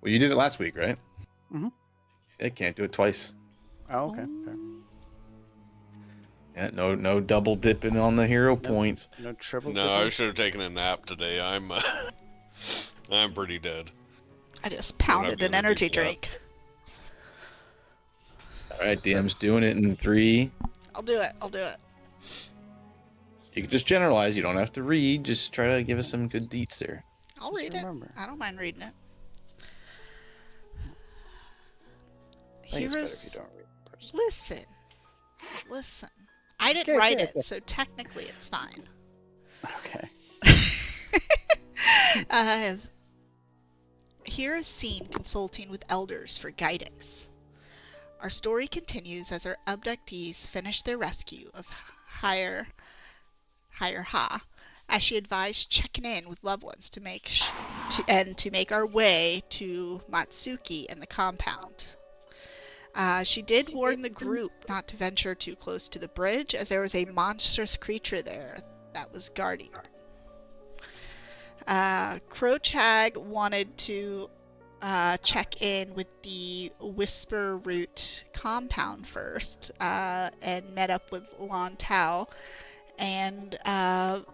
Well, you did it last week, right? Mm-hmm. I can't do it twice. Oh, okay. Fair. Yeah, no double dipping on the hero points. No triple No, dipping? I should have taken a nap today. I'm pretty dead. I just I don't have pounded the an energy left. drink. All right, DM's doing it in 3. I'll do it. You can just generalize. You don't have to read. Just try to give us some good deets there. I'll Just read remember. it. I don't mind reading it. I think it's better if you don't read it first. Listen. I didn't Okay, write okay, it, so technically it's fine. Okay. Here is Scene consulting with elders for guidance. Our story continues as our abductees finish their rescue of Higher Ha, as she advised checking in with loved ones to make our way to Matsuki and the compound. She did warn the group not to venture too close to the bridge, as there was a monstrous creature there that was guarding her. Croach Hag wanted to check in with the Whisper Root compound first, and met up with Lon Tao, and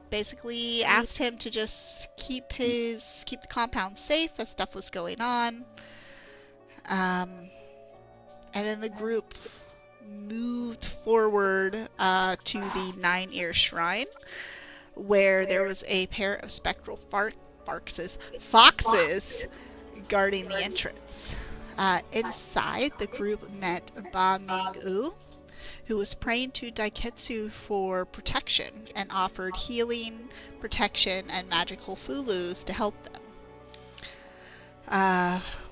basically asked him to just keep the compound safe as stuff was going on. And then the group moved forward to the Nine-Ear Shrine, where there was a pair of spectral foxes guarding the entrance. Inside, the group met Ba Ming-u, who was praying to Daiketsu for protection and offered healing, protection, and magical fulus to help them.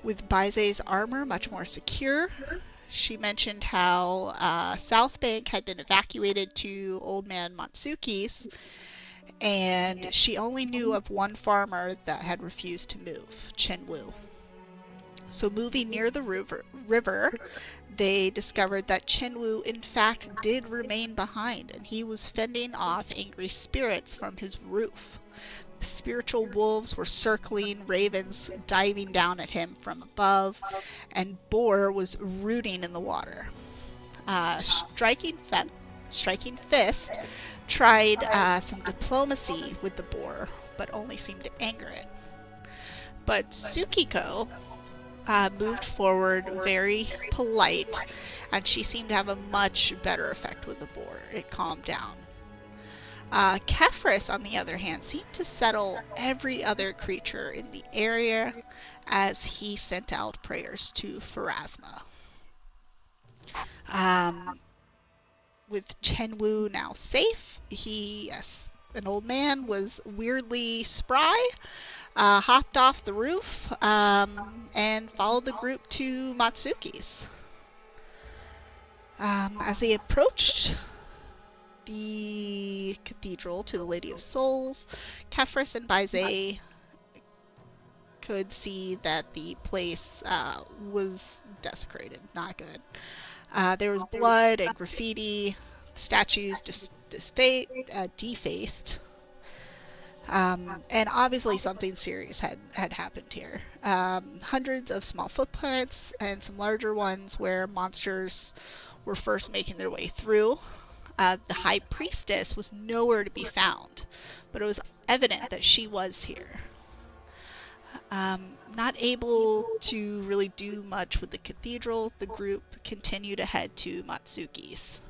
With Baize's armor much more secure, she mentioned how South Bank had been evacuated to Old Man Matsuki's, and she only knew of one farmer that had refused to move, Chenwu. So moving near the river, they discovered that Chenwu in fact did remain behind, and he was fending off angry spirits from his roof. The spiritual wolves were circling, ravens diving down at him from above, and Boar was rooting in the water. Striking Fist tried some diplomacy with the Boar, but only seemed to anger it. But Tsukiko moved forward very polite, and she seemed to have a much better effect with the Boar. It calmed down. Kefris, on the other hand, seemed to settle every other creature in the area as he sent out prayers to Pharasma. With Chenwu now safe, an old man, was weirdly spry, hopped off the roof, and followed the group to Matsuki's. As they approached the cathedral to the Lady of Souls, Kefris and Baize could see that the place was desecrated, not good. There was blood and graffiti, statues defaced, and obviously something serious had happened here. Hundreds of small footprints and some larger ones where monsters were first making their way through. The high priestess was nowhere to be found, but it was evident that she was here. Not able to really do much with the cathedral, the group continued ahead to Matsuki's.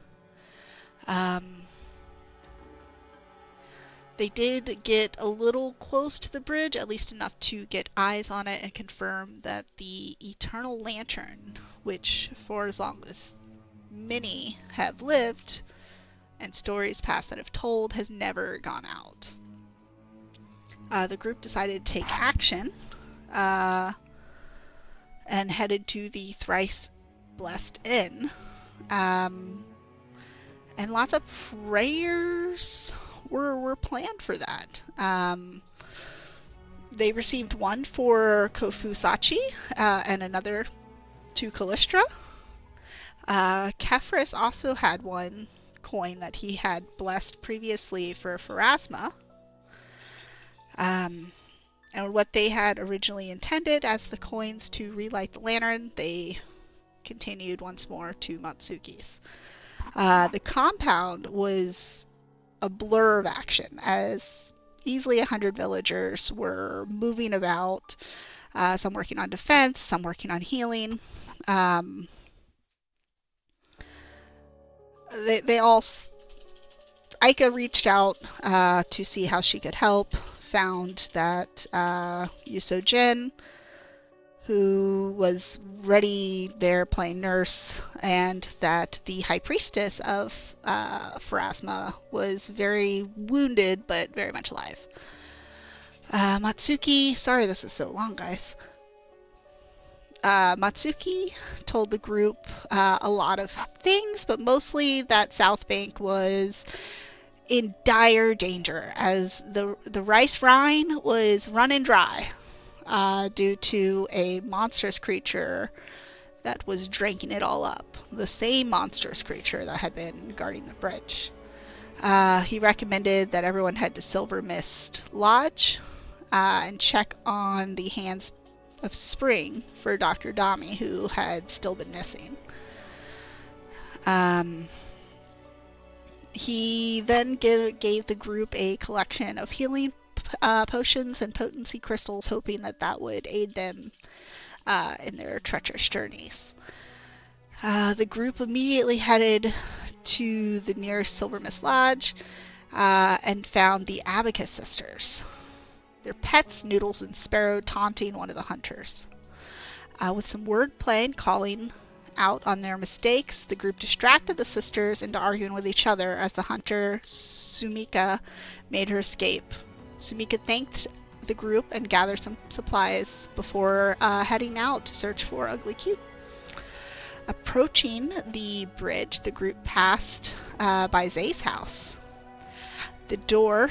They did get a little close to the bridge, at least enough to get eyes on it and confirm that the Eternal Lantern, which for as long as many have lived, and stories past that have told, has never gone out. The group decided to take action and headed to the Thrice Blessed Inn. And lots of prayers were planned for that. They received one for Kofusachi and another to Callistra. Kefris also had one coin that he had blessed previously for Pharasma. And what they had originally intended as the coins to relight the lantern, they continued once more to Matsuki's. The compound was a blur of action, as easily 100 villagers were moving about, some working on defense, some working on healing. They all... Aika reached out to see how she could help, found that Yuso Jin, who was ready there playing nurse, and that the high priestess of Pharasma was very wounded but very much alive. Matsuki, sorry this is so long, guys. Matsuki told the group a lot of things, but mostly that South Bank was in dire danger, as the rice rhine was running dry due to a monstrous creature that was drinking it all up. The same monstrous creature that had been guarding the bridge. He recommended that everyone head to Silver Mist Lodge and check on the hands of Spring for Dr. Dami, who had still been missing. He then gave the group a collection of healing potions and potency crystals, hoping that would aid them in their treacherous journeys. The group immediately headed to the nearest Silver Mist Lodge and found the Abacus sisters, their pets, Noodles and Sparrow, taunting one of the hunters. With some wordplay and calling out on their mistakes, the group distracted the sisters into arguing with each other as the hunter, Sumika, made her escape. Sumika thanked the group and gathered some supplies before heading out to search for Ugly Cute. Approaching the bridge, the group passed by Zay's house. The door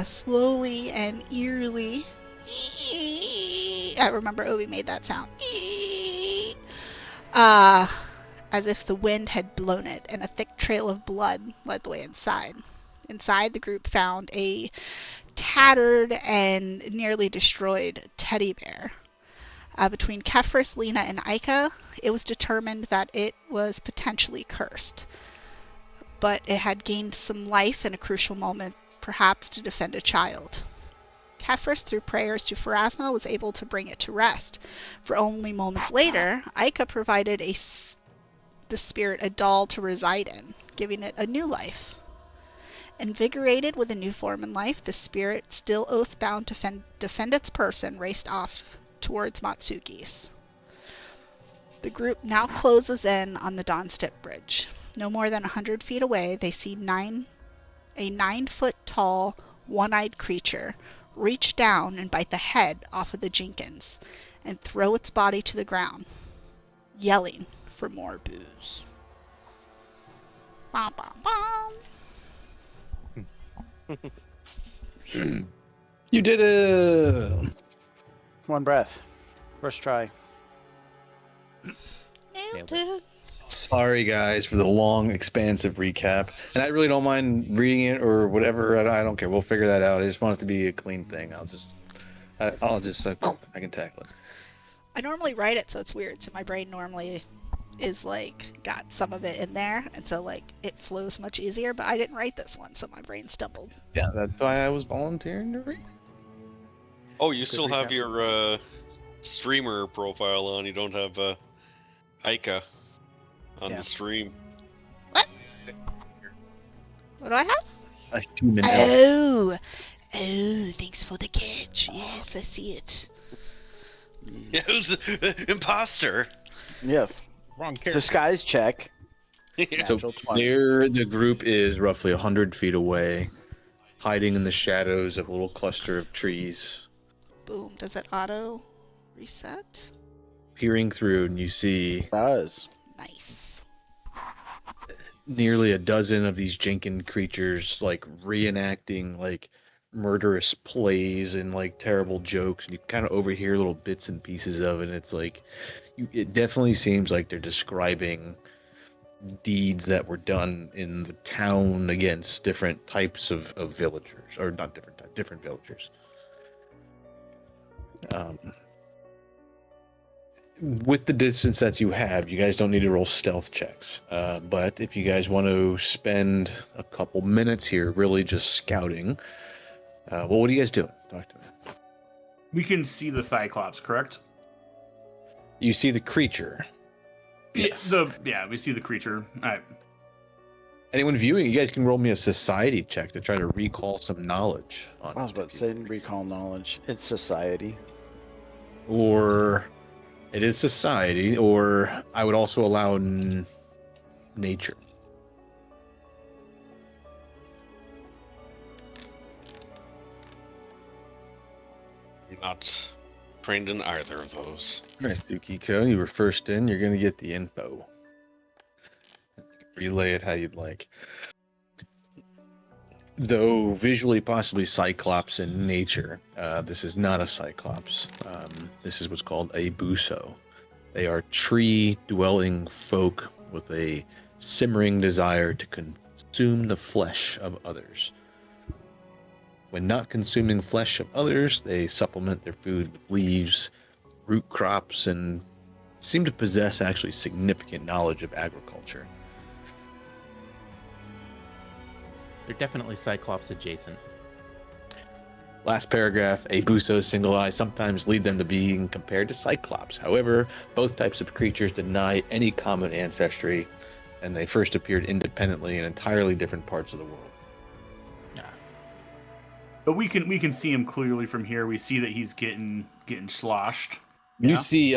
slowly and eerily... I remember Obi made that sound. As if the wind had blown it, and a thick trail of blood led the way inside. Inside, the group found a tattered and nearly destroyed teddy bear. Between Kefris, Lena, and Aika, it was determined that it was potentially cursed. But it had gained some life in a crucial moment, perhaps to defend a child. Kefris, through prayers to Pharasma, was able to bring it to rest. For only moments later, Aika provided the spirit a doll to reside in, giving it a new life. Invigorated with a new form in life, the spirit, still oath-bound to defend its person, raced off towards Matsuki's. The group now closes in on the Dawnstep Bridge. No more than 100 feet away, they see a 9-foot-tall, one-eyed creature reach down and bite the head off of the Jenkins and throw its body to the ground, yelling for more booze. Bom, bom, bom. You did it! One breath. First try. Nailed it. Sorry, guys, for the long, expansive recap. And I really don't mind reading it or whatever. I don't care. We'll figure that out. I just want it to be a clean thing. I can tackle it. I normally write it, so it's weird. So my brain normally is like got some of it in there, and so like it flows much easier. But I didn't write this one, so my brain stumbled. Yeah, that's why I was volunteering to read. Oh, you still have your streamer profile on. You don't have Aika on the stream. What? What do I have? A human elf. Oh, thanks for the catch. Yes, I see it. Yeah, who's imposter? Yes. Wrong character. Disguise check. So Natural 20. there, the group is roughly 100 feet away, hiding in the shadows of a little cluster of trees. Boom. Does it auto reset? Peering through, and you see Does. Nice. nearly a dozen of these Jenkin creatures, like reenacting like murderous plays and like terrible jokes, and you kind of overhear little bits and pieces of it. And it's like, it definitely seems like they're describing deeds that were done in the town against different types of villagers, or not different villagers. With the distance that you have, you guys don't need to roll stealth checks. But if you guys want to spend a couple minutes here really just scouting, well, what are you guys doing? Talk to me. We can see the Cyclops, correct? You see the creature. Yes. We see the creature. All right. Anyone viewing, you guys can roll me a society check to try to recall some knowledge. On I was about to say recall knowledge. It's society. Or it is society, or I would also allow nature. Not trained in either of those. All right, Tsukiko, you were first in. You're going to get the info. Relay it how you'd like. Though visually possibly Cyclops in nature, this is not a Cyclops. This is what's called a Buso. They are tree-dwelling folk with a simmering desire to consume the flesh of others. When not consuming flesh of others, they supplement their food with leaves, root crops, and seem to possess actually significant knowledge of agriculture. They're definitely Cyclops adjacent. Last paragraph, a Buso's single eye sometimes lead them to being compared to Cyclops. However, both types of creatures deny any common ancestry, and they first appeared independently in entirely different parts of the world. But we can see him clearly from here. We see that he's getting sloshed. You see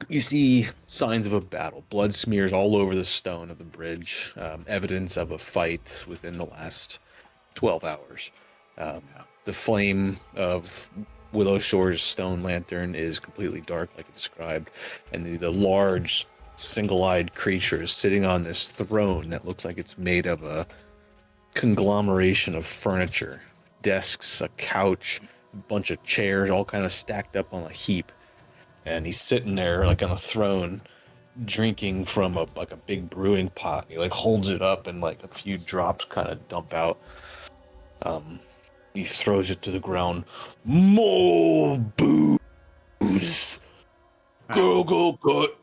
you see signs of a battle. Blood smears all over the stone of the bridge. Evidence of a fight within the last 12 hours. The flame of Willowshore's stone lantern is completely dark, like I described. And the large, single-eyed creature is sitting on this throne that looks like it's made of a conglomeration of furniture. Desks, a couch, a bunch of chairs, all kind of stacked up on a heap. And he's sitting there like on a throne, drinking from a big brewing pot. He like holds it up and like a few drops kind of dump out. He throws it to the ground. More booze. Go gut.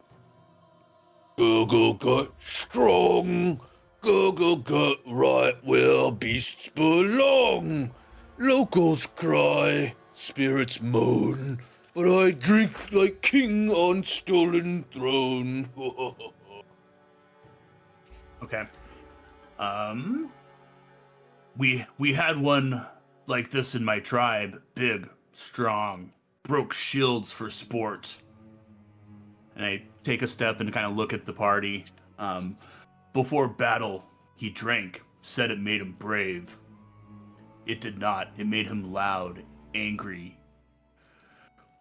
Go gut. Strong. Go gut. Right where beasts belong. Locals cry. Spirits moan. But I drink like king on stolen throne. Okay. We had one like this in my tribe. Big, strong, broke shields for sport. And I take a step and kind of look at the party. Before battle, he drank, said it made him brave. It did not. It made him loud, angry.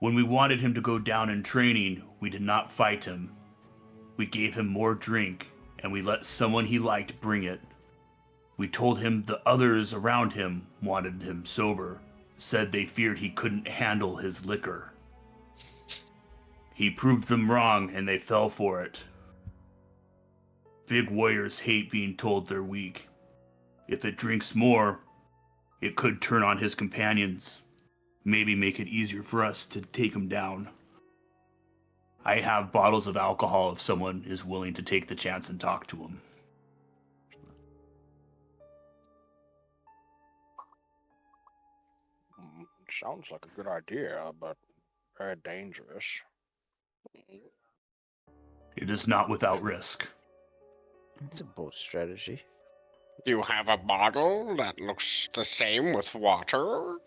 When we wanted him to go down in training, we did not fight him. We gave him more drink, and we let someone he liked bring it. We told him the others around him wanted him sober, said they feared he couldn't handle his liquor. He proved them wrong, and they fell for it. Big warriors hate being told they're weak. If it drinks more, it could turn on his companions. Maybe make it easier for us to take him down. I have bottles of alcohol if someone is willing to take the chance and talk to him. Sounds like a good idea, but very dangerous. It is not without risk. It's a bold strategy. You have a bottle that looks the same with water?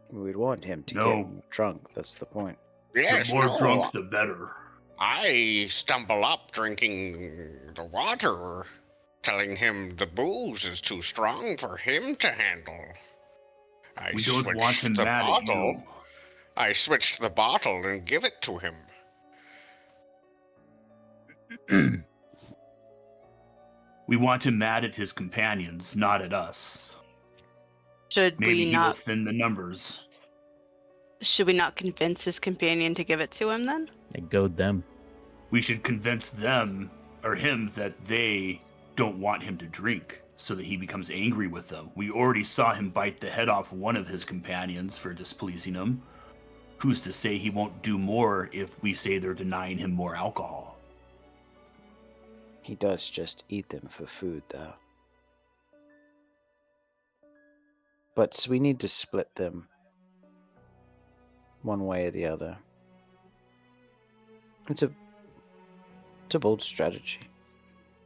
We'd want him to get drunk, that's the point. Yes, the more drunk, the better. I stumble up drinking the water, telling him the booze is too strong for him to handle. We don't want him mad at you. I switched the bottle and give it to him. We want him mad at his companions, not at us. Maybe he will thin the numbers. Should we not convince his companion to give it to him then? They goad them. We should convince them, or him, that they don't want him to drink, so that he becomes angry with them. We already saw him bite the head off one of his companions for displeasing him. Who's to say he won't do more if we say they're denying him more alcohol? He does just eat them for food, though. But we need to split them one way or the other. It's a bold strategy.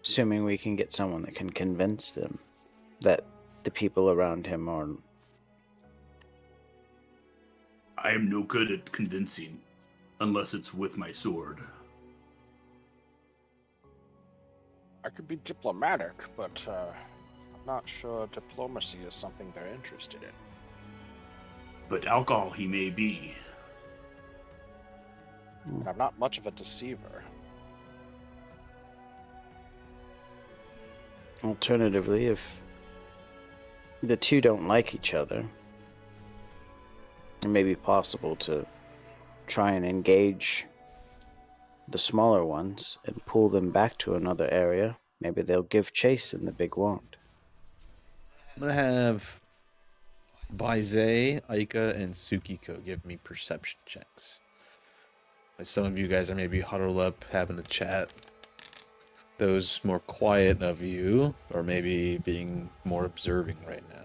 Assuming we can get someone that can convince them that the people around him are... I am no good at convincing, unless it's with my sword. I could be diplomatic, but I'm not sure diplomacy is something they're interested in. But alcohol he may be. And I'm not much of a deceiver. Alternatively, if the two don't like each other, it may be possible to try and engage the smaller ones and pull them back to another area. Maybe they'll give chase and the big won't. I'm gonna have Baize, Aika, and Tsukiko give me perception checks. As some of you guys are maybe huddled up having a chat. Those more quiet of you are maybe being more observing right now.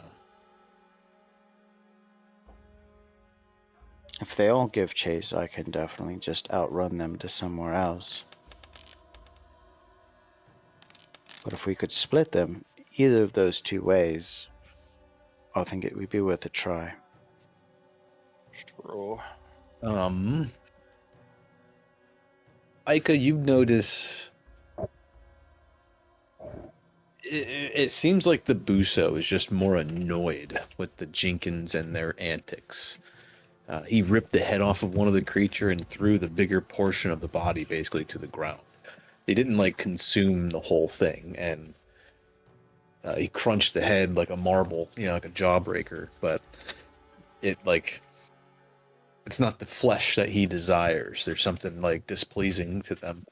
If they all give chase, I can definitely just outrun them to somewhere else. But if we could split them either of those two ways, I think it would be worth a try. True. Aika, you notice it seems like the Buso is just more annoyed with the Jenkins and their antics. He ripped the head off of one of the creature and threw the bigger portion of the body basically to the ground. He didn't like consume the whole thing, and he crunched the head like a marble, like a jawbreaker, but it's not the flesh that he desires. There's something like displeasing to them.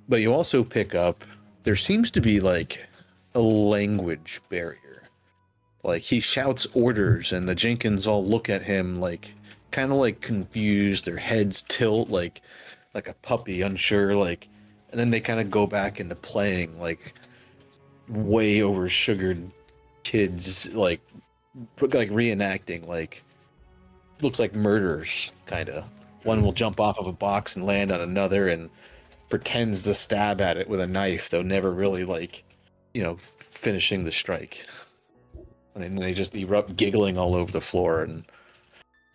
But you also pick up, there seems to be like a language barrier. Like he shouts orders and the Jenkins all look at him like kind of like confused, their heads tilt like a puppy, unsure, like, and then they kind of go back into playing like way over sugared kids, like reenacting, like looks like murderers kind of. One will jump off of a box and land on another and pretends to stab at it with a knife, though never really finishing the strike. And then they just erupt giggling all over the floor, and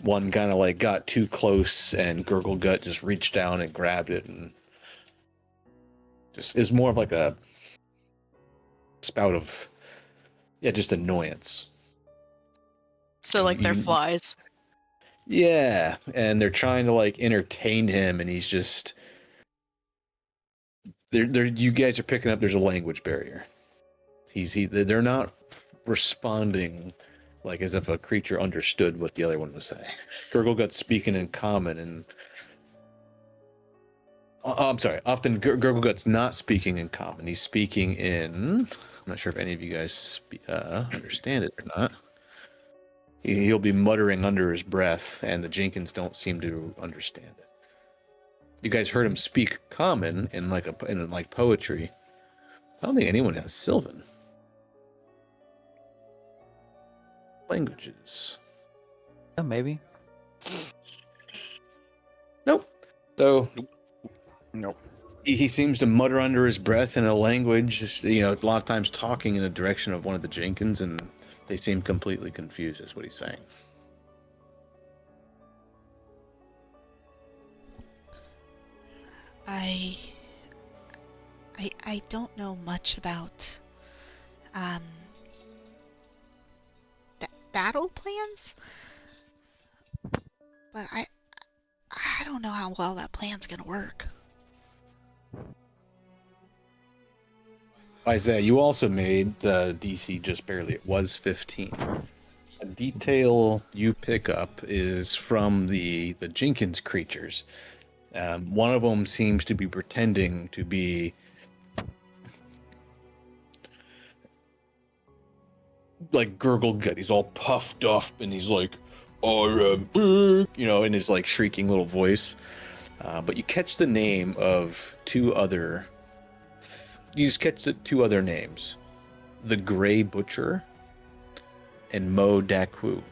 one kind of like got too close and Gurgle Gut just reached down and grabbed it, and just is more of like a spout of just annoyance. So like they're flies. Yeah, and they're trying to like entertain him, and he's just you guys are picking up there's a language barrier. They're not responding like as if a creature understood what the other one was saying. Gurglegut's speaking in common, and I'm sorry, often Gurglegut's not speaking in common. He's speaking in, I'm not sure if any of you guys understand it or not. He'll be muttering under his breath, and the Jenkins don't seem to understand it. You guys heard him speak common in like poetry. I don't think anyone has Sylvan. Languages. Oh, maybe. Nope. Though. Nope. He seems to mutter under his breath in a language, a lot of times talking in the direction of one of the Jenkins, and they seem completely confused as what he's saying. I don't know much about battle plans, but I don't know how well that plan's gonna work. Isaiah, you also made the DC just barely. It was 15. A detail you pick up is from the Jenkins creatures. One of them seems to be pretending to be like gurgle gut. He's all puffed up and he's like, I am big, in his like shrieking little voice. But you catch the name of two other names, the Gray Butcher and Mo Daku.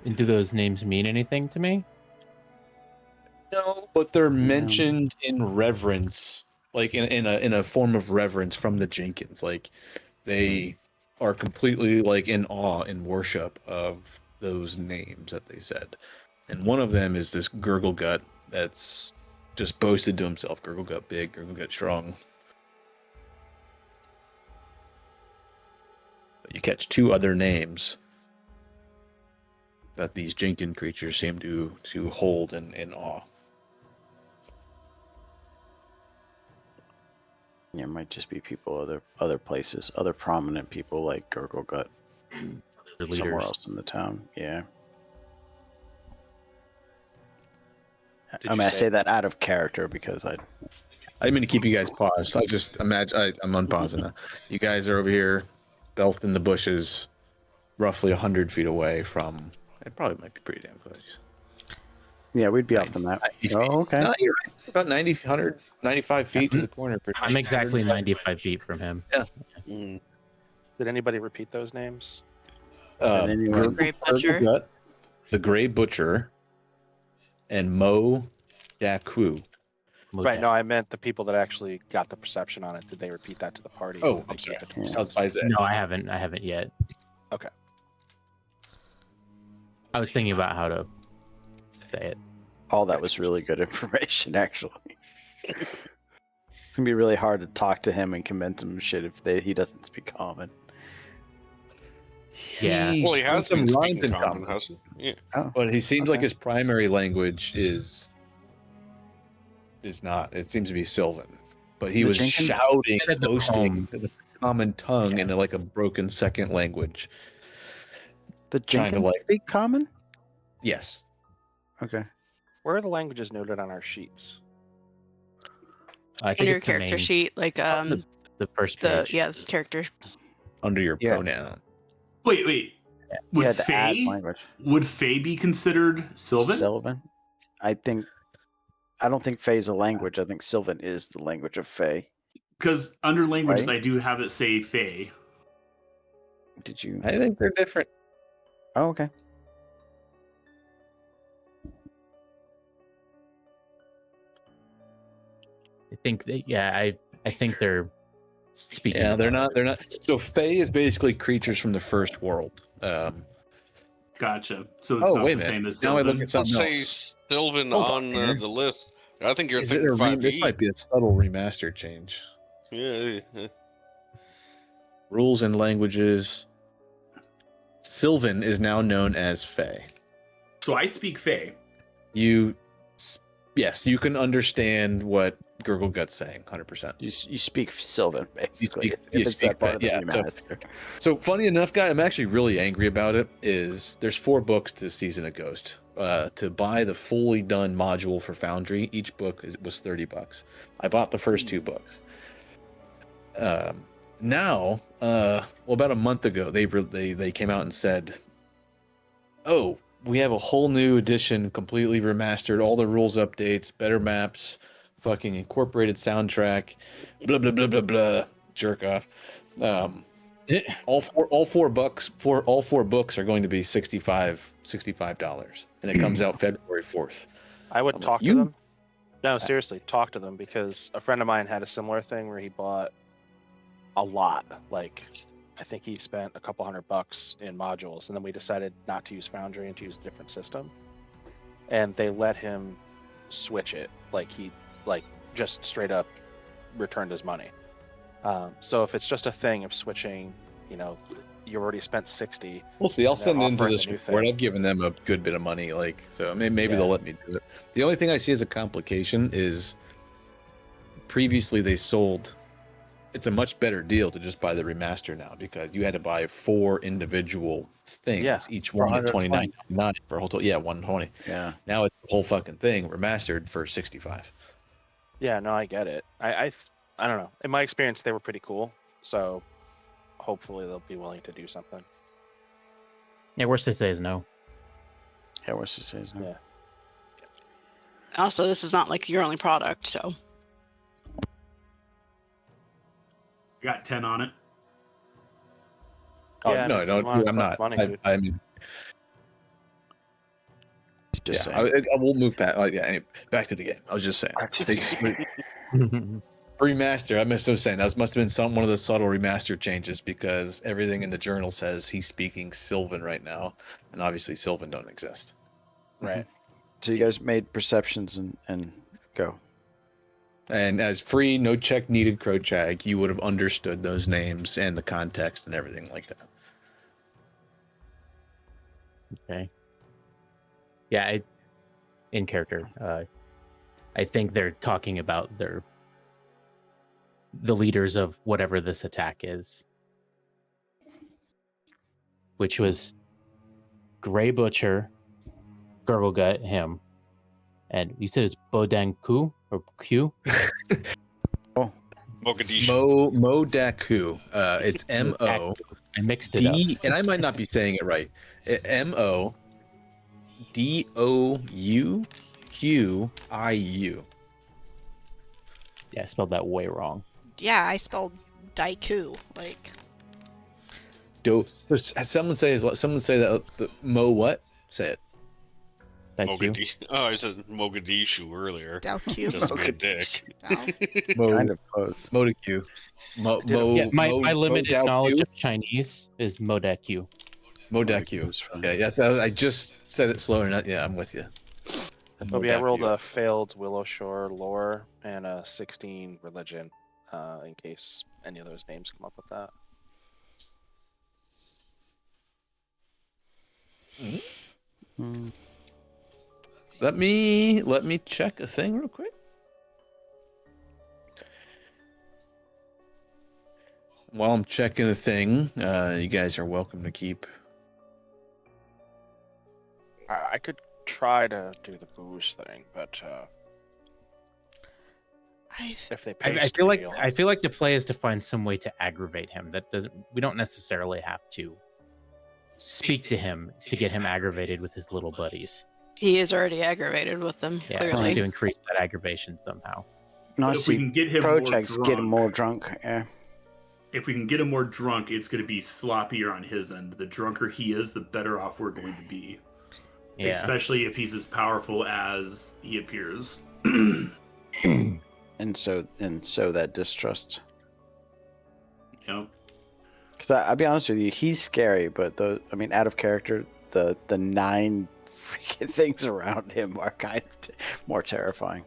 And do those names mean anything to me? No, but they're mentioned in reverence, like in a form of reverence from the Jenkins. Like they are completely like in awe and worship of those names that they said. And one of them is this Gurgle Gut that's just boasted to himself, Gurgle Gut big, Gurgle Gut strong. But you catch two other names that these Jenkin creatures seem to hold in awe. Yeah, it might just be people other places, other prominent people like Gurgle Gut The somewhere leaders. else in the town. Yeah. Did I mean, you I say- say that out of character because I didn't mean to keep you guys paused. I just imagine I'm unpausing now. You guys are over here, belted in the bushes, roughly 100 feet away from. It probably might be pretty damn close. yeah, we'd be off the map. 90 feet. Oh, okay. No, you're right. About 90, 100, 95 feet to the corner. Pretty I'm exactly 95 feet from him. Mm. Did anybody repeat those names? Did anyone- Gurgle Gray Butcher. Gut, the Gray Butcher, and Mo Daku. Right. No, I meant the people that actually got the perception on it. Did they repeat that to the party? Oh, Did they I'm sorry. keep it to Yeah. That was themselves? Isaac. No, I haven't yet. Okay. I was thinking about how to say it. All that was really good information, actually. It's gonna be really hard to talk to him and convince him of shit if he doesn't speak common. Yeah. Well, he done has some been rhymes speaking in common, common. hasn't he? Yeah. Oh, But he seems like Okay. his primary language is not. It seems to be Sylvan. But he The was Jenkins shouting, said the boasting poem. the common tongue in like a broken second language. the Trying to, Jenkins like- speak common? Yes. Okay. Where are the languages noted on our sheets? I In think your it's the character main, sheet, like the first the page. character. Under your Yeah. pronoun. Wait. You Would had to add Fae language. be considered Sylvan? Sylvan? I don't think Fae is a language. I think Sylvan is the language of Fae. Because under languages, Right? I do have it say Fae. Did you? I think they're different. Oh, okay. I think I think they're speaking. Yeah, of they're that. not. So Fae is basically creatures from the first world. Gotcha. So it's Oh, not wait a the minute. same as Now I Sylvan. look at Let's something say else. Sylvan Hold on on here. the list. I think you're Is it thinking a 5e. this might be a subtle remaster change. Yeah. Rules and languages. Sylvan is now known as Fae. So I speak Fae. Yes, you can understand what Gurgle Gut's saying, 100%. You speak Sylvan, basically. you if it's speak that part of the Fae, yeah, remaster. So funny enough, guy, I'm actually really angry about it. There's 4 books to Season of Ghost. To buy the fully done module for Foundry, each book was $30. I bought the first 2 books. Now, about a month ago, they came out and said, "Oh, we have a whole new edition, completely remastered, all the rules updates, better maps, fucking incorporated soundtrack, blah blah blah blah blah." Jerk off. All four books are going to be $65, and it comes out February 4th. I would I'm talk like, to them. No, seriously, talk to them because a friend of mine had a similar thing where he bought a lot. Like, I think he spent a couple $100 in modules, and then we decided not to use Foundry and to use a different system. And they let him switch it. Like he, just straight up returned his money. So if it's just a thing of switching, you already spent 60. We'll see. I'll And they're send it into offering this the new report. thing. I've given them a good bit of money, so maybe Yeah. they'll let me do it. The only thing I see as a complication is previously they sold. It's a much better deal to just buy the remaster now because you had to buy 4 individual things, Yeah, each for one at $120. $29.99 for a whole. Yeah, $120. Yeah. Now it's the whole fucking thing remastered for $65. Yeah, no, I get it. I don't know. In my experience, they were pretty cool. So hopefully they'll be willing to do something. Yeah, worst to say is no. Yeah, what's to say? No? Yeah. Also, this is not like your only product, so I got 10 on it. Oh Yeah, no, if you want I'm not. money, I, dude. I mean, Just yeah, saying. I will move back. Yeah, anyway, back to the game. I was just saying. They just remaster. I must have saying that must have been one of the subtle remaster changes because everything in the journal says he's speaking Sylvan right now, and obviously Sylvan don't exist. Right. So you guys made perceptions and go. And as free, no check needed Crowchag, you would have understood those names and the context and everything like that. Okay. Yeah, in character, I think they're talking about the leaders of whatever this attack is, which was Gray Butcher, Gurglegut, him, and you said it's Bodanku or Q? Mogadishu. Mo Daku. It's M-O. I mixed it up. And I might not be saying it right. M-O-D-O-U-Q-I-U. Yeah, I spelled that way wrong. Yeah, I spelled Daiku. Like, Someone say that Mo what? Say it. Thank you. Mogadishu. Oh, I said Mogadishu earlier. Daku. Just to be a dick. Mo, Kind of close. Mo to Q. Mo, Yeah, my limited Mo knowledge Q? of Chinese is Modekyu. Mo Daku. Yeah, I just said it slower. Yeah, I'm with you. Obi, I rolled a failed Willowshore lore and a 16 religion, in case any of those names come up with that. Mm. Let me check a thing real quick. While I'm checking a thing, you guys are welcome to keep. I could try to do the booze thing, but if they pay I feel like the play is to find some way to aggravate him. We don't necessarily have to speak to him to get him aggravated with his little buddies. he is already aggravated with them. Yeah, Clearly, just to increase that aggravation somehow. No, But if we see, can get him more projects drunk, get him more drunk. Yeah. if we can get him more drunk, it's going to be sloppier on his end. The drunker he is, the better off we're going to be. Yeah. Especially if he's as powerful as he appears. And so that distrust. You know? Because I'll be honest with you, he's scary, but out of character, the 9 freaking things around him are kind of more terrifying.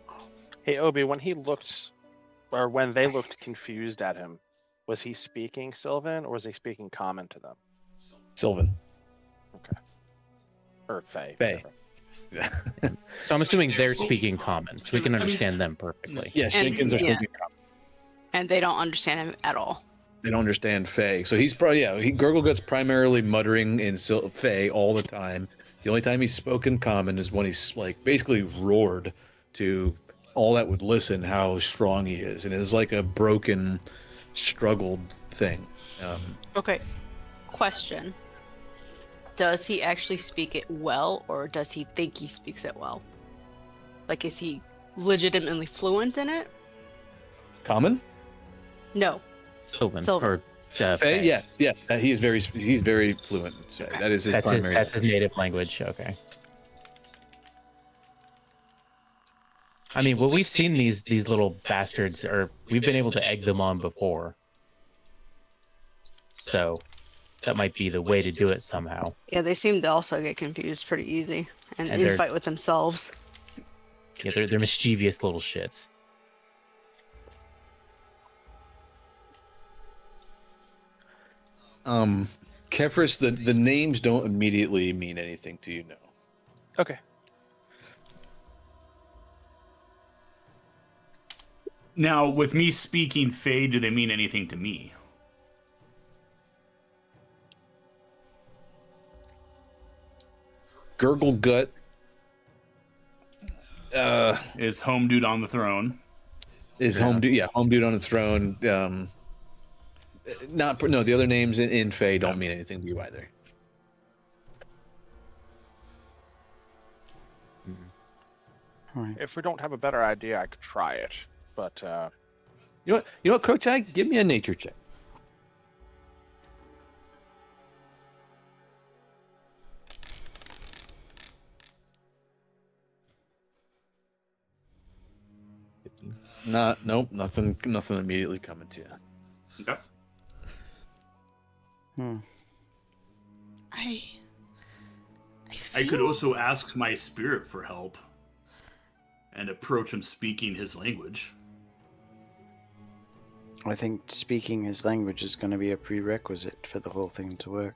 Hey, Obi, when they looked confused at him, was he speaking Sylvan or was he speaking Common to them? Sylvan. Okay. Or Fae. Fae. So I'm assuming they're speaking common, so we can understand them perfectly. Yes, And- Jenkins are yeah. speaking. and they don't understand him at all. They don't understand Fae, so he's probably Gurglegut's primarily muttering in Fae all the time. The only time he's spoken common is when he's like basically roared to all that would listen how strong he is, and it's like a broken, struggled thing. Okay. Question. Does he actually speak it well, or does he think he speaks it well? Like, is he legitimately fluent in it? Common? No. Sylvan. Sylvan. Or Fae? Fae. Yes. He's very fluent. So that is his primary. That's his native language. Okay. I mean, well, we've seen these little bastards, or we've been able to egg them on before. So that might be the way to do it somehow. Yeah, they seem to also get confused pretty easy and And they're- infight with themselves. Yeah, they're mischievous little shits. Kefris, the names don't immediately mean anything to you, no. Okay. Now, with me speaking Fae, do they mean anything to me? Gurglegut. Is home dude on the throne? Is Yeah. home dude? Yeah, home dude on the throne. The other names in Fae don't mean anything to you either. Mhm. If we don't have a better idea, I could try it. But You know what, Crowchag? Give me a nature check. Nope, nothing immediately coming to you. Okay. I could feel- also ask my spirit for help and approach him speaking his language. I think speaking his language is going to be a prerequisite for the whole thing to work.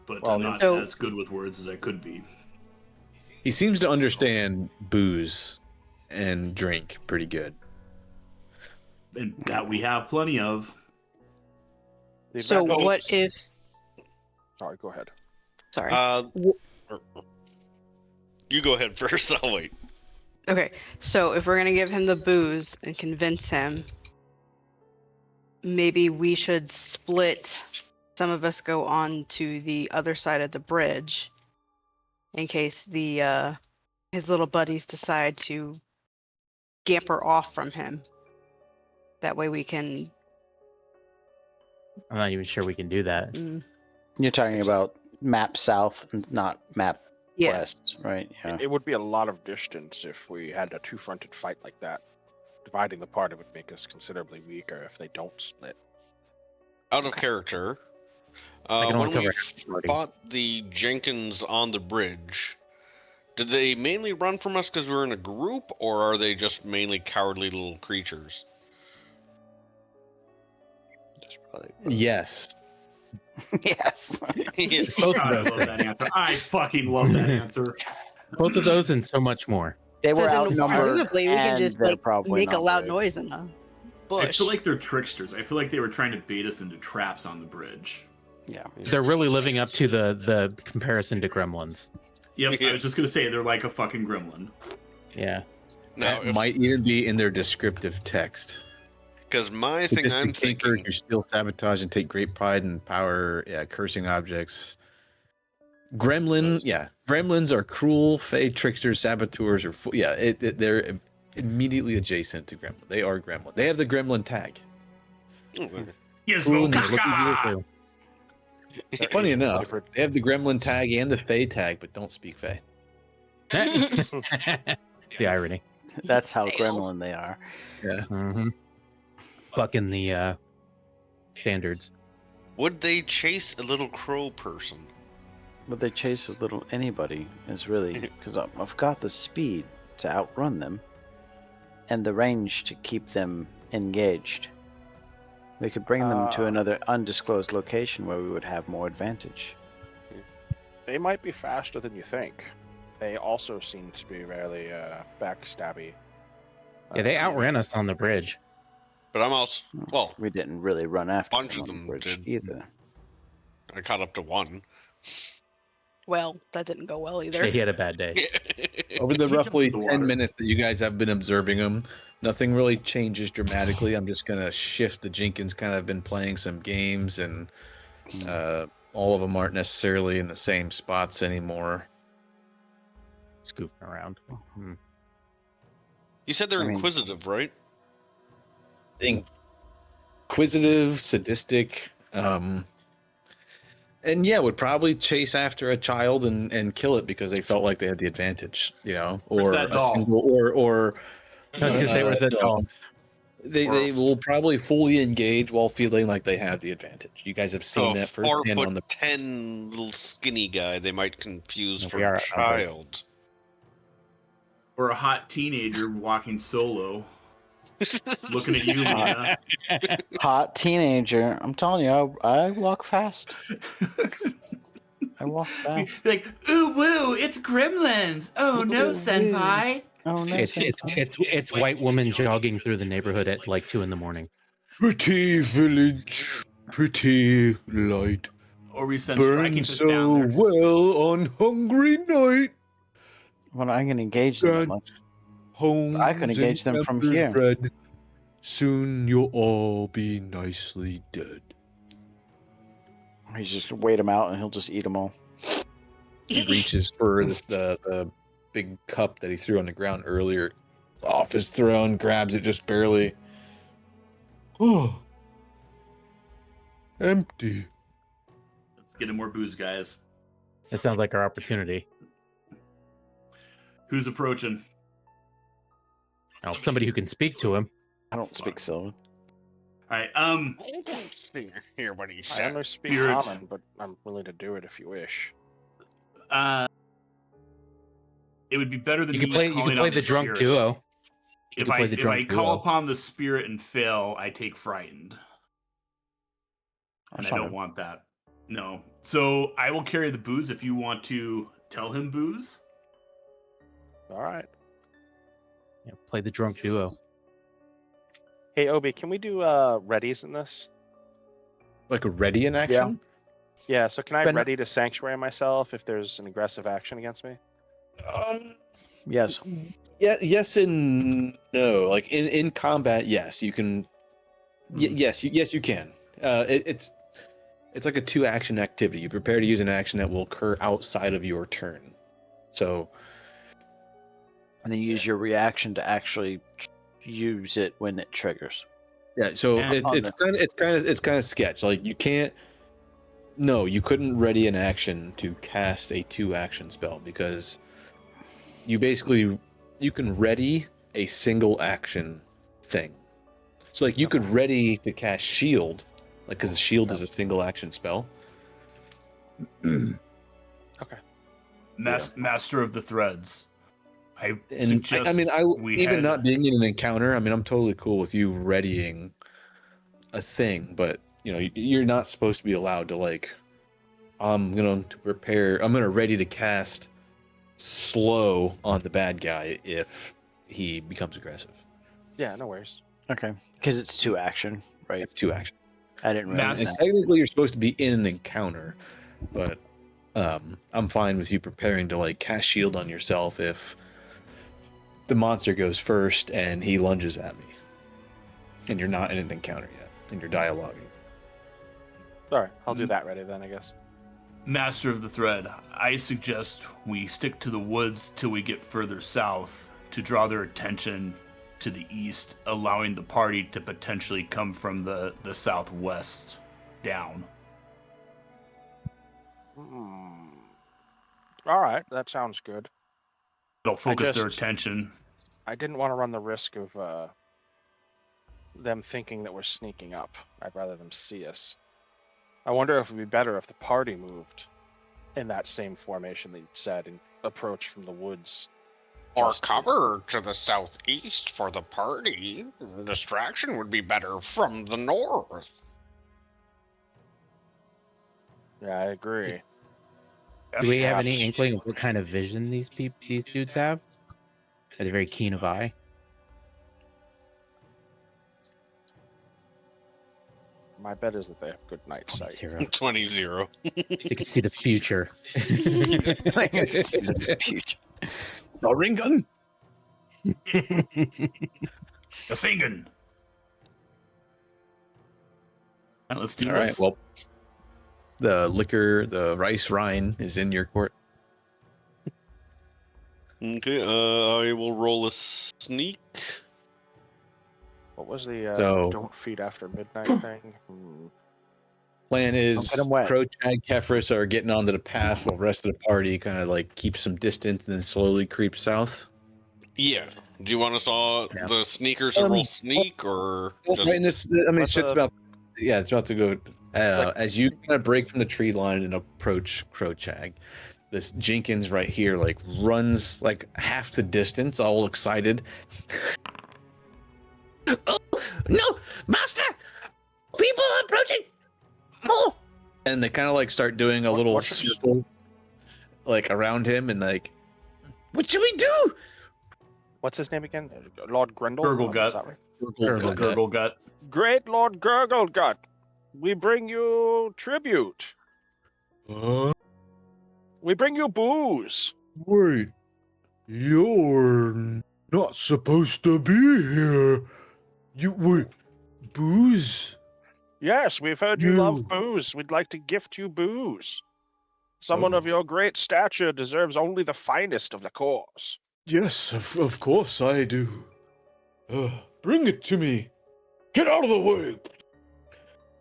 But Well, I'm not so- as good with words as I could be. He seems to understand booze and drink pretty good. And that we have plenty of. the So advantage- what if? Sorry, go ahead. Sorry. You go ahead first. I'll wait. Okay, so if we're gonna give him the booze and convince him, maybe we should split. Some of us go on to the other side of the bridge, in case the his little buddies decide to scamper off from him. That way we can. I'm not even sure we can do that. You're talking about map south, not map Yeah. west, right? Yeah. It would be a lot of distance if we had a two-fronted fight like that. Dividing the party would make us considerably weaker if they don't split. Out of character. can only When we cover half the party. fought the Jenkins on the bridge, did they mainly run from us because we were in a group, or are they just mainly cowardly little creatures? Just probably- Yes. yes. Both I of love that answer. I fucking love that answer. Both of those and so much more. They So were then outnumbered. presumably we can and just they're like probably make a not loud big. noise in a I bush. feel like they're tricksters. I feel like they were trying to bait us into traps on the bridge. Yeah. They're really living up to the comparison to gremlins. Yep, Yeah. I was just gonna say they're like a fucking gremlin. Yeah. Now, That might even be in their descriptive text. because my thing I'm Sadistic thinking, cankers who steal, sabotage, and take great pride in power, cursing objects. Gremlins are cruel, fey tricksters, saboteurs, or they're immediately adjacent to gremlin. They are gremlin. They have the gremlin tag. Yes, Cruel no, and looking caca! Funny enough, Flavored. they have the gremlin tag and the fey tag, but don't speak fey. The irony. That's how Fail. gremlin they are. Mm-hmm. Bucking the standards. would they chase a little crow person? But they chase a little anybody is really because I've got the speed to outrun them and the range to keep them engaged. We could bring them to another undisclosed location where we would have more advantage. They might be faster than you think. They also seem to be rarely backstabby. Yeah, they outran us on the bridge. But I'm also, well, We didn't really run after Bunch them of on the them bridge did. either. I caught up to one. Well, that didn't go well Yeah, either. he had a bad day. Over the He jumped roughly in the 10 water. minutes that you guys have been observing them, nothing really changes dramatically. I'm just going to shift. The Jenkins kind of been playing some games, and all of them aren't necessarily in the same spots anymore. Scooping around. Hmm. You said they're I mean- inquisitive, right? Inquisitive, sadistic, and would probably chase after a child and kill it because they felt like they had the advantage, or Where's that a doll? single or Because there was a doll. they will probably fully engage while feeling like they have the advantage. You guys have seen So that 4 firsthand foot on the 10 little skinny guy they might confuse We for are a outnumbered. child. Or a hot teenager walking solo. Looking at you, Lena. Hot teenager. I'm telling you, I walk fast. I walk It's fast. like, ooh woo, it's gremlins. Oh no, Ooh, woo. senpai. Oh no! It's white woman jogging through the neighborhood at like 2 a.m. pretty village, pretty light, Or we send striking burns fist down so there. well on hungry night. When I can engage them, I'm like, homes I can engage and them from embers here. red. Soon you'll all be nicely dead. He's just wait him out, and he'll just eat them all. He reaches for the big cup that he threw on the ground earlier, off his throne, grabs it just barely. Oh, empty. Let's get him more booze, guys. That sounds like our opportunity. Who's approaching? Now, somebody who can speak to him. I don't speak Sylvan. All right. I don't hear what he I said. only speak Spirit. common, but I'm willing to do it if you wish. It would be better than You me can play. You calling can play on the drunk spirit. duo. You If can I play the if I drunk call duo. upon the spirit and fail, I take frightened, and That's I fine. don't want that. No. So I will carry the booze if you want to tell him booze. All right. Yeah, play the drunk duo. Hey, Obi, can we do readies in this? Like a ready in action? Yeah, so can I Ben- ready to sanctuary myself if there's an aggressive action against me? Yes. Yeah, yes and no. Like in combat, yes, you can. Yes, you can. It's like a 2-action activity. You prepare to use an action that will occur outside of your turn. So And then use your reaction to actually use it when it triggers. yeah, so Yeah, it's kind of sketch. Like you can't. No, you couldn't ready an action to cast a 2-action spell because you can ready a single action thing. So like you could ready to cast shield, like because shield is a single action spell. Okay. Master of the Threads. I And suggest even not being in an encounter, I mean, I'm totally cool with you readying a thing, but you know, you're not supposed to be allowed to like. I'm gonna ready to cast slow on the bad guy if he becomes aggressive. Yeah, no worries. Okay. Because it's 2-action, right? It's 2 actions. I didn't realize And that. technically, you're supposed to be in an encounter, but I'm fine with you preparing to like cast shield on yourself if the monster goes first and he lunges at me, and you're not in an encounter yet, and you're dialoguing. All right, I'll do that ready then, I guess. Master of the Thread, I suggest we stick to the woods till we get further south to draw their attention to the east, allowing the party to potentially come from the southwest down. All right, that sounds good. It'll focus their just- attention. I didn't want to run the risk of them thinking that we're sneaking up. I'd rather them see us. I wonder if it would be better if the party moved in that same formation that you said and approached from the woods. Or Just- cover to the southeast for the party. Distraction would be better from the north. Yeah, I agree. Do we have any Perhaps- inkling of what kind of vision these dudes have? Are they very keen of eye? My bet is that they have good night sight. 20-0. 20-0. They can see the future. I can see the future. A ring gun. A singing. Right, let's do All this. right. Well, the rice rind is in your court. Okay, I will roll a sneak. What was the So- don't feed after midnight thing? Plan is Don't get 'em wet. Croach and Kefris are getting onto the path while the rest of the party kind of like keeps some distance and then slowly creep south. Yeah. Do you want us all, Yeah. the sneakers, to roll sneak, or just... Right in this, I mean, Let's, shit's about. Yeah, it's about to go. Like- As you kind of break from the tree line and approach Crochag, this Jenkins right here like runs like half the distance, all excited. Oh no, master! People are approaching. More. And they kind of like start doing a little what's your- circle, like around him, and like, what should we do? What's his name again? Lord Grendel? Gurglegut. Is that right? Gurgle gut. Great Lord Gurglegut, we bring you tribute. Uh, We bring you booze. wait, you're not supposed to be here. You were booze. Yes, we've heard you You- love booze. We'd like to gift you booze. Someone of your great stature deserves only the finest of the cause. Yes, of course I do. Bring it to me. Get out of the way.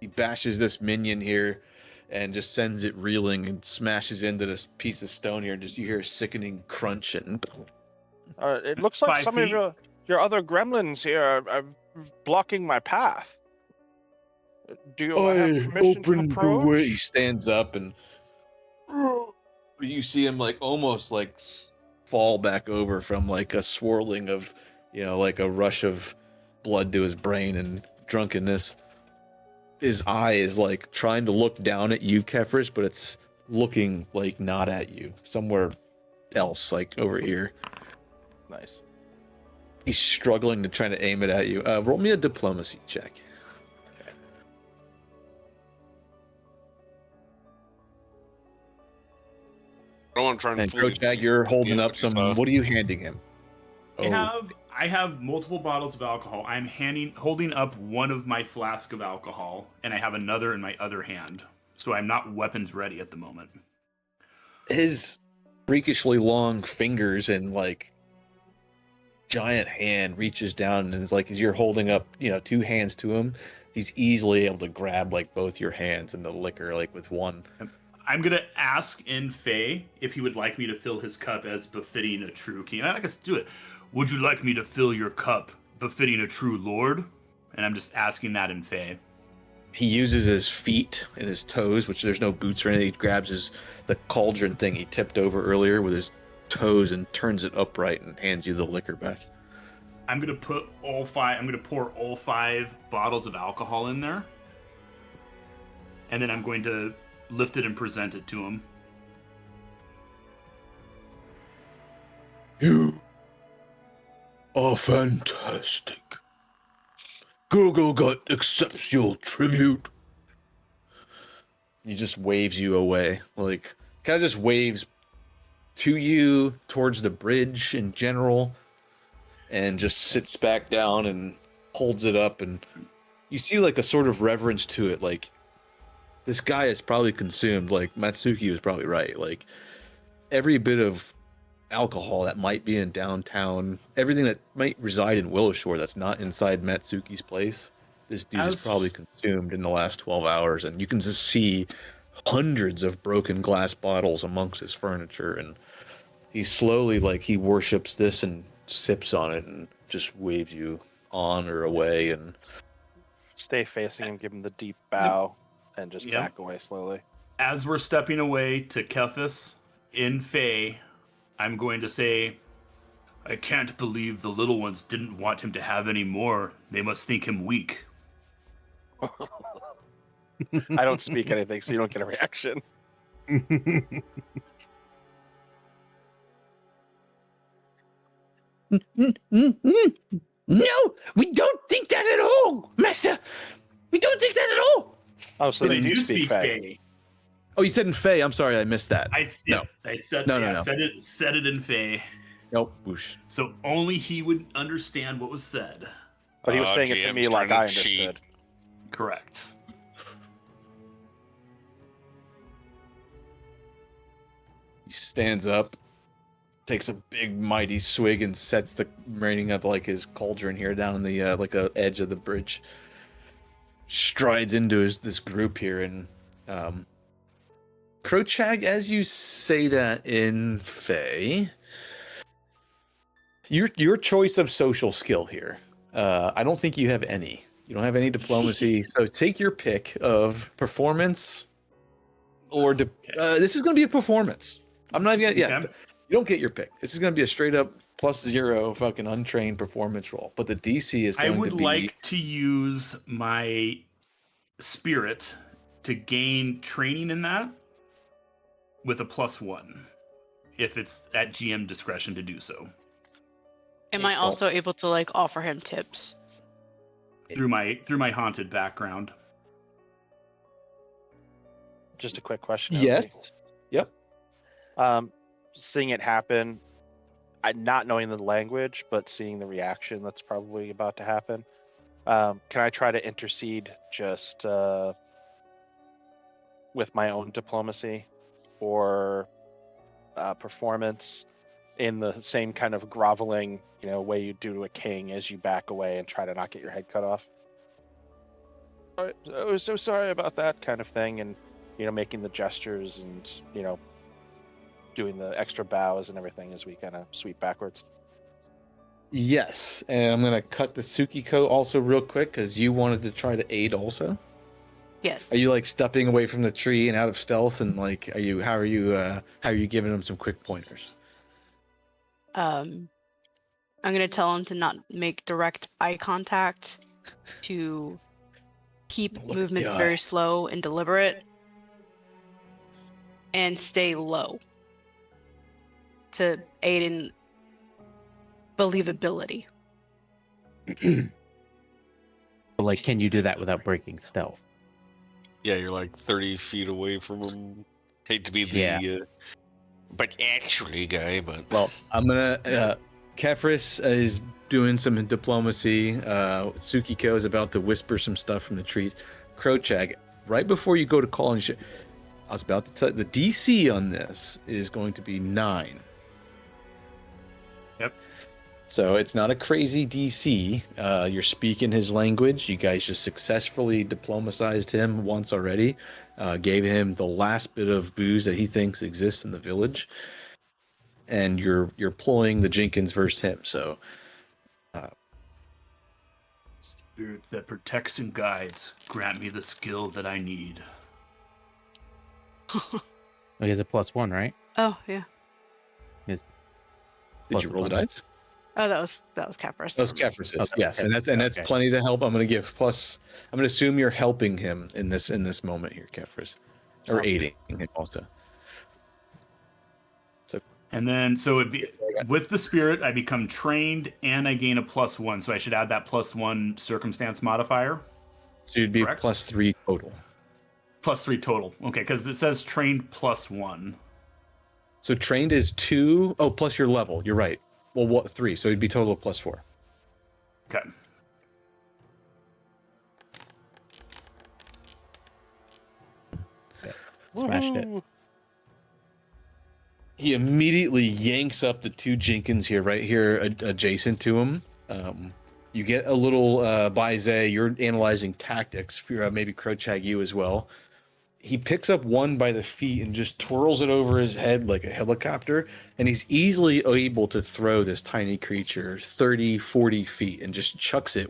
He bashes this minion here and just sends it reeling and smashes into this piece of stone here, and just you hear a sickening crunch and It looks like 5 some feet. of your other gremlins here are blocking my path. Do you have permission to approach? He stands up and you see him like almost like fall back over from like a swirling of, like a rush of blood to his brain and drunkenness. His eye is like trying to look down at you, Kefris, but it's looking like not at you, somewhere else, like over here. Nice. He's struggling to try to aim it at you. Roll me a diplomacy check. I don't want to try and And fool Coach you. Ag, you're holding up some. stuff. What are you handing him? I have multiple bottles of alcohol. I'm holding up one of my flask of alcohol, and I have another in my other hand. So I'm not weapons ready at the moment. His freakishly long fingers and like giant hand reaches down, and it's like as you're holding up, two hands to him, he's easily able to grab like both your hands and the liquor like with one. I'm gonna ask in Fey if he would like me to fill his cup as befitting a true king. I guess do it. Would you like me to fill your cup befitting a true lord? And I'm just asking that in Fey. He uses his feet and his toes, which there's no boots or anything. He grabs the cauldron thing he tipped over earlier with his toes and turns it upright and hands you the liquor back. I'm gonna pour all 5 bottles of alcohol in there, and then I'm going to lift it and present it to him. You are fantastic. Gurglegut accepts your tribute. He just waves you away, like kind of just waves to you towards the bridge in general, and just sits back down and holds it up, and you see like a sort of reverence to it, like this guy is probably consumed, like Matsuki was probably right, like every bit of alcohol that might be in downtown, everything that might reside in Willowshore that's not inside Matsuki's place, this dude is probably consumed in the last 12 hours, and you can just see hundreds of broken glass bottles amongst his furniture, and he slowly, like, he worships this and sips on it and just waves you on or away, and Stay facing him, give him the deep bow, and just back away slowly. As we're stepping away to Kefis in Fey, I'm going to say, I can't believe the little ones didn't want him to have any more. They must think him weak. I don't speak anything, so you don't get a reaction. No, we don't think that at all, Master. We don't think that at all. Oh, so they They do speak Fey. Oh, you said in Fey. I'm sorry, I missed that. I said it in Fey. Nope. Whoosh. So only he would understand what was said. But he was saying it to GM's me like trying I to cheat. understood. Correct. He stands up, takes a big mighty swig, and sets the remaining of like his cauldron here down in the like a edge of the bridge. Strides into this group here, and Krochag, as you say that in Fey, your choice of social skill here. I don't think you have any. You don't have any diplomacy, so take your pick of performance or this is going to be a performance. I'm not even gonna, you don't get your pick. This is going to be a straight up +0 fucking untrained performance roll, but the DC is going to be. I would like to use my spirit to gain training in that with a +1 if it's at GM discretion to do so. Am I also able to like offer him tips? Through my haunted background. Just a quick question. Yes. Yep. Seeing it happen, not knowing the language, but seeing the reaction that's probably about to happen, can I try to intercede just with my own diplomacy or performance in the same kind of groveling, way you do to a king as you back away and try to not get your head cut off? I was so sorry about that kind of thing, and making the gestures and doing the extra bows and everything as we kind of sweep backwards. Yes, and I'm gonna cut the Tsukiko also real quick because you wanted to try to aid also. Yes. Are you like stepping away from the tree and out of stealth, and like, how are you giving him some quick pointers? I'm gonna tell him to not make direct eye contact, to keep Look at the movements eye. very slow and deliberate, and stay low to aid in believability. But like, can you do that without breaking stealth? Yeah, you're like 30 feet away from him. Hate to be the, but actually guy, but... Well, I'm gonna, Kefris is doing some diplomacy. Tsukiko is about to whisper some stuff from the trees. Krochag, right before you go to call and shit, I was about to tell the DC on this is going to be 9. Yep. So it's not a crazy DC. You're speaking his language. You guys just successfully diplomatized him once already. Gave him the last bit of booze that he thinks exists in the village. And you're ploying the Jenkins versus him. So Spirit that protects and guides, grant me the skill that I need. He has a +1, right? Oh yeah. did Plus you roll the one. dice? Oh, that was Capris. Those Kefris's, Okay, yes, and that's okay. plenty to help. I'm going to give plus. I'm going to assume you're helping him in this moment here, Kefris, or Sounds aiding him also. And then, so it'd be with the spirit, I become trained and I gain a +1. So I should add that +1 circumstance modifier. So you'd be Correct. +3 total. +3 total. Okay, because it says trained +1. So trained is 2. Oh, plus your level. You're right. Well, what 3? So it'd be total of +4. Okay. Smashed it. Woohoo! He immediately yanks up the 2 Jenkins here, right here, adjacent to him. You get a little Baize. You're analyzing tactics. Maybe Krochag, you as well. He picks up one by the feet and just twirls it over his head like a helicopter. And he's easily able to throw this tiny creature 30, 40 feet and just chucks it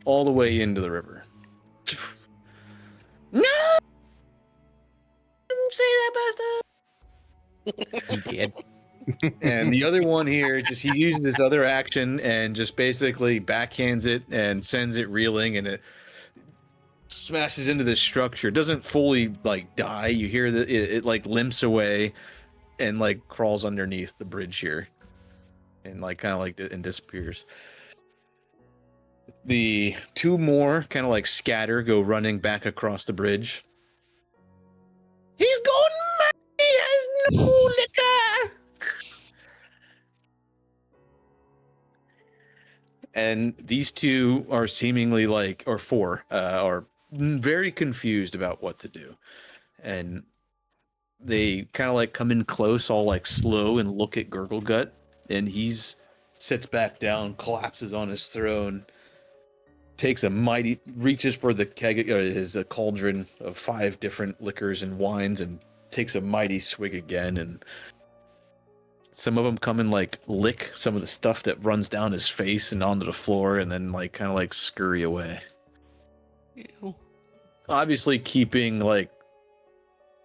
all the way into the river. No! Say that, bastard! He did. And the other one here, he uses his other action and just basically backhands it and sends it reeling, and it smashes into this structure. It doesn't fully like die. You hear that it like limps away and like crawls underneath the bridge here, and like kind of like and disappears. The 2 more kind of like scatter, go running back across the bridge. He's going mad. He has no liquor. And these 2 are seemingly like, or 4, are very confused about what to do. And they kind of like come in close, all like slow, and look at Gurglegut. And he's sits back down, collapses on his throne, takes a mighty, reaches for the keg, his cauldron of 5 different liquors and wines, and takes a mighty swig again. And some of them come and like lick some of the stuff that runs down his face and onto the floor, and then like kind of like scurry away. Ew. Obviously keeping like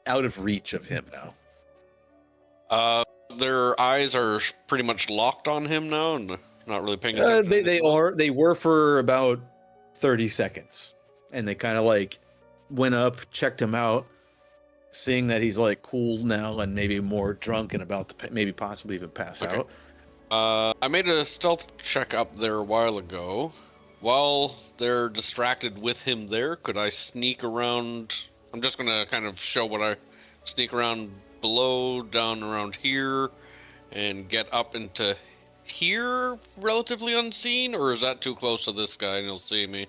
out of reach of him now. Their eyes are pretty much locked on him now, and not really paying attention. They were for about 30 seconds, and they kind of like went up, checked him out, seeing that he's like cool now and maybe more drunk and about to maybe possibly even pass Okay. out. I made a stealth check up there a while ago. While they're distracted with him there, could I sneak around? I'm just going to kind of show what I sneak around below, down around here, and get up into here relatively unseen, or is that too close to this guy and he'll see me?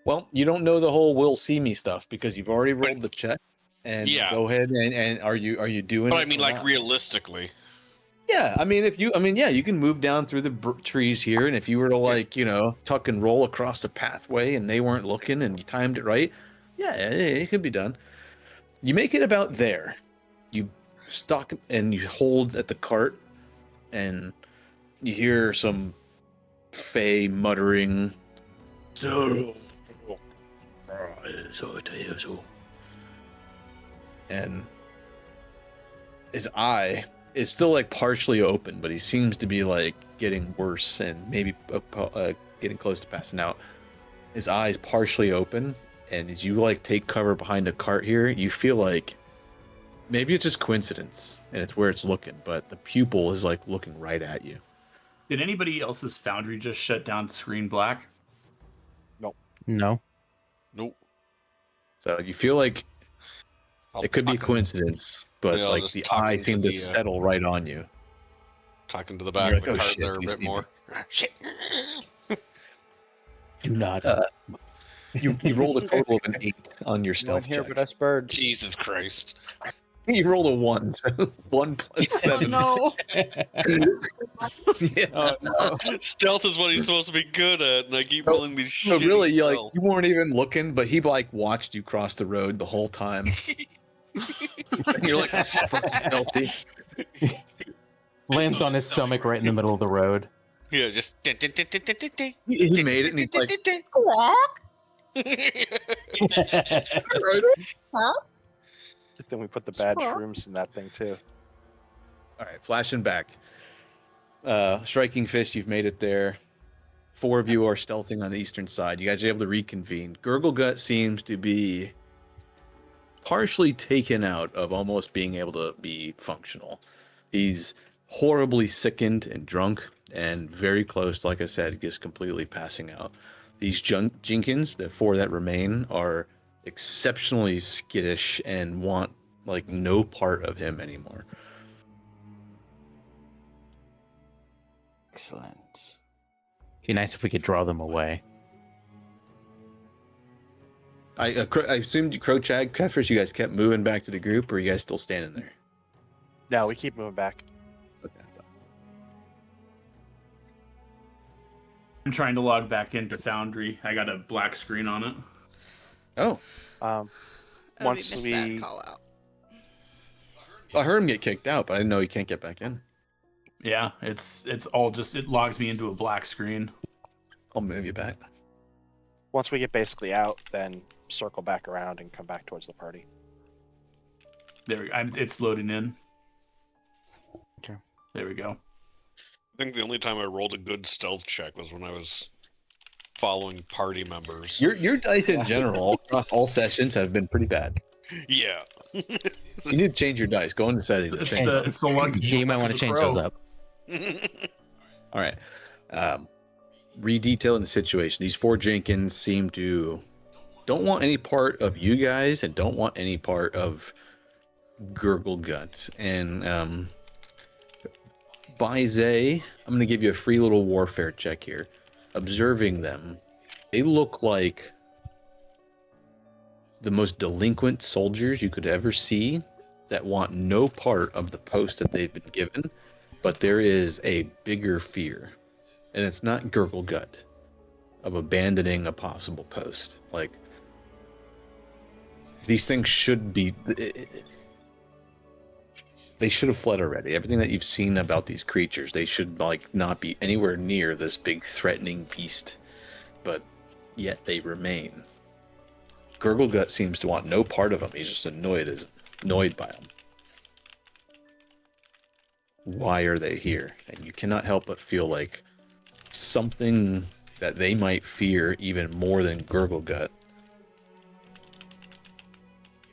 Well, you don't know the whole "will see me" stuff because you've already rolled the check. And Yeah. go ahead and are you doing? But it I mean, or like not? realistically. Yeah, I mean, you can move down through the trees here, and if you were to tuck and roll across the pathway, and they weren't looking, and you timed it right, yeah, it could be done. You make it about there. You stop and you hold at the cart, and you hear some Fey muttering. And his eye is still like partially open, but he seems to be like getting worse and maybe getting close to passing out. His eye is partially open, and as you like take cover behind a cart here, you feel like maybe it's just coincidence and it's where it's looking, but the pupil is like looking right at you. Did anybody else's foundry just shut down screen black? No. Nope. So you feel like I'll it could be a tuck- coincidence, but Yeah, I'll like just the tuck eye into seemed to the, settle right on you. Talking to the back You're of the like, "Oh, cart shit, there a you bit see me." more. Shit. Do not. You rolled a total of an 8 on your No one stealth here check. but us birds. Jesus Christ. You rolled a 1, so 1 plus 7. Oh no! Yeah. Oh no! Stealth is what he's supposed to be good at, and I keep rolling these No, shitty really, you stealth. weren't even looking, but he like watched you cross the road the whole time. And you're like, I'm so fucking stealthy. Lands on his stomach right in the middle of the road. Yeah, just. He made it, and he's like, Then we put the bad shrooms in that thing too. all right, flashing back. Striking Fist, you've made it there. 4 of you are stealthing on the eastern side. You guys are able to reconvene. Gurglegut seems to be partially taken out of almost being able to be functional. He's horribly sickened and drunk and very close, like I said, just completely passing out. These Jenkins, the 4 that remain, are exceptionally skittish and want like no part of him anymore. Excellent. Be nice if we could draw them away. I assumed Crowchag, Catfish, you guys kept moving back to the group, or are you guys still standing there? No, we keep moving back. Okay. I'm trying to log back into Foundry. I got a black screen on it. Oh, Um, Oh, Once we missed we- that call out. I heard him get kicked out, but I didn't know he can't get back in. Yeah, it's all just, it logs me into a black screen. I'll move you back. once we get basically out, then circle back around and come back towards the party. There, it's loading in. Okay. There we go. I think the only time I rolled a good stealth check was when I was following party members. Your dice in general across all sessions have been pretty bad. Yeah. You need to change your dice. Go into settings and It's change. the, it's the luck. You might want to change those up. All right. Redetailing the situation. These 4 Jenkins seem to don't want any part of you guys and don't want any part of Gurglegut. And by Zay, I'm going to give you a free little warfare check here. Observing them, they look like the most delinquent soldiers you could ever see that want no part of the post that they've been given. But there is a bigger fear, and it's not Gurglegut, of abandoning a possible post. Like, these things should be... They should have fled already. Everything that you've seen about these creatures, they should like not be anywhere near this big threatening beast. But yet they remain. Gurglegut seems to want no part of them. He's just annoyed by them. Why are they here? And you cannot help but feel like something that they might fear even more than Gurglegut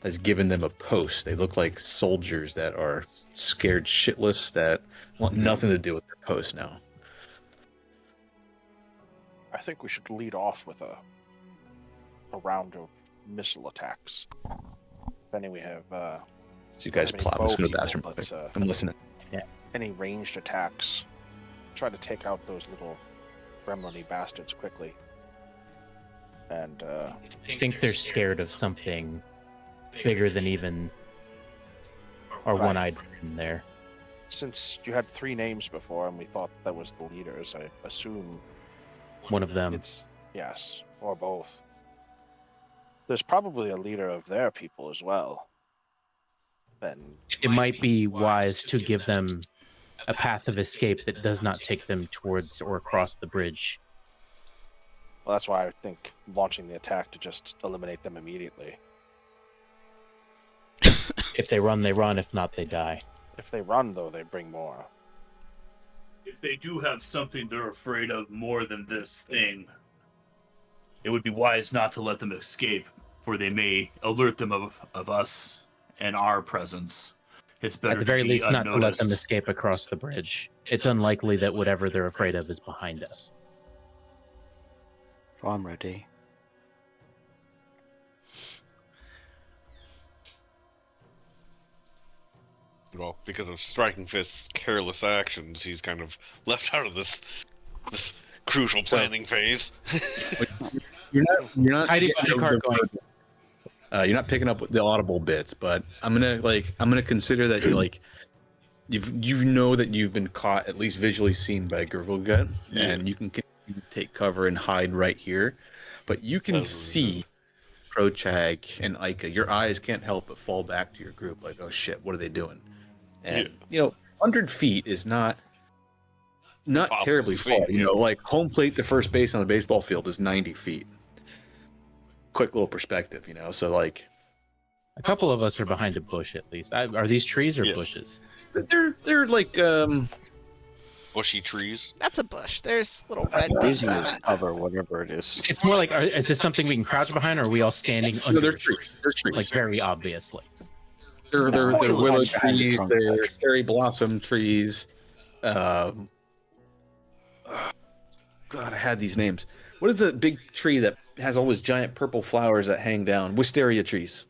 has given them a post. They look like soldiers that are scared shitless, that want nothing to do with their post now. I think we should lead off with a round of missile attacks. If any we have. So you guys How many plot. I'm just bow going to the bathroom. people, but, I'm listening. any ranged attacks. Try to take out those little gremlin-y bastards quickly. And I think they're scared of something bigger than even our Right. one-eyed friend there. since you had 3 names before and we thought that was the leaders, I assume One of them. it's yes, or both. There's probably a leader of their people as well. Then It might be wise to give them a path of escape that does not take them towards or across the bridge. well, that's why I think launching the attack to just eliminate them immediately. If they run, they run. If not, they die. If they run, though, they bring more. If they do have something they're afraid of more than this thing, it would be wise not to let them escape, for they may alert them of us and our presence. It's better At the very to be least, not to let unnoticed. them escape across the bridge. It's unlikely that whatever they're afraid of is behind us. I'm ready. Well, because of Striking Fist's careless actions, he's kind of left out of this crucial planning phase. You're not Hiding getting behind a cart going. you're not picking up the audible bits, but I'm gonna consider that you know that you've been caught, at least visually seen by Gurglegut, and you can continue to take cover and hide right here, but you can see Prochag and Ica. Your eyes can't help but fall back to your group, like, oh shit, what are they doing? And 100 feet is not terribly far. Like home plate to first base on a baseball field is 90 feet. Quick little perspective, so like A couple of us are behind a bush, at least. Are these trees or bushes? they're like Bushy trees. That's a bush. There's little red things Using on as it. cover, whatever it is. It's more like, is this something we can crouch behind, or are we all standing under they're a tree? trees. They're trees. Like, very obviously. They're Probably willow hide behind the trees. trunk. They're cherry blossom trees. God, I had these names. What is the big tree that has all those giant purple flowers that hang down? Wisteria trees.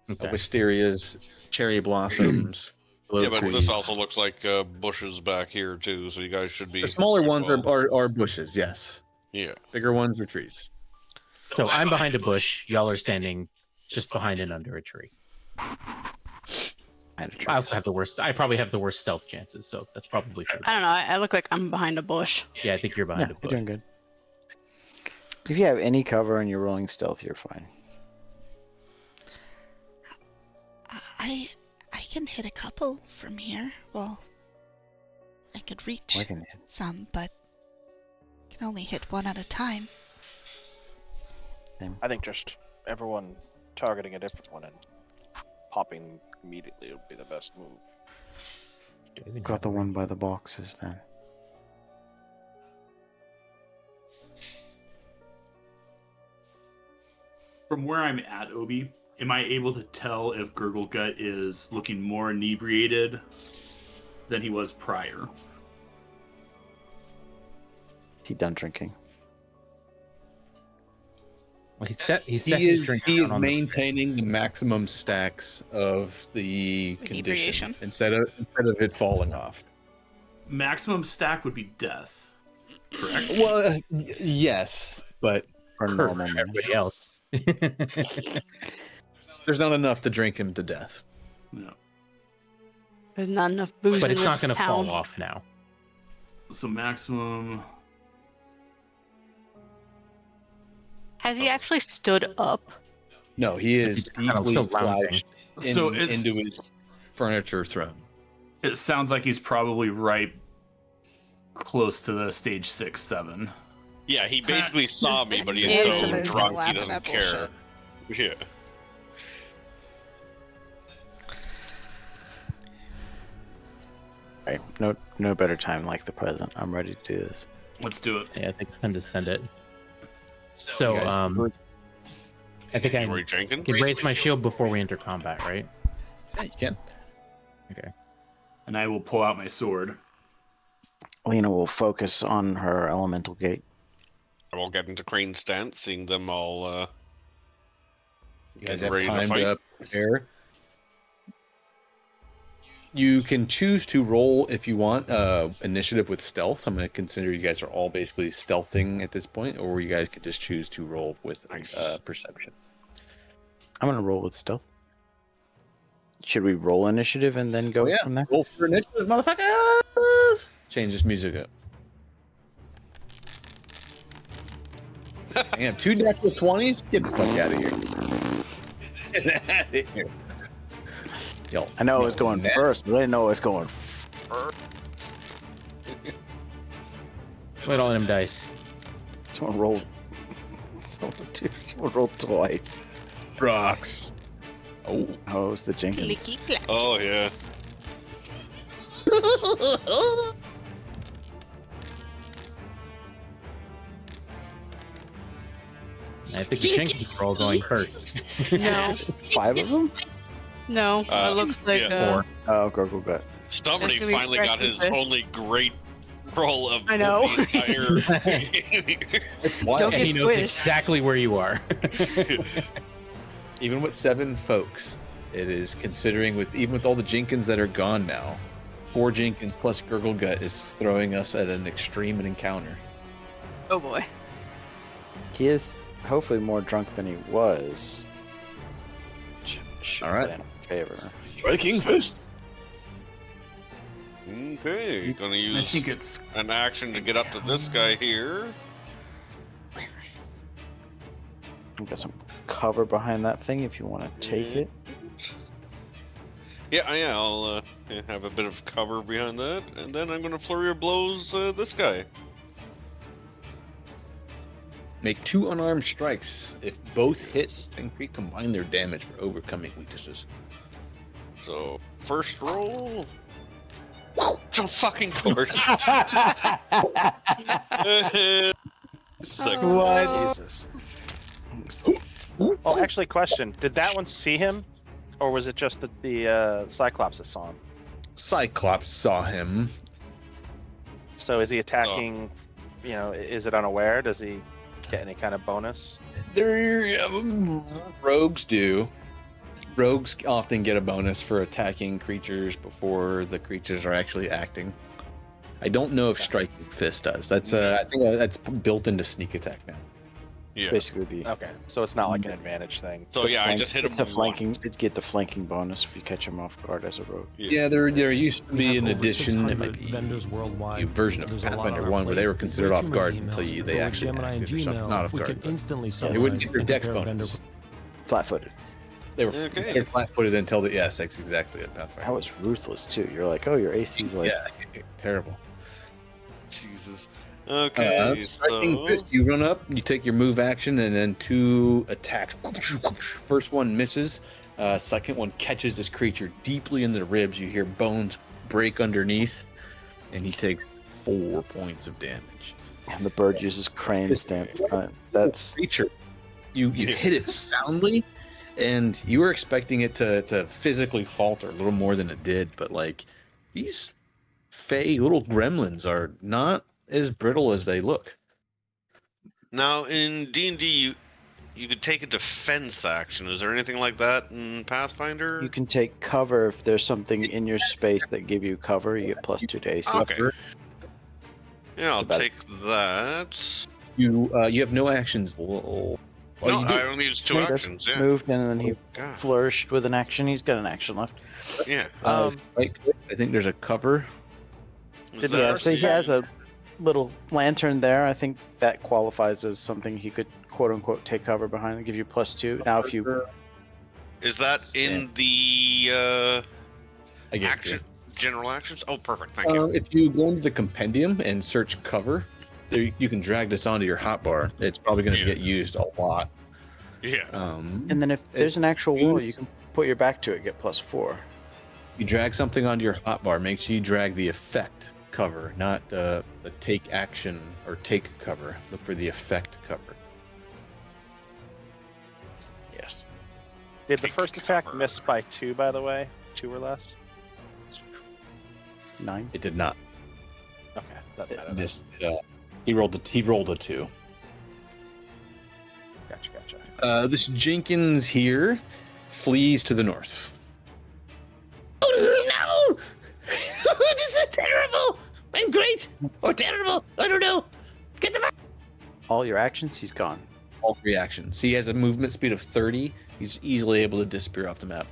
Okay. Wisterias, cherry blossoms. willow Yeah, but trees. this also looks like bushes back here too, so you guys should be. The smaller ones are bushes. Yes. Yeah. Bigger ones are trees. So I'm behind a bush. Y'all are standing just behind and under a tree. Behind a tree. I also have the worst. I probably have the worst stealth chances, so that's probably for the I don't know. I look like I'm behind a bush. Yeah, I think you're behind Yeah, a you're bush. doing good. If you have any cover and you're rolling stealth, you're fine. I can hit a couple from here. Well, I could reach I can hit. some, but I can only hit one at a time. I think just everyone targeting a different one and popping immediately would be the best move. Got the one by the boxes then. From where I'm at, Obi, am I able to tell if Gurglegut is looking more inebriated than he was prior? Is he done drinking? Well, he set He his is drink he down is on the- maintaining the maximum stacks of the Inebriation. condition instead of it falling off. Maximum stack would be death, correct? Well, yes, but Or for normal man? everybody else. there's not enough to drink him to death. No. There's not enough booze But in it's this not going to town. fall off now. So maximum. Has he actually stood up? No, he is He's kind of deeply still lounging. slouched So it's into his furniture throne. it sounds like he's probably right close to the stage 6, 7. Yeah, he basically saw me, but he's Yeah, so so there's no drunk he laughing doesn't at care. bullshit. Yeah. Right. No better time like the present. I'm ready to do this. Let's do it. Yeah, I think it's time to send it. So, You guys- I think I Rory Jenkins? can raise my shield before we enter combat, right? Yeah, you can. Okay. And I will pull out my sword. Lena will focus on her elemental gate. I will get into crane stance, seeing them all You guys getting have ready time fight. to prepare. You can choose to roll if you want initiative with stealth. I'm going to consider you guys are all basically stealthing at this point, or you guys could just choose to roll with perception. I'm gonna roll with stealth. Should we roll initiative and then go from there? Roll for initiative, motherfuckers! Change this music up. Damn, 2 natural 20s? Get the fuck out of here. Get out of here. Yo, I know I was going first, but I didn't know I was going first. Wait on them dice. Someone rolled. Someone rolled twice. Rocks. Oh. Oh, it was the Jenkins. Clicky clack. Oh yeah. I think the Jenkins are all going first. No, 5 of them? no. It looks like yeah. Four. Oh, Gurgle gut. Stumpy That's gonna be finally got his striking fist. only great roll of I know. the entire. Don't And he get knows squished. exactly where you are. Even with 7 folks, it is considering even with all the Jenkins that are gone now, 4 Jenkins plus Gurgle Gut is throwing us at an extreme encounter. Oh boy. He is hopefully more drunk than he was. Should All right. play in favor. Striking fist. Okay, gonna I use think it's an action to get up to this guy here. We've got some cover behind that thing if you want to take it. Yeah, I'll have a bit of cover behind that, and then I'm gonna flurry of blows this guy. Make 2 unarmed strikes. If both hit, think we combine their damage for overcoming weaknesses. So first roll. Of fucking course. Second roll. Jesus. Oh, actually, question: did that one see him, or was it just the Cyclops that saw him? Cyclops saw him. So is he attacking? You know, is it unaware? Does he get any kind of bonus? Rogues do. Rogues often get a bonus for attacking creatures before the creatures are actually acting. I don't know if Striking Fist does. That's I think that's built into sneak attack now. Yeah. Basically the. Okay, so it's not like an advantage thing. So yeah, I just hit him. It's a with flanking. You'd get the flanking bonus if you catch him off guard as a rogue. Yeah, there used to We be have an over addition. It 600 might be vendors worldwide. a version of There's a lot Pathfinder on our 1 where they were plate. considered Way off too guard many until emails. they Go actually Gemini and acted or something. Gmail. Not off We guard. can instantly They wouldn't get their and dex compare bonus. Flat-footed. They were Okay. considered flat-footed until the yes, that's exactly it. That Pathfinder. was ruthless too. You're like, oh, your AC's like. Yeah, terrible. Jesus. Okay. Striking So Fist, you run up, you take your move action, and then 2 attacks. First one misses. Second one catches this creature deeply in the ribs. You hear bones break underneath, and he takes 4 points of damage. And the bird uses crane stance. That's Creature, you hit it soundly, and you were expecting it to physically falter a little more than it did, but like these fey little gremlins are not as brittle as they look. now in D&D, you could take a defense action. Is there anything like that in Pathfinder? you can take cover if there's something in your space that give you cover. You get +2 to AC. Okay. Yeah, I'll about- take that. You have no actions. Well, No, you do. I only used 2 Yeah, he just actions. Yeah. Moved and then he God. flourished with an action. He's got an action left. Yeah. Right click, I think there's a cover. Is Yeah, that- so he has a little lantern there. I think that qualifies as something he could quote unquote take cover behind and give you +2. Now, if you Is that in the I get action general actions? Oh, perfect. Thank you. you. If you go into the compendium and search cover, there you can drag this onto your hotbar. It's probably going to Yeah. get used a lot. Yeah. and then if there's an actual wall, you can put your back to it, get +4. You drag something onto your hotbar, make sure you drag the effect cover, not the take action or take cover. Look for the effect cover. Yes. Did the Take first attack cover. miss by 2, by the way? 2 or less? 9. It did not. Okay, that It matter. missed. He rolled a 2. Gotcha. This Jenkins here flees to the north. Oh I'm great or terrible. I don't know. Get the fuck. All your actions, he's gone. All 3 actions. He has a movement speed of 30. He's easily able to disappear off the map.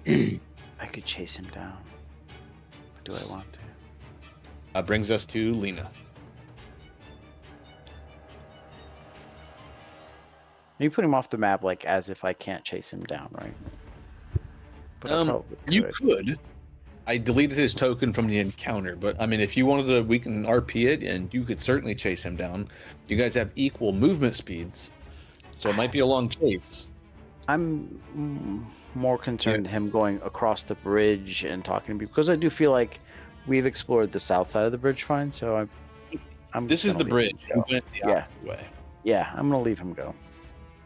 I could chase him down. But do I want to? Brings us to Lena. You put him off the map like as if I can't chase him down, right? But I probably You could. I deleted his token from the encounter, but I mean, if you wanted to, we can RP it, and you could certainly chase him down. You guys have equal movement speeds, so it might be a long chase. I'm more concerned him going across the bridge and talking to me because I do feel like we've explored the south side of the bridge fine. So I'm. This is the bridge. We went the opposite way. Yeah, I'm gonna leave him go.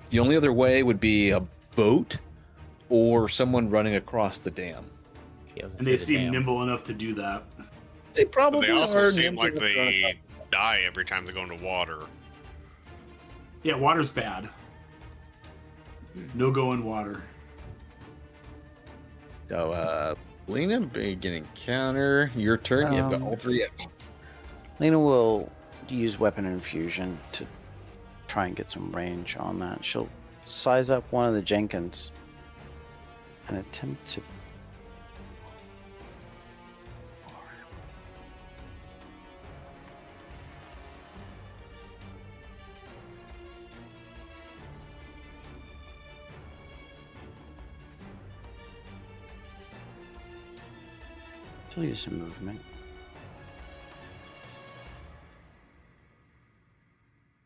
The only other way would be a boat or someone running across the dam. And they seem nimble enough to do that. They But probably they also are seem nimble like enough to run across. they die every time they go into water. Yeah, water's bad. No go in water. So, Lena, big encounter. Your turn. You've got all 3 actions. Lena will use weapon infusion to try and get some range on that. She'll size up one of the Jenkins and attempt to. She'll use some movement.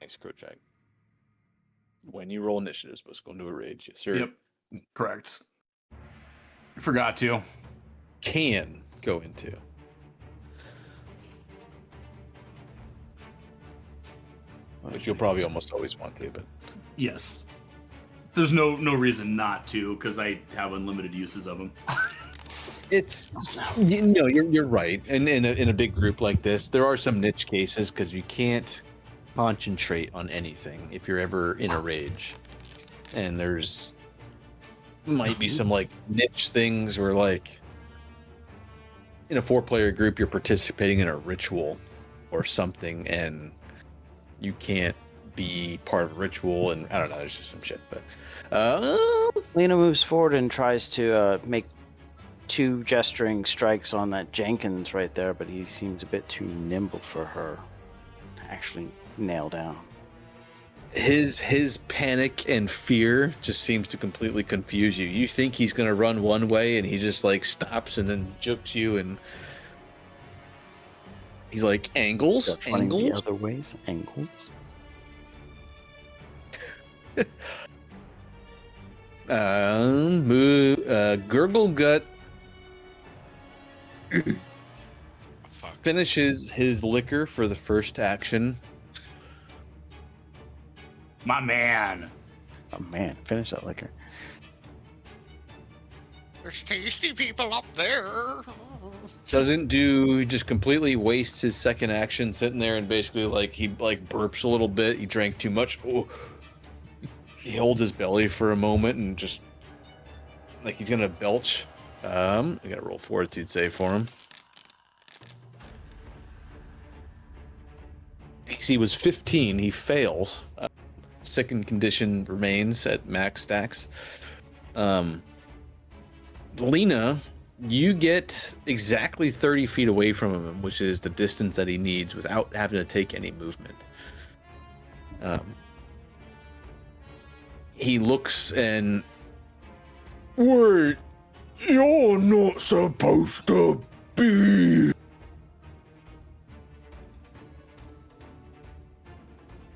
Nice, Crowjack. When you roll initiative, it's supposed to go into a rage. Yes, sir. Yep. Correct. Forgot to. Can go into. Which you'll probably almost always want to, but Yes. There's no reason not to because I have unlimited uses of them. it's you're right. And in a big group like this, there are some niche cases because you can't concentrate on anything if you're ever in a rage. And there's might be some like niche things where like in a 4-player group you're participating in a ritual or something and you can't be part of a ritual, and I don't know, there's just some shit, but Lena moves forward and tries to make 2 gesturing strikes on that Jenkins right there, but he seems a bit too nimble for her to actually nail down. his panic and fear just seems to completely confuse you. You think he's gonna run one way and he just like stops and then jukes you, and he's like angles Starts running the angles other ways, angles. Gurgle Gut Fuck. finishes his liquor for the first action. My man. Oh man, finish that liquor. There's tasty people up there. Doesn't do, just completely wastes his second action sitting there, and basically like he like burps a little bit. He drank too much. Oh. He holds his belly for a moment and just like he's gonna belch. I gotta roll fortitude save for him. DC was 15. He fails. Second condition remains at max stacks. Lena, you get exactly 30 feet away from him, which is the distance that he needs without having to take any movement. He looks and... Wait, you're not supposed to be...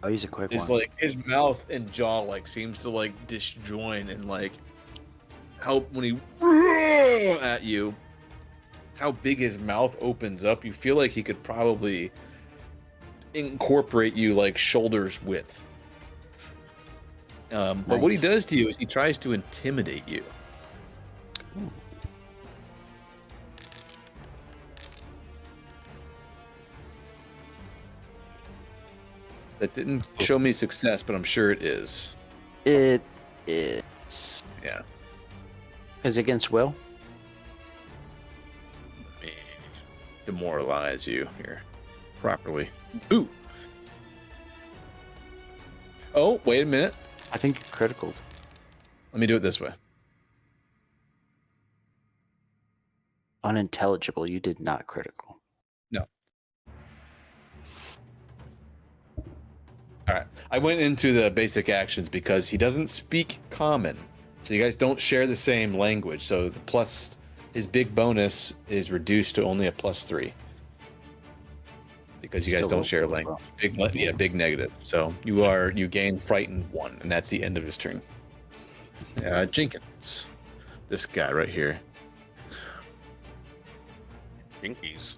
I'll use a quick It's one. like his mouth and jaw like seems to like disjoin, and like how when he at you, how big his mouth opens up, you feel like he could probably incorporate you like shoulders width. But what he Nice. does to you is he tries to intimidate you. Ooh. That didn't show me success, but I'm sure it is. It is. Yeah. Is it against will? demoralize you here properly. Ooh. Oh, wait a minute. I think you're critical. Let me do it this way. Unintelligible. You did not critical. No. All right. I went into the basic actions because he doesn't speak common. So you guys don't share the same language. So the plus, his big bonus is reduced to only a +3. Because you guys don't share language. Big negative. So you gain frightened 1, and that's the end of his turn. Jenkins. This guy right here. Jinkies.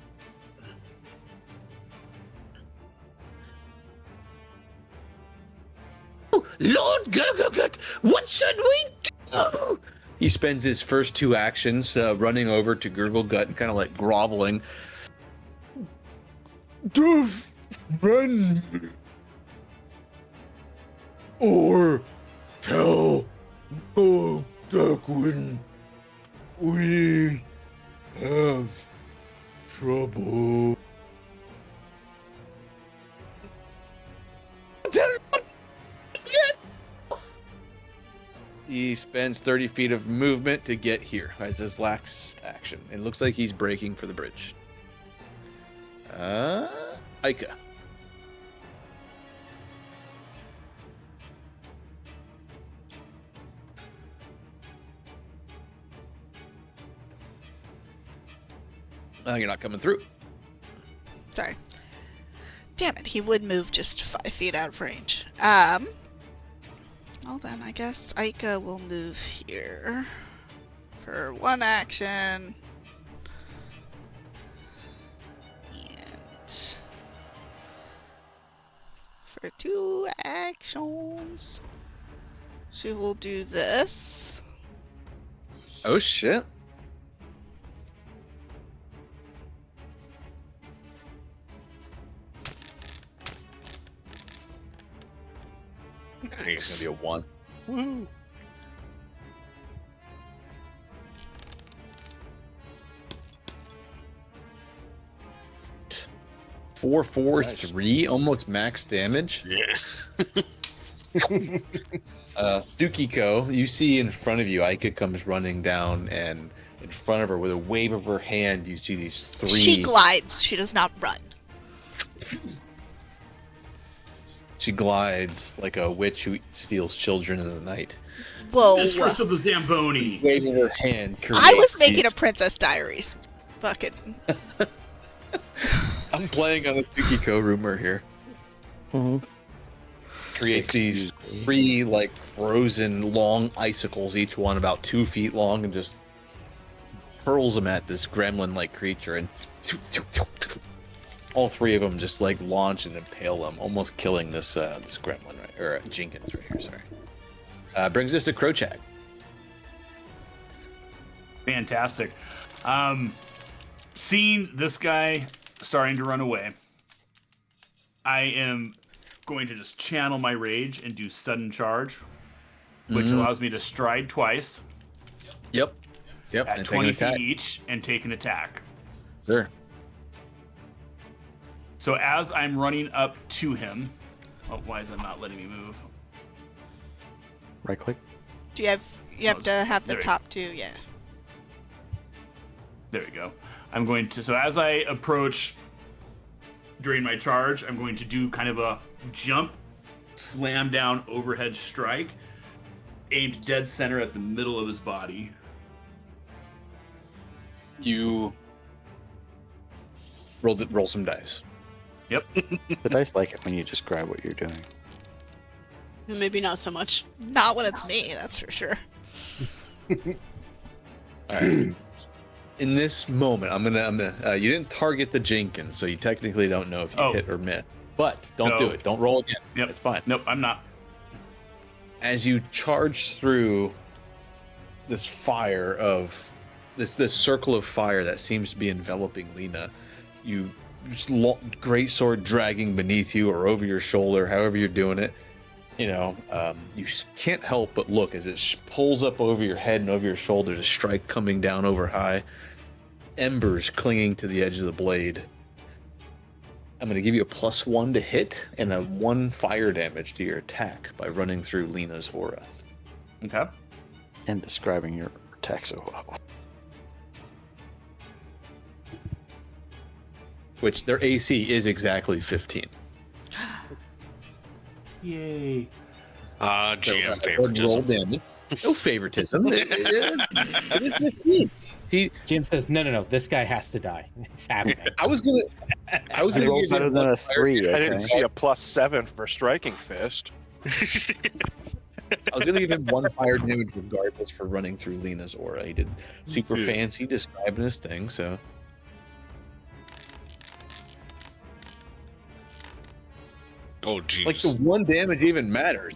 Lord Gurgurgut, what should we do? He spends his first 2 actions running over to Gurglegut and kind of like groveling. Defend me. Or tell Darkwing we have trouble. He spends 30 feet of movement to get here as his last action. It looks like he's breaking for the bridge. Aika. You're not coming through. Sorry. Damn it, he would move just 5 feet out of range. Well then, I guess Aika will move here for 1 action. And for 2 actions, she will do this. Oh shit. It's Nice. gonna be a 1. Woo. 4, 4, Nice. 3, almost max damage. Yeah. Stukiko, you see in front of you, Aika comes running down, and in front of her, with a wave of her hand, you see these 3. She glides, she does not run. She glides like a witch who steals children in the night. Whoa. Mistress of the Zamboni. Waving her hand. I was creates making a these- Princess Diaries. Fucking. I'm playing on a Stukiko rumor here. Mm-hmm. Creates these 3 like frozen long icicles, each one about 2 feet long, and just hurls them at this gremlin-like creature, and all 3 of them just like launch and impale them, almost killing this this gremlin or Jenkins right here. Sorry. Brings us to Krochak. Fantastic. Seeing this guy starting to run away, I am going to just channel my rage and do sudden charge, which allows me to stride twice Yep. Yep. at And take an 20 attack. feet each and take an attack. Sure. So as I'm running up to him, oh, why is it not letting me move? Right click. Do you have to have the There we top 2? Yeah. There we go. I'm going to, so as I approach during my charge, I'm going to do kind of a jump, slam down, overhead strike, aimed dead center at the middle of his body. You roll some dice. Yep. The dice like it when you describe what you're doing. Maybe not so much. Not when it's me, that's for sure. All right. In this moment, I'm gonna. You didn't target the Jenkins, so you technically don't know if you Oh. hit or miss. But don't do No. it. Don't roll again. Yep. It's fine. Nope, I'm not. As you charge through this fire of this circle of fire that seems to be enveloping Lena, you great sword dragging beneath you or over your shoulder, however you're doing it. You know, you can't help but look as it pulls up over your head and over your shoulders, a strike coming down over high. embers clinging to the edge of the blade. I'm going to give you a +1 to hit and a 1 fire damage to your attack by running through Lena's aura. Okay. And describing your attack so well. Which their AC is exactly 15. Yay. GM So, roll favoritism. damage. No favoritism. It is 15. Jim says, no, this guy has to die. It's happening. I was gonna I give rolled you better one than a fire 3. damage. I didn't Okay. see a +7 for striking fist. I was gonna give him 1 fire damage regardless for running through Lena's aura. He did super Yeah. fancy describing his thing, so Oh, jeez. like the 1 damage even matters.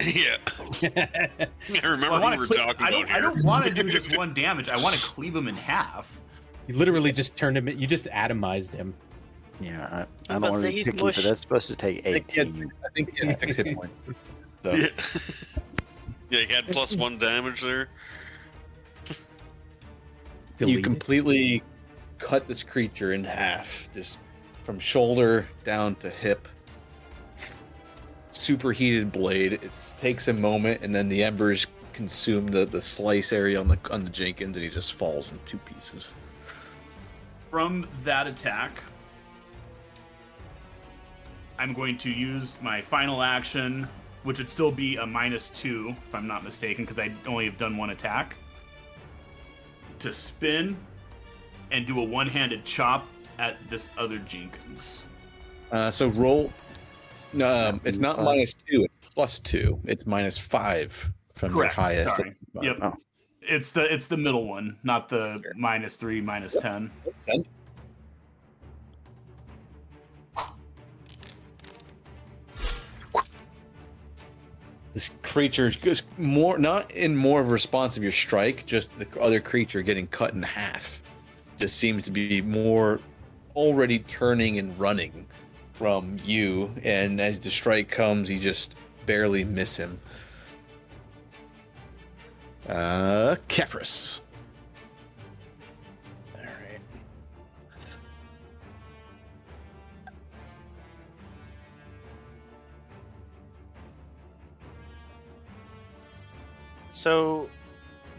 Yeah. I remember Well, what we were talking I about don't here. want to do just 1 damage. I want to cleave him in half. You literally just turned him. You just atomized him. Yeah, I'm I about don't to say want to be he's picky, but mush. that's supposed to take I think he had- 18. I think he had 6 hit points. So. Yeah. Yeah, he had +1 damage there. You Deleted. completely cut this creature in half, just from shoulder down to hip. Superheated blade. It takes a moment, and then the embers consume the slice area on the Jenkins, and he just falls in 2 pieces. From that attack, I'm going to use my final action, which would still be a -2, if I'm not mistaken, because I only have done 1 attack, to spin and do a one-handed chop at this other Jenkins. So roll. No, it's not -2. It's +2. It's -5 from Correct. your highest. Sorry. Yep. Oh. It's the middle one, not the Sure. -3, -10. Send. This creature is not of response of your strike, just the other creature getting cut in half. Just seems to be more already turning and running from you, and as the strike comes, you just barely miss him. Kefris. All right. So,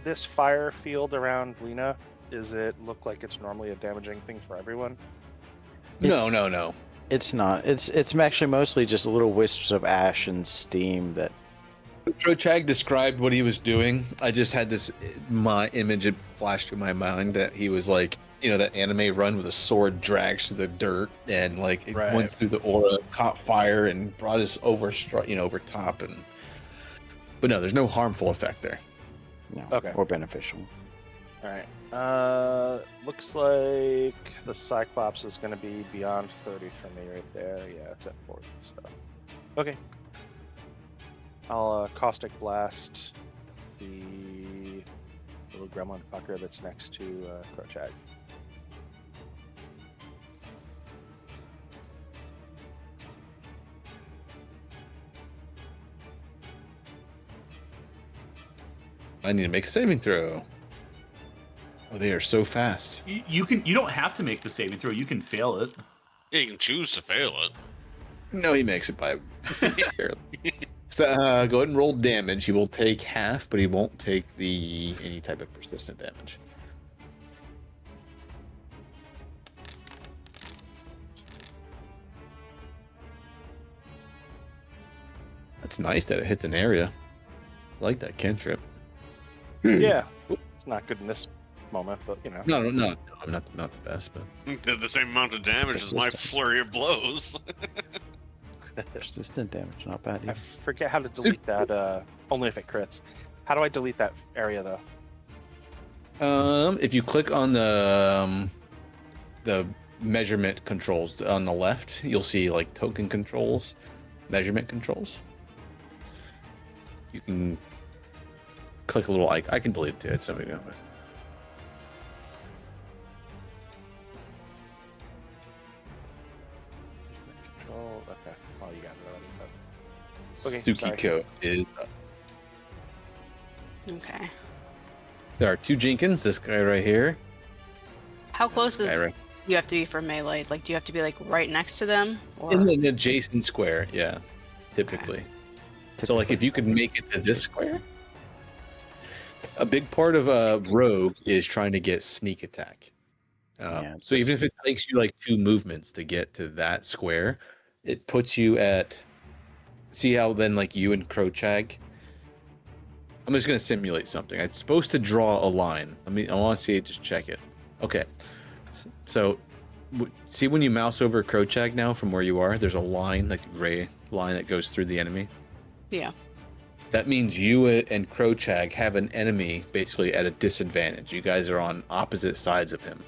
this fire field around Lena, does it look like it's normally a damaging thing for everyone? No. It's not. It's actually mostly just little wisps of ash and steam that. Trochag described what he was doing. I just had this image it flashed through my mind that he was like, that anime run with a sword drags through the dirt and like it Right. went through the aura, caught fire, and brought us over top. But no, there's no harmful effect there. No, Okay. or beneficial. All right. Looks like the Cyclops is going to be beyond 30 for me right there. Yeah, it's at 40. So, okay. I'll caustic blast the little gremlin fucker that's next to Krochak. I need to make a saving throw. Oh, they are so fast. You don't have to make the saving throw. You can fail it. Yeah, you can choose to fail it. No, he makes it by barely. So go ahead and roll damage. He will take half, but he won't take any type of persistent damage. That's nice that it hits an area. I like that cantrip. Yeah. It's not good in this moment, but No, I'm not the best, but Did the same amount of damage as my flurry of blows. Persistent damage, not bad. I Either. forget how to delete that. Only if it crits. How do I delete that area though? if you click on the measurement controls on the left, you'll see like token controls, measurement controls. You can click a little icon. I can delete it too. It's something. Control. Okay. Oh, you got it already. Okay, Tsukiko is. Okay. There are 2 Jenkins. This guy right here, How close guy is right you have to be for melee? Like, do you have to be like right next to them? Or in the adjacent square. Yeah, typically. So like if you could make it to this square, a big part of a rogue is trying to get sneak attack. So even if it takes you like 2 movements to get to that square, it puts you at. See how then like you and Krochag. I'm just gonna simulate something. It's supposed to draw a line. I want to see it. Just check it. Okay. So see when you mouse over Krochag now from where you are, there's a line, like a gray line that goes through the enemy. yeah. That means you and Krochag have an enemy basically at a disadvantage. You guys are on opposite sides of him.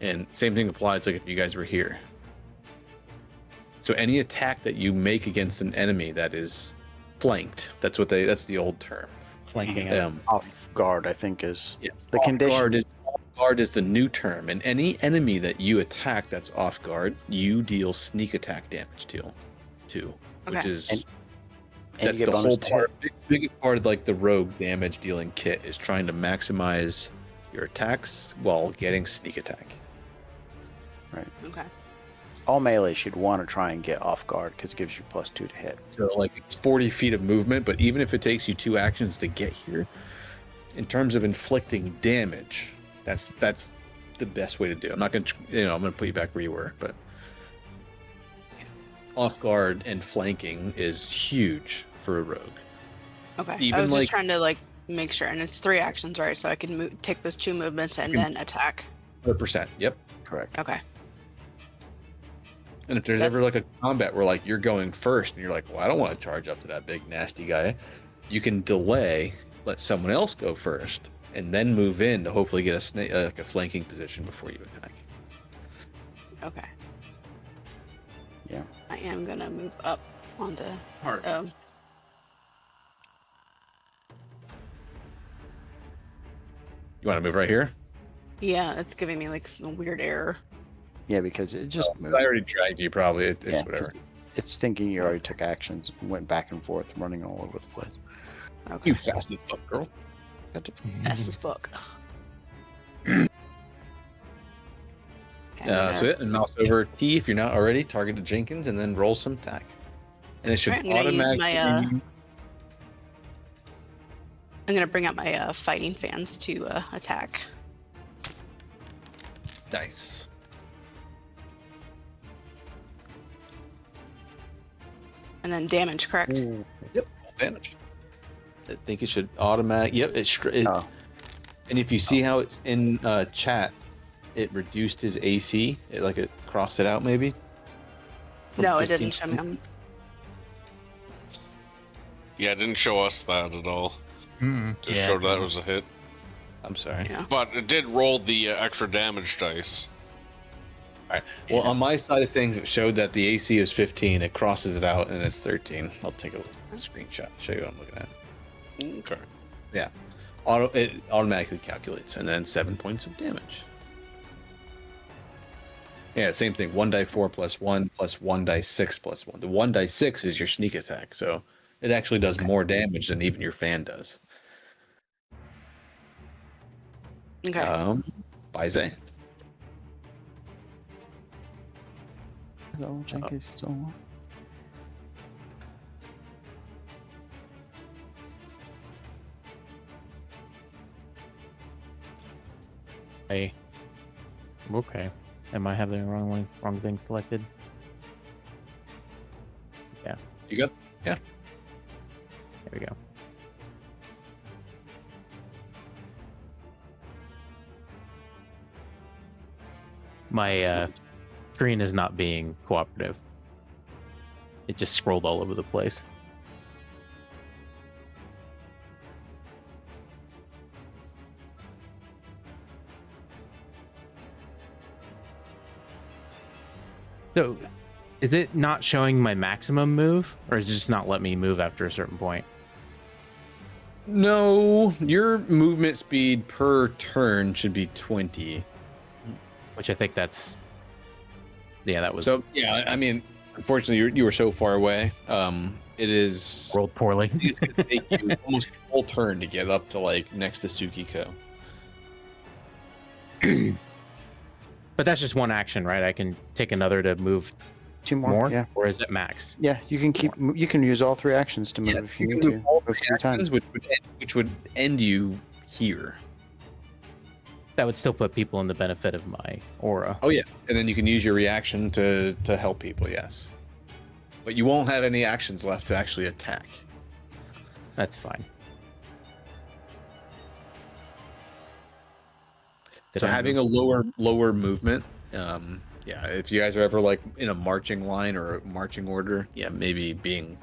And same thing applies like if you guys were here. So any attack that you make against an enemy that is flanked, that's the old term. Flanking. Off guard, I think, is Yes, the condition. Off guard is the new term, and any enemy that you attack that's off guard, you deal sneak attack damage to, which Okay. is And that's you get the whole bonus to part. Biggest part of like the rogue damage dealing kit is trying to maximize your attacks while getting sneak attack. Okay. All melee should want to try and get off guard because it gives you +2 to hit. So like it's 40 feet of movement, but even if it takes you 2 actions to get here, in terms of inflicting damage, that's the best way to do it. I'm not gonna I'm gonna put you back where you were, but off guard and flanking is huge for a rogue. Okay. Even I was like- just trying to like make sure, and it's 3 actions, right? So I can take those 2 movements and then attack. 100%. Yep. Correct. Okay. And if there's ever like a combat where like you're going first and you're like, well, I don't want to charge up to that big nasty guy, you can delay, let someone else go first, and then move in to hopefully get a flanking position before you attack. Okay. Yeah. I am gonna move up onto. Hard. You want to move right here? Yeah, it's giving me like some weird error. Yeah, because it just I moved. already dragged you. Probably it's Yeah, whatever. 'cause It's thinking you already took actions and went back and forth, running all over the place. Okay. You fast as fuck, girl. Fast as fuck. So and mouse over T if you're not already. Target to Jenkins and then roll some attack. And it should Alright, I'm gonna use automatically. my, I'm gonna bring out my fighting fans to attack. Nice. And then damage, correct? Yep. Advantage. I think it should automatic. Yep. Oh. And if you see how it in chat, it reduced his AC. It crossed it out maybe. From No, it 15 didn't show me. Yeah, it didn't show us that at all. Just Yeah. showed that was a hit. I'm sorry. Yeah. But it did roll the extra damage dice. All right. Well, on my side of things, it showed that the AC is 15. It crosses it out, and it's 13. I'll take a screenshot. Show you what I'm looking at. Okay. Yeah. It automatically calculates, and then 7 points of damage. Yeah, same thing. 1 die 4 plus 1 plus 1 die 6 plus 1. The 1 die 6 is your sneak attack, so it actually does more damage than even your fan does. Okay. Baize. Hello, Jenkins. Still on? Hey. Okay. Am I having the wrong thing selected? Yeah. You got? Yeah. There we go. My screen is not being cooperative. It just scrolled all over the place. So, is it not showing my maximum move, or is it just not let me move after a certain point? No, your movement speed per turn should be 20. Which I think that's... Yeah, that was... So, yeah, I mean, unfortunately, you were so far away. It is... rolled poorly. It's going to take you almost a whole turn to get up to, like, next to Tsukiko. But that's just one action, right? I can take another to move 2 more. more, Yeah. or is it max? Yeah, you can keep. You can use all 3 actions to move Yeah, if you you need can to. move all Move 3 3 times. actions, which would end you here. That would still put people in the benefit of my aura. Oh yeah, and then you can use your reaction to help people. Yes, but you won't have any actions left to actually attack. That's fine. So having a lower movement, yeah. If you guys are ever like in a marching line or a marching order, yeah, maybe being,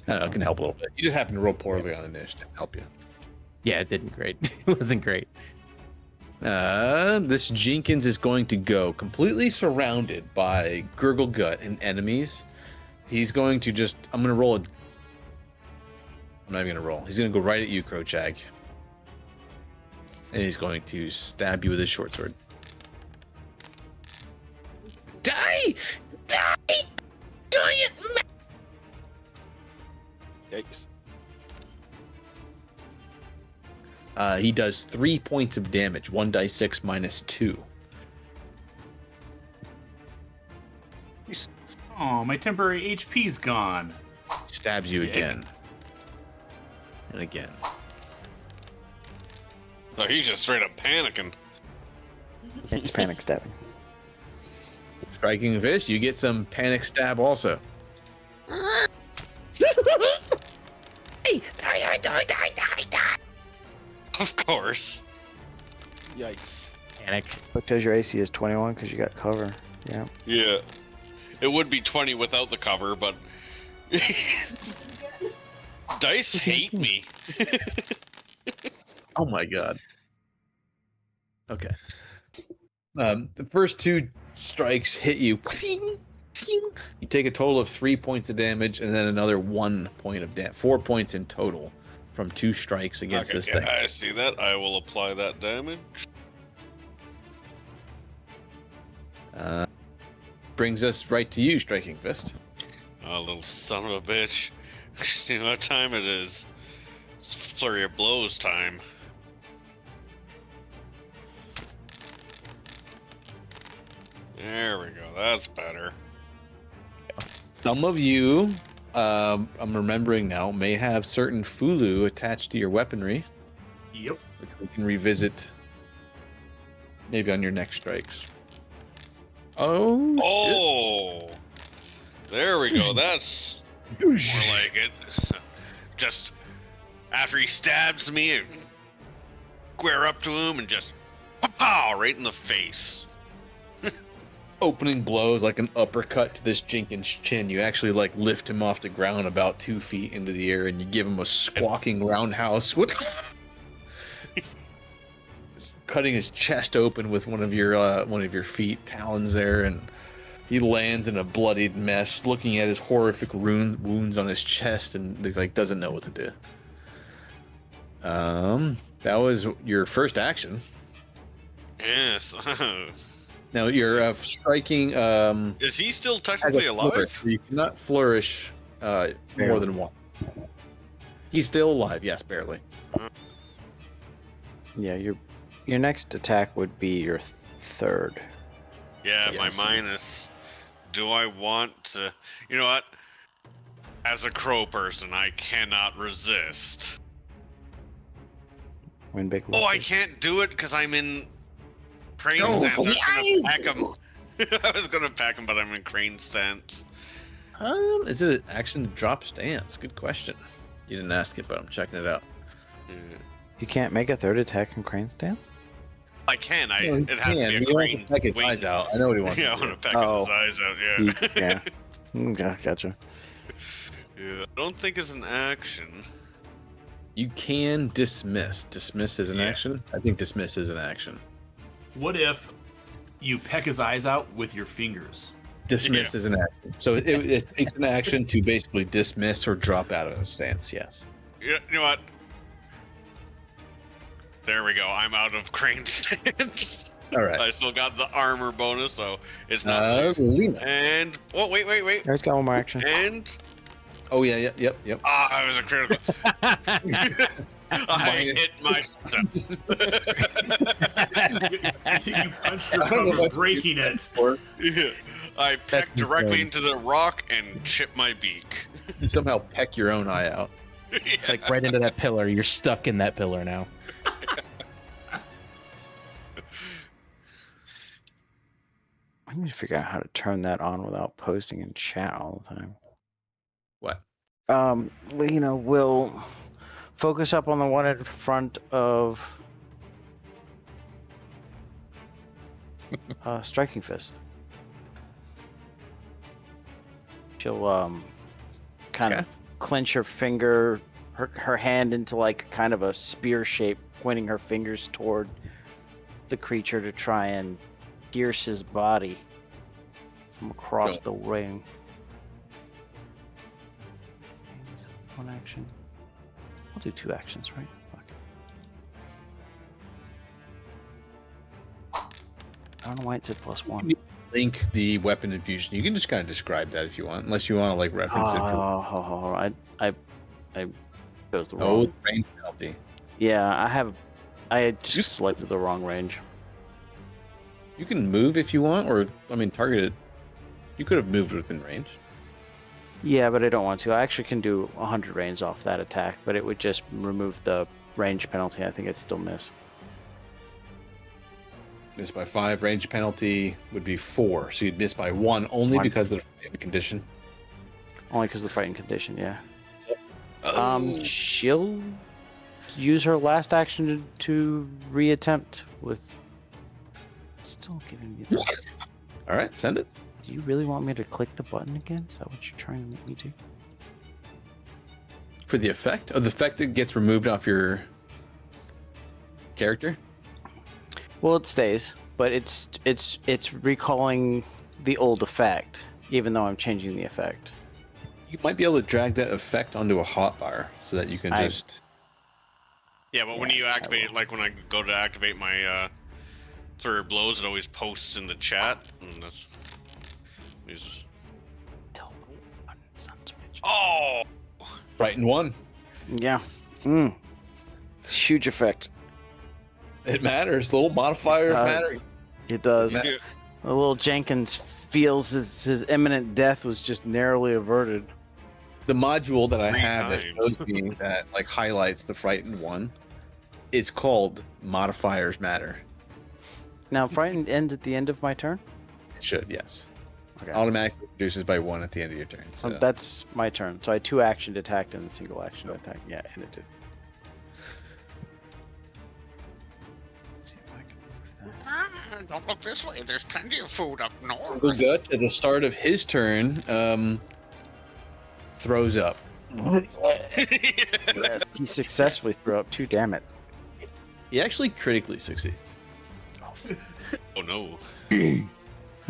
I don't know, it can help a little bit. You just happen to roll poorly on initiative, help you. Yeah, it didn't great. It wasn't great. This Jenkins is going to go completely surrounded by Gurgle Gut and enemies. He's going to just, I'm going to roll a, I'm not even going to roll. He's going to go right at you, Crowchag. And he's going to stab you with his short sword. Die! Die! Die it! Yikes. He does 3 points of damage, 1d6 minus 2. Oh, my temporary HP's gone. Stabs you again. And again. Oh, he's just straight up panicking. It's panic stabbing. Striking fist, you get some panic stab also. Hey, die. Of course. Yikes. Panic. Because your AC is 21 because you got cover. Yeah. Yeah. It would be 20 without the cover, but dice hate me. Oh my god. Okay. The first 2 strikes hit you. You take a total of 3 points of damage, and then another 1 point of damage. 4 points in total from 2 strikes against this thing. I see that. I will apply that damage. Brings us right to you, Striking Fist. Oh, little son of a bitch. You know what time it is? It's flurry of blows time. There we go. That's better. Some of you, I'm remembering now, may have certain Fulu attached to your weaponry, Yep. which we can revisit maybe on your next strikes. Oh, Oh! There we go. That's more like it. Just after he stabs me, I square up to him and just pow right in the face. Opening blows like an uppercut to this Jenkins' chin. You actually like lift him off the ground about 2 feet into the air, and you give him a squawking roundhouse with cutting his chest open with one of your feet talons there, and he lands in a bloodied mess, looking at his horrific wounds on his chest, and he like doesn't know what to do. That was your first action. Yes. Now you're striking. Is he still As technically a alive? flourish, you cannot flourish more than one. He's still alive, yes, barely. Yeah, your next attack would be your 3rd. Yeah, Yeah, my so- minus. Do I want to? You know what? As a crow person, I cannot resist. When big. Oh, I losers. can't do it because I'm in crane Go stance. for the I was gonna pack him, but I'm in crane stance. Is it an action to drop stance? Good question. You didn't ask it, but I'm checking it out. Yeah. You can't make a 3rd attack in crane stance? I can. No, he It has to can. be a He wants to crane. peck his wing. eyes out. I know what he wants Yeah, I to want do. to peck Oh. his eyes out. Yeah. Yeah. Gotcha. Yeah. I don't think it's an action. You can dismiss. Dismiss is an Yeah. action? I think dismiss is an action. What if you peck his eyes out with your fingers? Dismiss is an action. So it takes an action to basically dismiss or drop out of a stance, yes. You know what? There we go. I'm out of crane stance. All right. I still got the armor bonus, so it's not. Lena. And oh, wait. There's got one more action. And Oh, yeah, yep. I was a critical. I hit my stuff. You punched your I don't know cover, what's breaking it. Yeah. I pecked That's directly insane. into the rock and chipped my beak. You somehow peck your own eye out. Like right into that pillar. You're stuck in that pillar now. I need to figure out how to turn that on without posting in chat all the time. What? We'll focus up on the one in front of Striking Fist. She'll kind Okay. of clench her finger, her hand into like kind of a spear shape, pointing her fingers toward the creature to try and pierce his body from across the ring. One action. I'll do 2 actions, right? Fuck. I don't know why it said +1. Link the weapon infusion. You can just kind of describe that if you want, unless you want to like reference it for I chose the oh wrong. range penalty. Yeah, I had just selected the wrong range. You can move if you want, or I mean target it. You could have moved within range. Yeah, but I don't want to. I actually can do 100 range off that attack, but it would just remove the range penalty. I think I'd still miss. Miss by 5, range penalty would be 4, so you'd miss by 1 only because of the condition. Only because of the fighting condition, yeah. Oh. She'll use her last action to reattempt with. Still giving me the. All right, send it. Do you really want me to click the button again? Is that what you're trying to make me do? For the effect? Oh, the effect that gets removed off your character? Well, it stays, but it's recalling the old effect, even though I'm changing the effect. You might be able to drag that effect onto a hotbar so that you can just. Yeah, but when Yeah, you I activate it, will. like when I go to activate my flurry of blows, it always posts in the chat. And that's. Oh! Frighten 1. Yeah. It's a huge effect. It matters. The little modifiers matter. It does. Ma- Yeah. The little Jenkins feels his imminent death was just narrowly averted. The module that I 3 have that times. shows me that like highlights the Frighten 1. It's called Modifiers Matter. Now, frightened ends at the end of my turn. It should, yes. Okay. Automatically reduces by 1 at the end of your turn. So. That's my turn. So I had 2 action attacked and a single action attack. Yeah, and it did. Let's see if I can move that. Don't look this way. There's plenty of food up north. Gut at the start of his turn throws up. Yes, he successfully threw up 2. Damn it. He actually critically succeeds. Oh no. The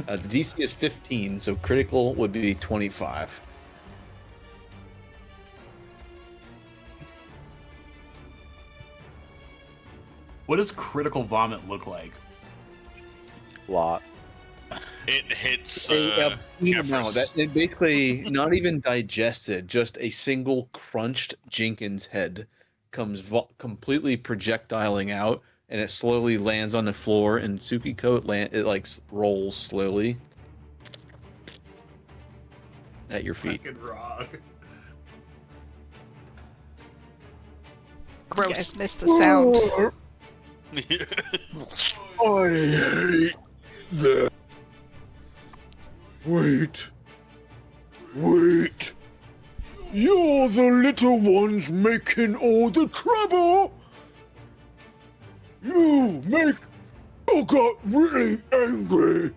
DC is 15, so critical would be 25. What does critical vomit look like? Lot. It hits. A obscene amount. Kefris. It basically not even digested, just a single crunched Jenkins head comes completely projectiling out, and it slowly lands on the floor. And Tsukiko it like rolls slowly at your feet. Fucking wrong. You guys missed the sound. I hate that. Wait. You're the little ones making all the trouble. You got really angry.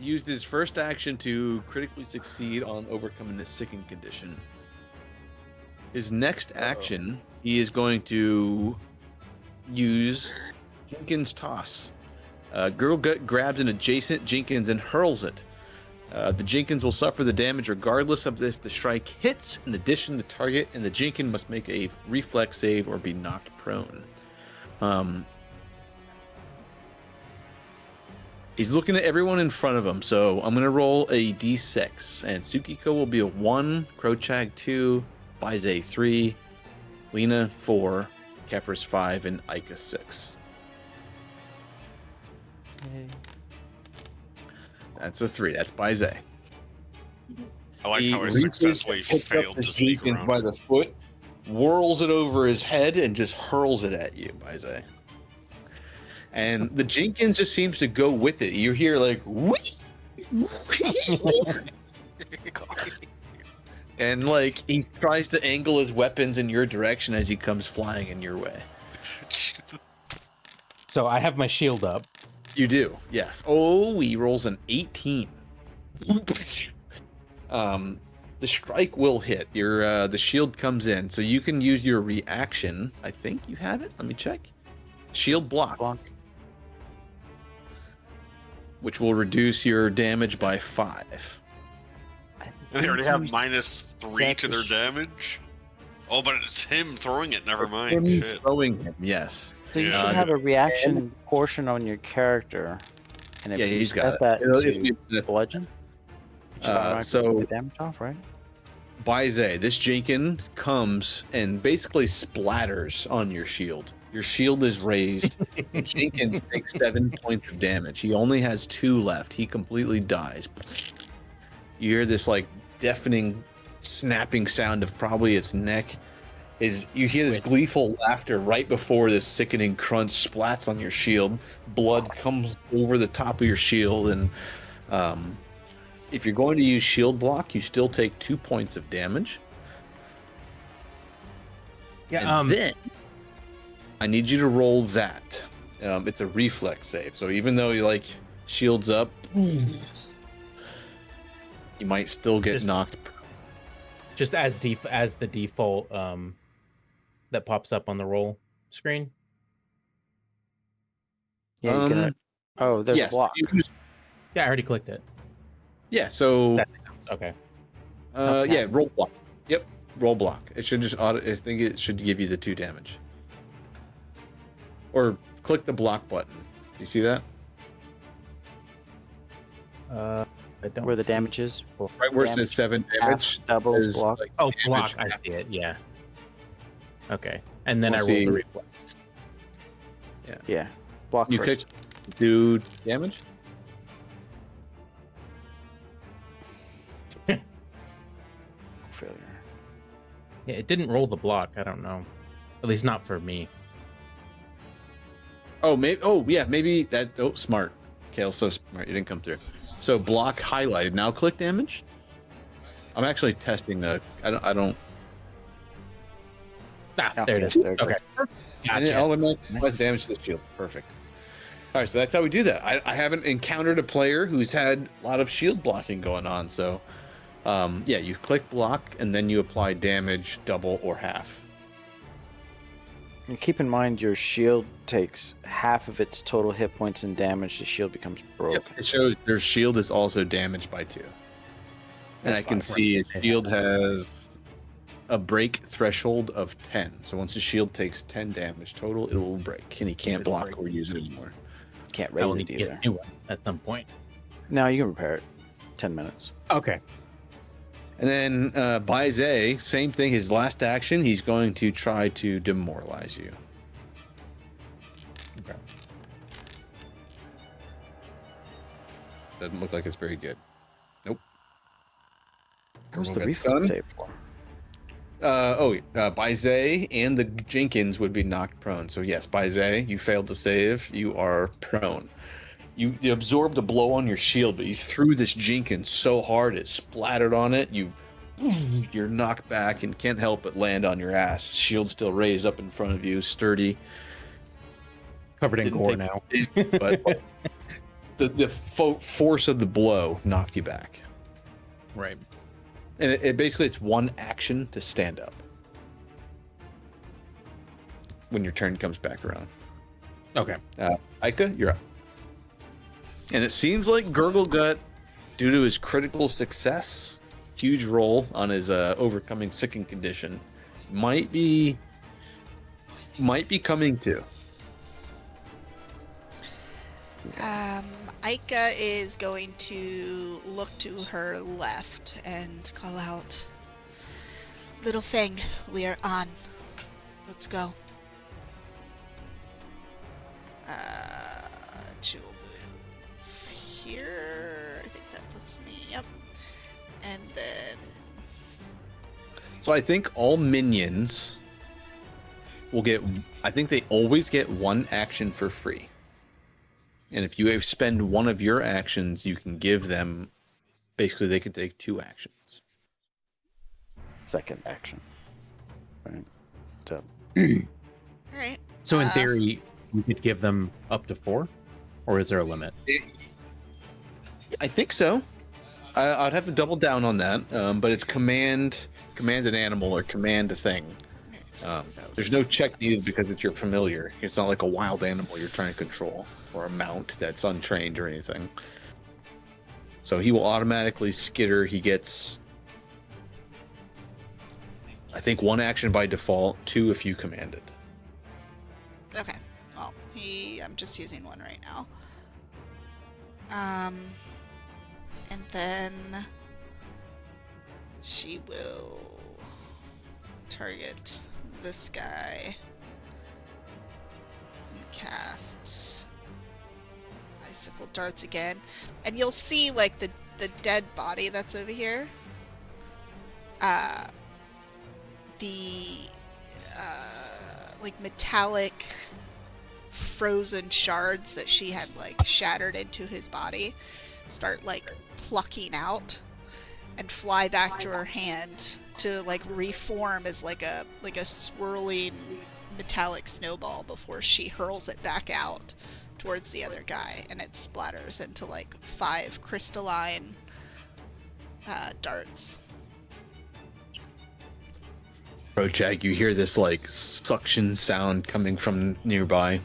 Used his first action to critically succeed on overcoming the sickened condition. His next action, he is going to use Jenkins' toss. Girl Gut grabs an adjacent Jenkins and hurls it. The Jenkins will suffer the damage regardless of if the strike hits. In addition, the target and the Jenkins must make a reflex save or be knocked prone. He's looking at everyone in front of him, so I'm going to roll a d6. And Tsukiko will be a 1, Krochag 2, Baize 3, Lena 4, Kefir's 5, and Ika 6. Yay. That's a 3. That's by Zay. I like He how I reaches, successfully picks failed up to his sneak Jenkins around. by the foot, whirls it over his head, and just hurls it at you, by Zay. And the Jenkins just seems to go with it. You hear like, whee! And like he tries to angle his weapons in your direction as he comes flying in your way. So I have my shield up. You do, yes. Oh, he rolls an 18. The strike will hit. Your the shield comes in, so you can use your reaction. I think you have it. Let me check. Shield block, which will reduce your damage by 5. And they already have -3 to their damage. Oh, but it's him throwing it. Never mind. Him Shit. throwing him, yes. So you Yeah. should have a reaction portion on your character, and if Yeah, you he's got set that it. It'll to be this- bludgeon, it should automatically so- take the damage off, right? By Zay, this Jenkins comes and basically splatters on your shield. Your shield is raised. Jenkins takes 7 points of damage. He only has 2 left. He completely dies. You hear this like deafening snapping sound of probably its neck. You hear this gleeful laughter right before this sickening crunch splats on your shield. Blood comes over the top of your shield, and if you're going to use shield block, you still take 2 points of damage. Yeah. And then I need you to roll that. It's a reflex save. So even though you like shields up, you might still get knocked. Just as the default that pops up on the roll screen. Yeah, you can. Oh, there's yes, a block. Yeah, I already clicked it. Yeah, so Okay. yeah, roll block. Yep, roll block. It should just I think it should give you the 2 damage. Or click the block button. You see that? I don't Where the see- damage is. Right where it Damage, says 7 half, damage. double, is, block. like, Oh, damage. block. I see it. Yeah. Okay, and then We'll I roll see. the reflex. Yeah, block You first. could do damage. Failure. Yeah, it didn't roll the block. I don't know. At least not for me. Oh, maybe. Oh, yeah, maybe that. Oh, smart. Kale, so smart. You didn't come through. So block highlighted. Now click damage. I'm actually testing the. I don't. Ah, there it is. There it Okay. And it Gotcha. automatically does damage to the shield. Perfect. All right, so that's how we do that. I haven't encountered a player who's had a lot of shield blocking going on. So, yeah, you click block and then you apply damage, double or half. And keep in mind your shield takes half of its total hit points and damage. The shield becomes broken. Yep, it shows their shield is also damaged by 2. And I can see his shield has a break threshold of 10. So once the shield takes 10 damage total, it will break, and he can't It'll block break. or use it anymore. Can't I raise will it need to get either. a new one at some point. No, you can repair it. 10 minutes. Okay. And then Baizé, same thing. His last action, he's going to try to demoralize you. Okay. Doesn't look like it's very good. Nope. What's Roll the gets reflex done. save for? Baizé and the Jenkins would be knocked prone. So yes, Baizé, you failed to save. You are prone. You absorbed a blow on your shield, but you threw this Jenkins so hard it splattered on it. You're knocked back and can't help but land on your ass. Shield still raised up in front of you, sturdy. Covered in Didn't gore take- now. But the force of the blow knocked you back. Right. And it basically, it's one action to stand up when your turn comes back around. Okay. Ika, you're up. And it seems like Gurglegut, due to his critical success, huge roll on his overcoming sicking condition, might be coming to. Ika is going to look to her left and call out, "Little thing, we are on. Let's go." She will move here. I think that puts me. Yep. And then. So I think all minions will get. I think they always get one action for free. And if you spend one of your actions, you can give them. Basically, they can take 2 actions. Second action. Right. So. All right. So in theory, you could give them up to 4, or is there a limit? I think so. I'd have to double down on that. But it's command an animal or command a thing. There's no check needed because it's your familiar. It's not like a wild animal you're trying to control or a mount that's untrained or anything. So he will automatically skitter. He gets, I think, 1 action by default, 2 if you command it. Okay. Well, I'm just using 1 right now. And then she will target this guy and cast icicle darts again. And you'll see like the dead body that's over here. The like metallic frozen shards that she had like shattered into his body start like plucking out and fly back to her hand to like reform as like a swirling metallic snowball before she hurls it back out towards the other guy, and it splatters into like 5 crystalline darts. Projag, you hear this like suction sound coming from nearby.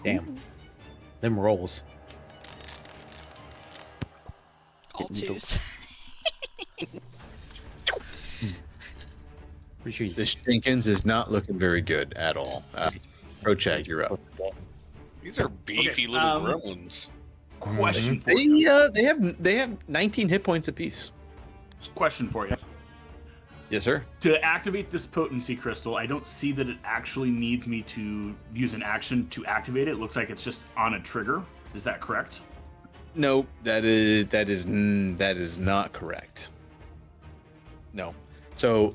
Damn. Them rolls. All 2s. Pretty sure he's This Jenkins is not looking very good at all. Projag, you're up. These are beefy Okay, little gremlins. Question for you. They have 19 hit points apiece. Question for you. Yes, sir. To activate this potency crystal, I don't see that it actually needs me to use an action to activate it. It looks like it's just on a trigger. Is that correct? No, that is not correct. No. So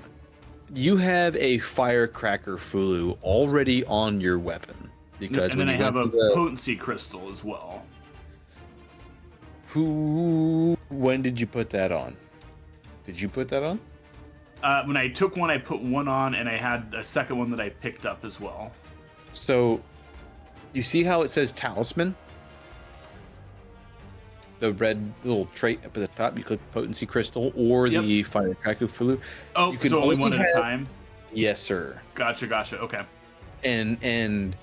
you have a firecracker Fulu already on your weapon because And then I when you have a went to the potency crystal as well. when did you put that on? Did you put that on? When I took one, I put one on, and I had a second one that I picked up as well. So you see how it says talisman? The red little trait up at the top, you click potency crystal or the firecracker Fulu. Oh, You can so only only one at a have- time? Yes, sir. Gotcha. Okay. And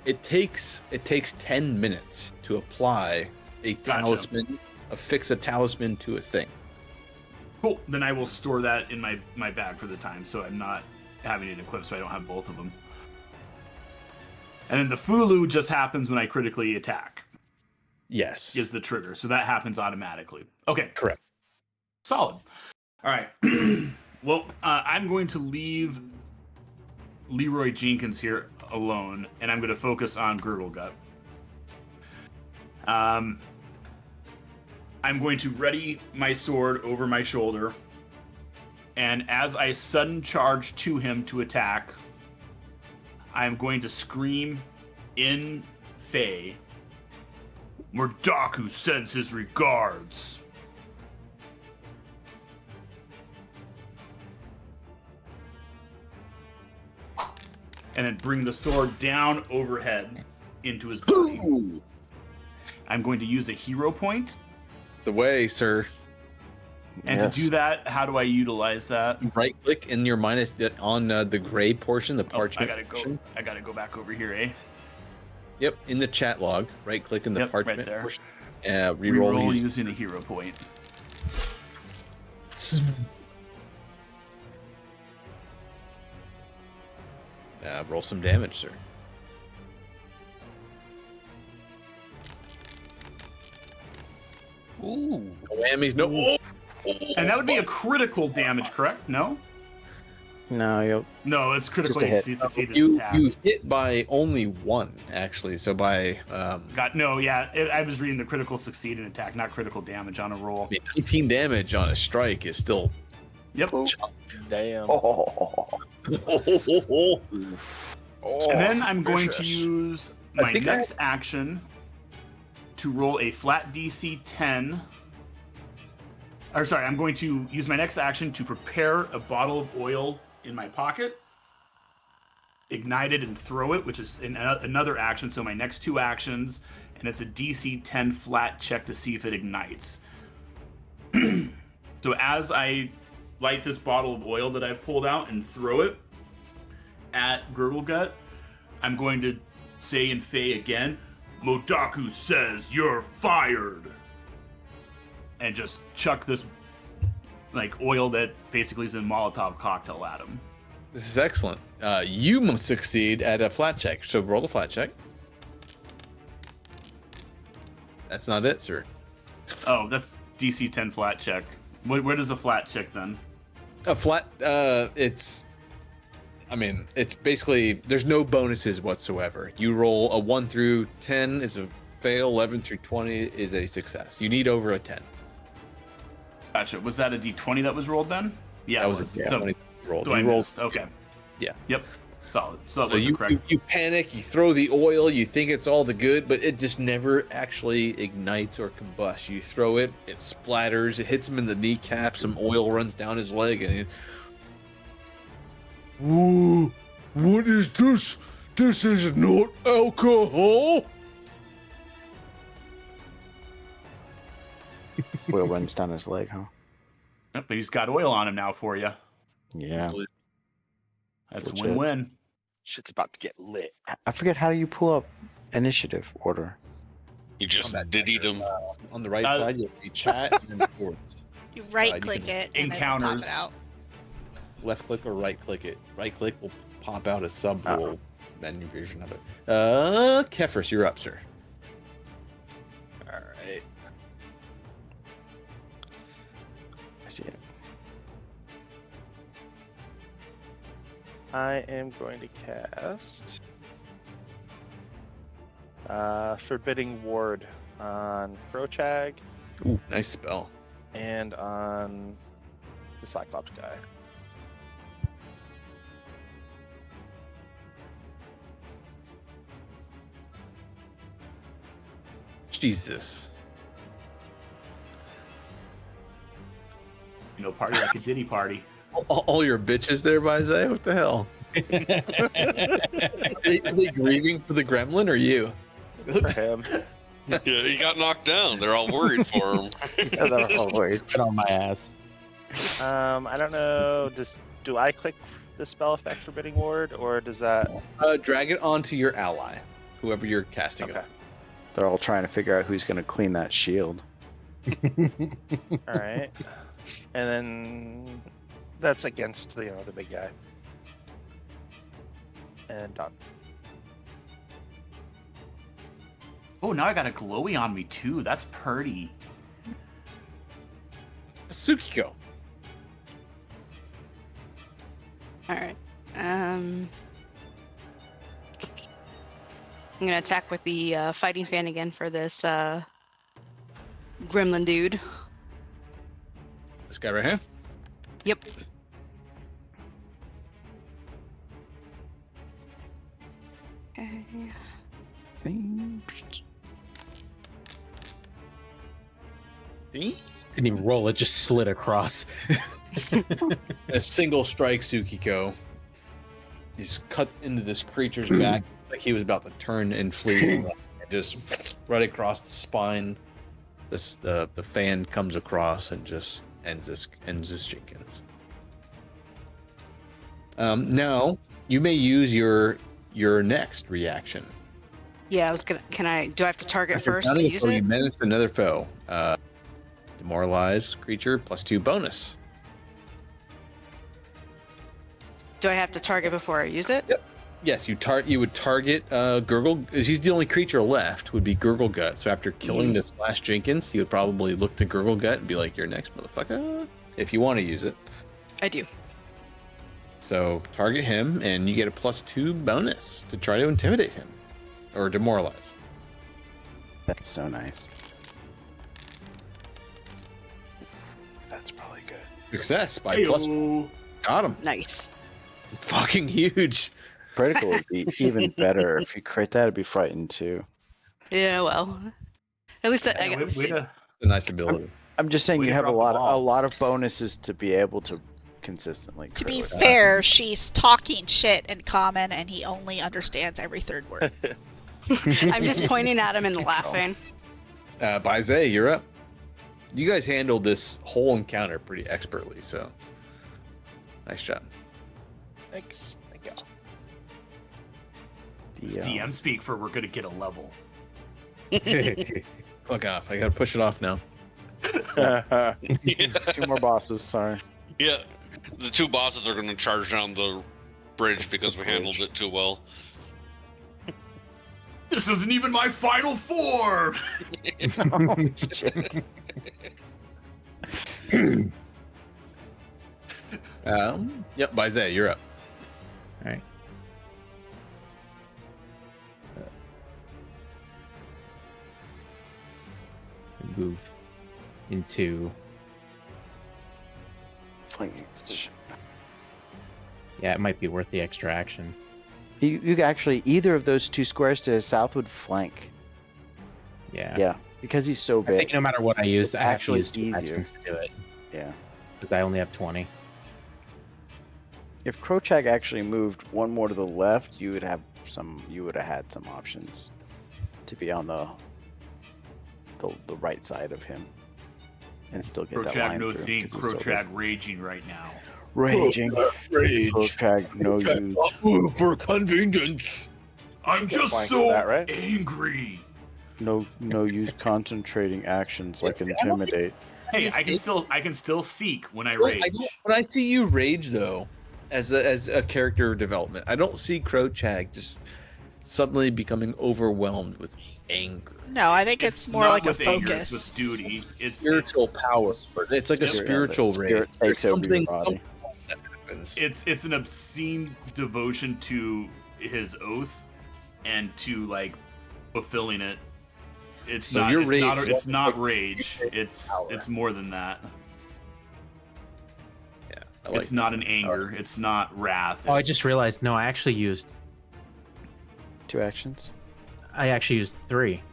it takes 10 minutes to apply a talisman, affix a talisman to a thing. Cool. Then I will store that in my bag for the time, so I'm not having it equipped, so I don't have both of them. And then the Fulu just happens when I critically attack. Yes. Is the trigger, so that happens automatically. Okay. Correct. Solid. All right. Well, I'm going to leave Leroy Jenkins here alone, and I'm going to focus on Gurglegut. I'm going to ready my sword over my shoulder, and as I sudden charge to him to attack, I'm going to scream in Fey, Murdaku sends his regards. And then bring the sword down overhead into his body. Ooh. I'm going to use a hero point. The way, sir. And Yes. to do that, how do I utilize that? Right click in your minus on the gray portion, the Oh, parchment I portion. gotta go back over here, eh? Yep, in the chat log, right click in the Yep, right parchment there. portion. Reroll Reroll using a hero point. Roll some damage, sir. Ooh. No whammies, no. And that would be a critical damage, correct? No? No, No, it's critically hit. succeeded You attack. you hit by only one actually. So by I was reading the critical succeeded attack, not critical damage on a roll. 19 damage on a strike is still. Yep. Damn. And then I'm going to use my think next action to roll a flat DC 10. Or sorry, I'm going to use my next action to prepare a bottle of oil in my pocket, ignite it and throw it, which is another action. So my next two actions, and it's a DC 10 flat check to see if it ignites. So as I light this bottle of oil that I pulled out and throw it at Gurglegut, I'm going to say in Fey again, Modaku says you're fired. And just chuck this oil that basically is a Molotov cocktail at him. This is excellent. You must succeed at a flat check. So roll a flat check. That's not it, sir. Oh, that's DC 10 flat check. Where does a flat check then? A flat, it's basically, there's no bonuses whatsoever. You roll a 1 through 10 is a fail, 11 through 20 is a success. You need over a 10. Gotcha. Was that a D20 that was rolled then? Yeah, That it was was. a So, 20 rolled. so I You rolled. missed. Okay. Yeah. Yep. Solid. So that So was you, correct. you panic, you throw the oil, you think it's all the good, but it just never actually ignites or combusts. You throw it, it splatters, it hits him in the kneecap, some oil runs down his leg, and whoa, what is this? This is not alcohol. Will runs down his leg, huh? Yep, but he's got oil on him now for you. Yeah. That's a Legit. win-win. Shit's about to get lit. I forget, how do you pull up initiative order? You just that diddied him. On the right Uh, side, you have the chat and then forwards. You right-click it and encounters. it'll pop it out. Left click or right click it. Right click will pop out a sub Uh-oh. role menu version of it. Kefris, you're up, sir. All right. I see it. I am going to cast Forbidding Ward on Krochag Ooh, nice spell. and on the Cyclops guy. Jesus. Party like a Diddy party. All your bitches there, Zay? What the hell? Are they grieving for the gremlin or you? For him. Yeah, he got knocked down. They're all worried for him. Get on my ass. I don't know. Do I click the spell effect Forbidding Ward, or does that? Drag it onto your ally, whoever you're casting it Okay. on. They're all trying to figure out who's going to clean that shield. All right. And then that's against the big guy. And done. Oh, now I got a glowy on me too. That's pretty. Tsukiko. All right. I'm gonna attack with the fighting fan again for this gremlin dude. This guy right here? Yep. Okay. See? Didn't even roll it, just slid across. A single strike, Tsukiko. He's cut into this creature's back like he was about to turn and flee. And just right across the spine. The fan comes across and just ends this Jenkins. Now you may use your next reaction. Yeah, I was gonna. Do I have to target After first to mounting a use foe, it? You menace another foe. Demoralized creature +2 bonus. Do I have to target before I use it? Yep. Yes, you would target Gurgle. He's the only creature left. Would be Gurglegut. So after killing this last Jenkins, you would probably look to Gurglegut and be like, "You're next, motherfucker." If you want to use it. I do. So target him, and you get a +2 bonus to try to intimidate him or demoralize. That's so nice. That's probably good. Success by Heyo. +1. Got him. Nice. Fucking huge. Critical would be even better. If you crit that, it'd be frightened too. Yeah, well. At least I Yeah, got to see. It's a nice ability. I'm just saying Way you to have a drop the lot ball. of bonuses to be able to consistently To crit be with that. fair, she's talking shit in common, and he only understands every third word. I'm just pointing at him and laughing. Baizé, you're up. You guys handled this whole encounter pretty expertly, so nice job. Thanks. Thank you. It's DM speak for we're gonna get a level. Fuck off. I gotta push it off now. Two more bosses. Sorry. Yeah, the 2 bosses are going to charge down the bridge because we handled it too well. This isn't even my final form. Oh, shit. Yep, Baizé, you're up. All right. Move into Flanking position. yeah, it might be worth the extra action. You could actually either of those 2 squares to his south would flank. Yeah. Yeah, because he's so I big. think no matter what I use, It's I have to actually use 2 easier. actions to do it Yeah. because I only have 20. If Krochak actually moved one more to the left, you would have had some options to be on the right side of him and still get that Krochak line no through. think. 'cause he's so Krochak raging right now. big. Raging. Rage. Krochak no use. Move for convenience. I'm just flank so that, right? angry. No use concentrating actions like I don't think- intimidate. Hey, I can still seek when I Well, rage. when I see you rage, though, as a character development, I don't see Krochak just suddenly becoming overwhelmed with anger. No, I think it's more not like a with anger, it's focus. with duty. It's Spiritual power. It's like a Spirit- spiritual Spirit rage. There's takes over your something body. that happens. it's an obscene devotion to his oath and to like fulfilling it. It's So not. your It's rage not. It's wasn't not for rage. power. It's more than that. Yeah, I like It's not an anger. It's not wrath. Oh, I it's- just realized. No, I actually used 2 actions. 3.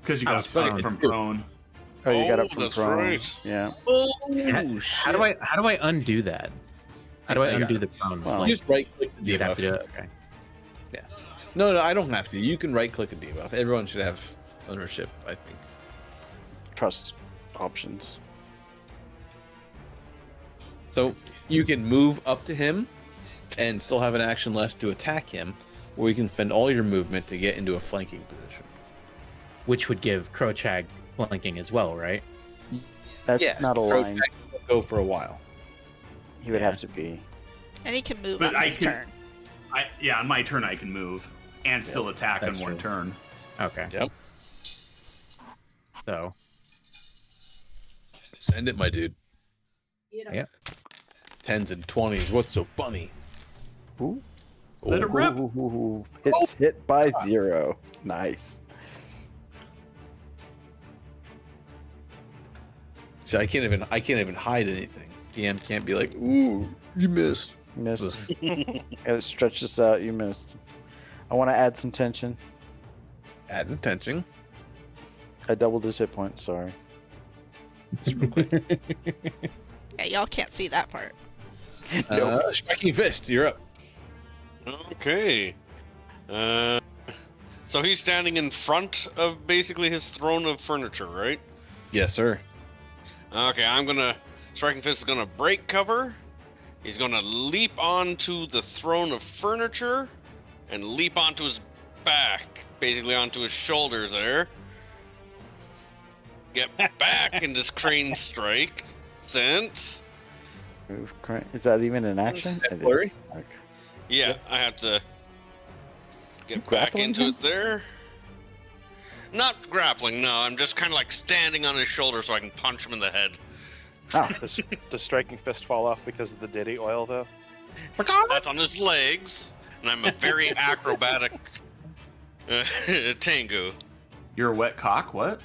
because you I got was prone fine. from prone. Oh, you got Oh, it from that's prone. right. Yeah. How do I undo that? How do I I got undo it. the prone? Well, You just right click the you'd have to do debuff. it. Okay. No, I don't have to. You can right click a debuff. Everyone should have ownership, I think. Trust options. So you can move up to him and still have an action left to attack him, or you can spend all your movement to get into a flanking position. Which would give Krochak flanking as well, right? That's Yes, not a Krochak line. will go for a while. He would have to be. And he can move But on I his can- turn. On my turn I can move and still attack on that's one true. turn. Okay. Yep. So Send it, my dude. Yep. 10s and 20s. What's so funny? Ooh. Let it rip. Ooh. It's hit by 0. Nice. See, I can't even hide anything. DM can't be like, ooh, you missed. You missed. Gotta stretch this out. You missed. I want to add some tension. Add intention. I doubled his hit points. Sorry. Just real quick. Yeah, y'all can't see that part. Striking fist. You're up. Okay. So he's standing in front of basically his throne of furniture, right? Yes, sir. Okay, Striking Fist is gonna break cover. He's gonna leap onto the throne of furniture and leap onto his back, basically onto his shoulders there. Get back in this crane strike. Sense. Move. Is that even an action? That It flurry? is. Okay. Yeah, I have to get back grappling into him? it there. Not grappling, no. I'm just kind of like standing on his shoulder so I can punch him in the head. Oh, Does striking fist fall off because of the Diddy oil though? That's on his legs, and I'm a very acrobatic tango. You're a wet cock. What?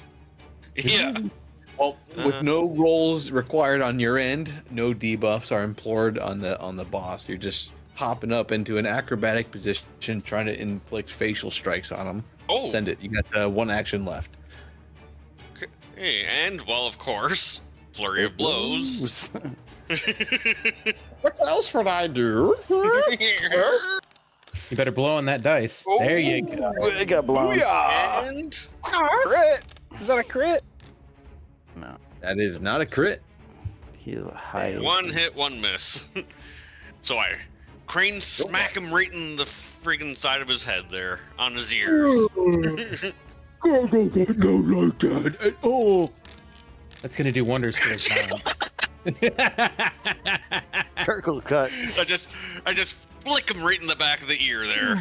Yeah. Well, with no rolls required on your end, no debuffs are implored on the boss. You're just hopping up into an acrobatic position, trying to inflict facial strikes on him. Oh. Send it. You got one action left. Hey, and well, of course, flurry of blows. What else would I do? You better blow on that dice. There you go. it got blown. And Crit! Is that a crit? No, That is not a crit. he's a high. one hit, one miss. So I crane smack him right in the friggin' side of his head there, on his ears. Go like that at all. That's gonna do wonders for his balance. Circle cut. I just flick him right in the back of the ear there.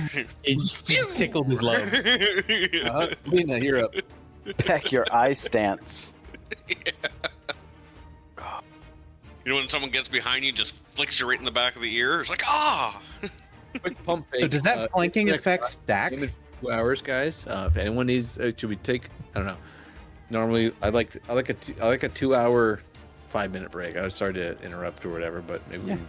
It just tickled his love. Lena, you're up. Peck your eye stance. You know when someone gets behind you, just flicks you right in the back of the ear? It's like, ah! Quick pump fake. So does that flanking yeah, effect stack? in 2 hours, guys. If anyone needs, should we take? I don't know. Normally, I like a 2 hour, 5 minute break. I'm sorry to interrupt or whatever, but maybe Yeah. we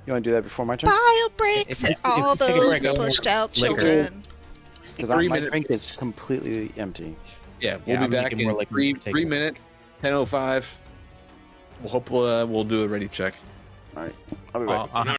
You want to do that before my turn? Bio break If for you all take a those break, I'll pushed out liquor. children. Because 3 my minute. drink is completely empty. Yeah, Yeah, we'll I'm be back making more in like three take 3 it. minute, 10:05. We'll hope we'll do a ready check. All right, I'll be back. I'll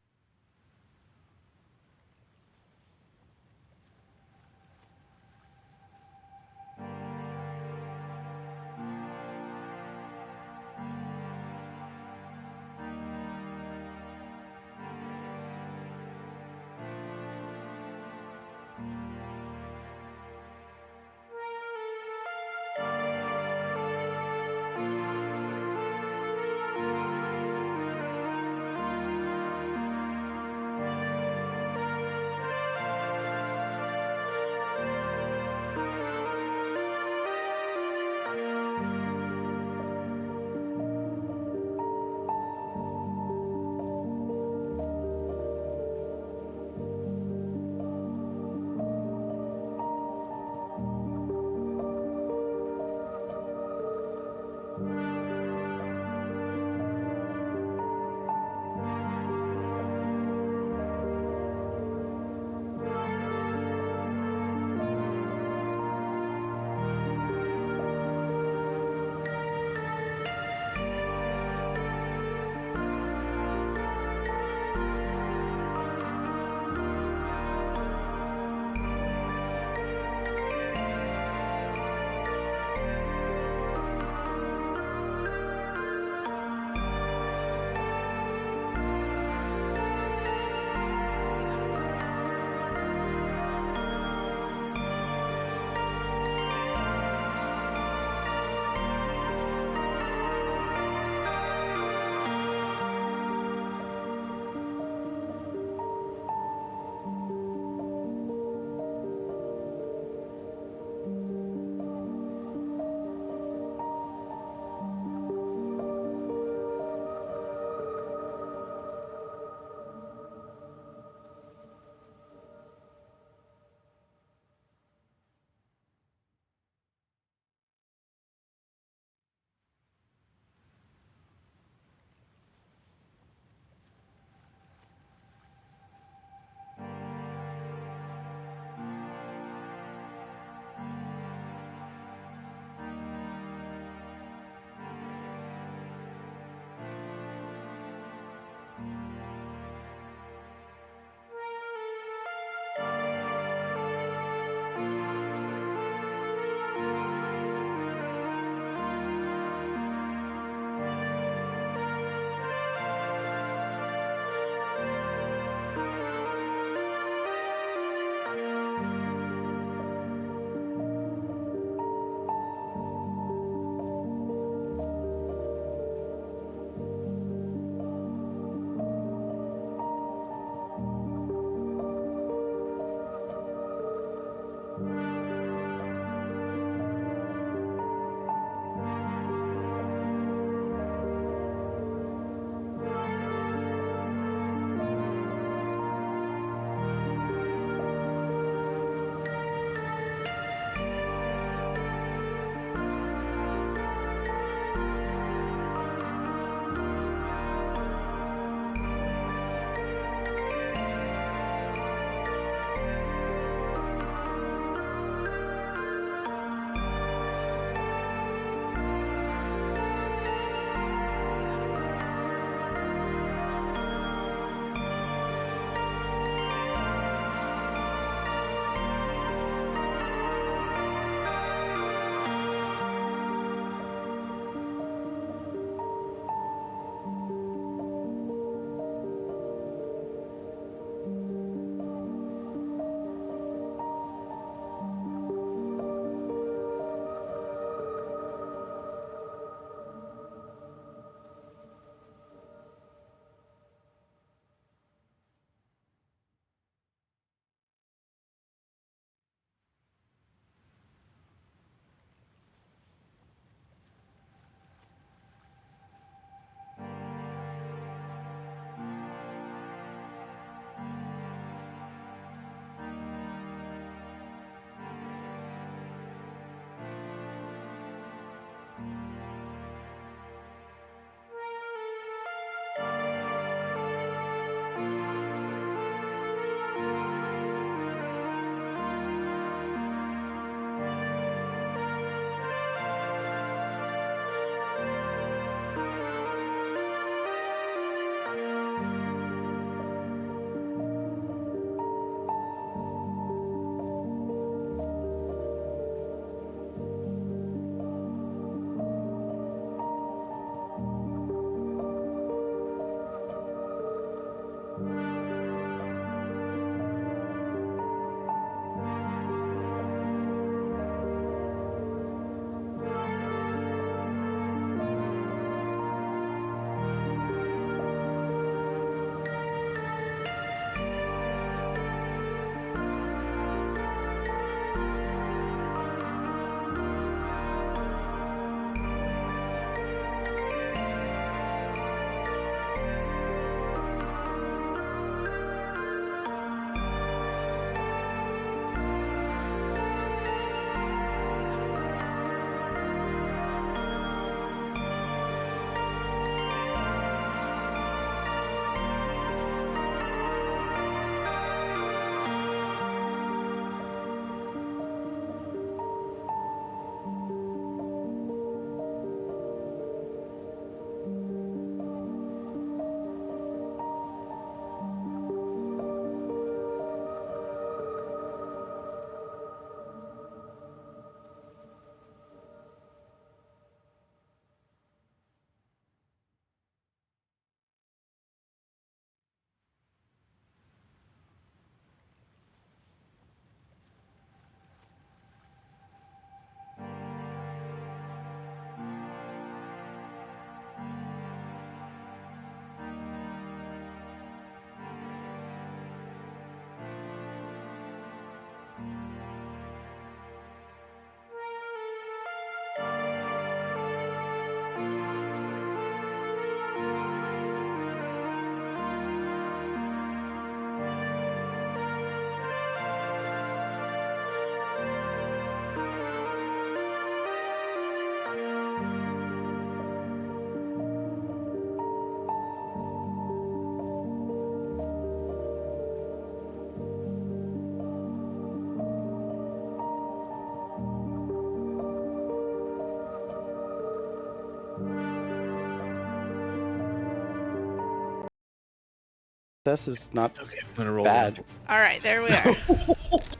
Success is not Okay, I'm gonna roll bad. again. All right, there we are.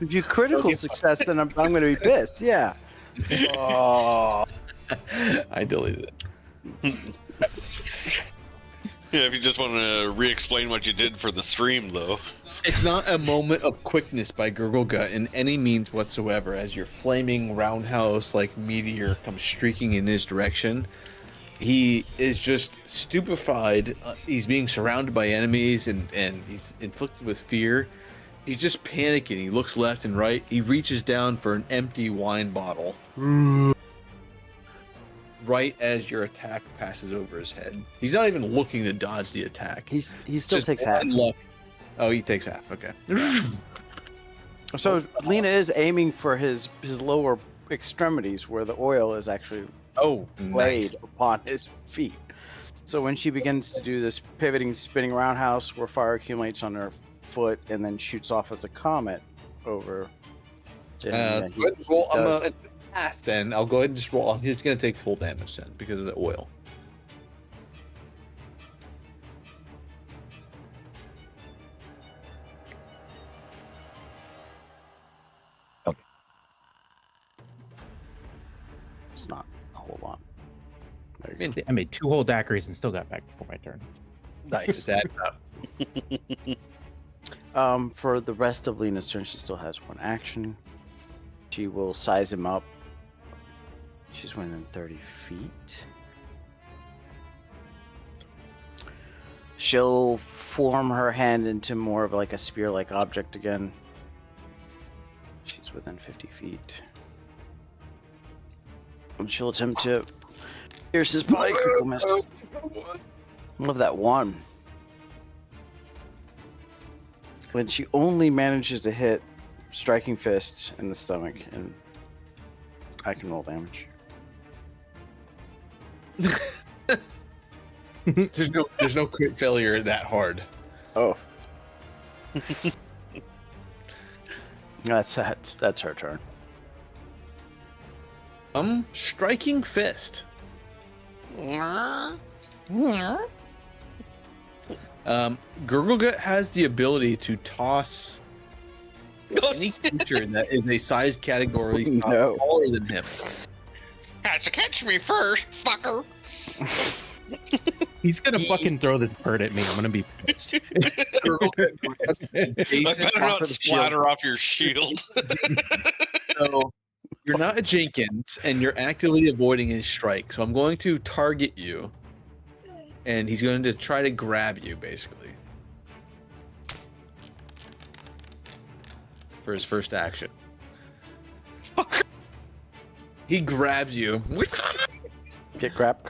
If you critical success, then I'm going to be pissed. Yeah. Oh, I deleted it. Yeah, if you just want to re-explain what you did for the stream, though. It's not a moment of quickness by Gurglegut in any means whatsoever as your flaming roundhouse like meteor comes streaking in his direction. He is just stupefied. He's being surrounded by enemies and he's inflicted with fear. He's just panicking. He looks left and right. He reaches down for an empty wine bottle. Right as your attack passes over his head. He's not even looking to dodge the attack. He still Just takes half. blind luck. Oh, he takes half. Okay. So Lena is aiming for his lower extremities where the oil is actually Oh, laid nice. upon his feet. So when she begins to do this pivoting, spinning roundhouse where fire accumulates on her foot and then shoots off as a comet over to him, So then go ahead and roll. does- It's half then. I'll go ahead and just roll. He's going to take full damage then because of the oil. it's not a whole lot. There you I mean, I made 2 whole daiquiris and still got back before my turn. nice. it's adding up. go. For the rest of Lena's turn, she still has one action. She will size him up. She's within 30 feet. She'll form her hand into more of like a spear-like object again. She's within 50 feet. And she'll attempt to pierce his body. Critical miss. Love that one. When she only manages to hit striking fist in the stomach, and I can roll damage. There's no crit failure that hard. Oh. That's her turn. Striking fist. Gurglegut has the ability to toss any creature that is a size category No. taller than him. Has to catch me first, fucker. He's gonna fucking throw this bird at me. I'm gonna be pissed. Gurglegut grabs I adjacent better off not of the shield. splatter off your shield. So you're not a Jenkins, and you're actively avoiding his strike. So I'm going to target you, and he's going to try to grab you, basically, for his first action. He grabs you. Get grabbed.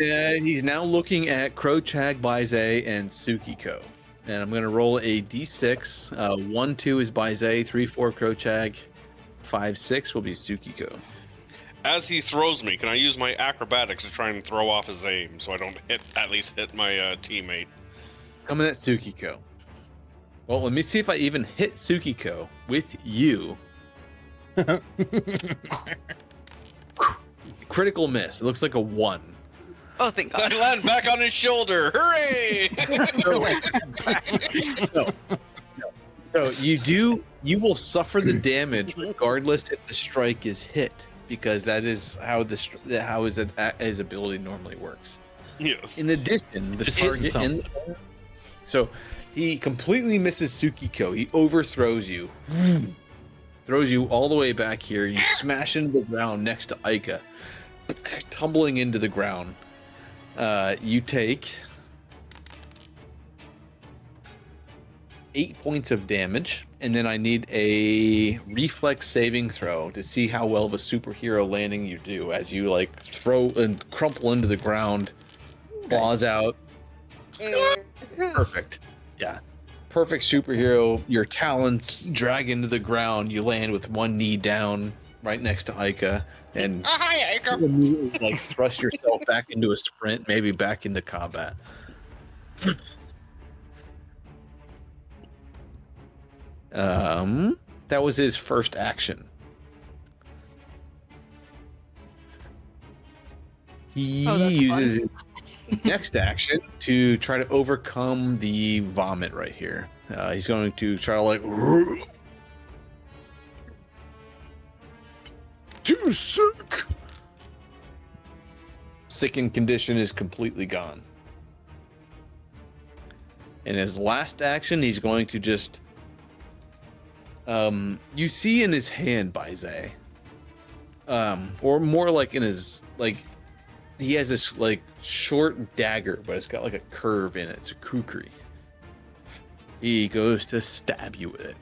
And he's now looking at Krochak, Baize, and Tsukiko. And I'm going to roll a d6. 1, 2 is Baize, 3, 4 Krochak, 5, 6 will be Tsukiko. As he throws me, can I use my acrobatics to try and throw off his aim so I don't at least hit my teammate? Coming at Tsukiko. Well, let me see if I even hit Tsukiko with you. Critical miss. It looks like a 1. Oh, thank I God. land back on his shoulder. Hooray! So you will suffer the damage regardless if the strike is hit, because that is how his ability normally works. Yes. In addition, the Just hitting target in something. so he completely misses Tsukiko. He overthrows you, throws you all the way back here. You smash into the ground next to Aika, tumbling into the ground. You take 8 points of damage, and then I need a reflex saving throw to see how well of a superhero landing you do as you like throw and crumple into the ground, claws out. Perfect. Yeah. Perfect superhero. Your talons drag into the ground. You land with one knee down right next to Aika, and Hi, Aika. you immediately, like thrust yourself back into a sprint, maybe back into combat. That was his first action. He Oh, that's uses Next action to try to overcome the vomit right here. He's going to try to like. Too sick. Sickened condition is completely gone. In his last action, he's going to just. You see in his hand, Baize, or more like in his like. He has this like short dagger, but it's got like a curve in it. It's a kukri. He goes to stab you with it.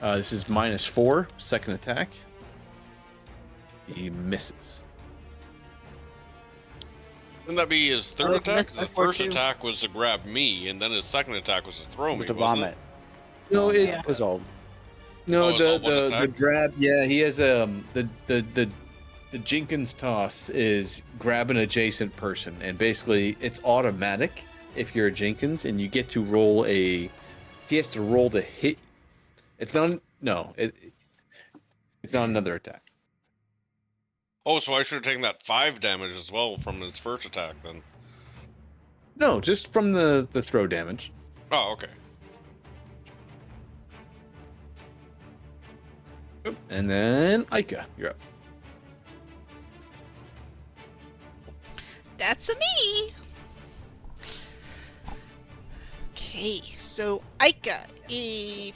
This is -4, second attack. He misses. Wouldn't that be his third it's attack? missed The before, first too. attack was to grab me, and then his second attack was to throw me. With the wasn't vomit. No, it Yeah. Was all. no Oh, it's all one the attack? grab. Yeah, he has the Jenkins toss is grab an adjacent person, and basically it's automatic if you're a Jenkins, and you get to roll a. He has to roll to hit. It's not it's not another attack. Oh, so I should have taken that 5 damage as well from his first attack then. No, just from the throw damage. Oh, okay. And then Aika, you're up. That's a me. Okay, so Aika.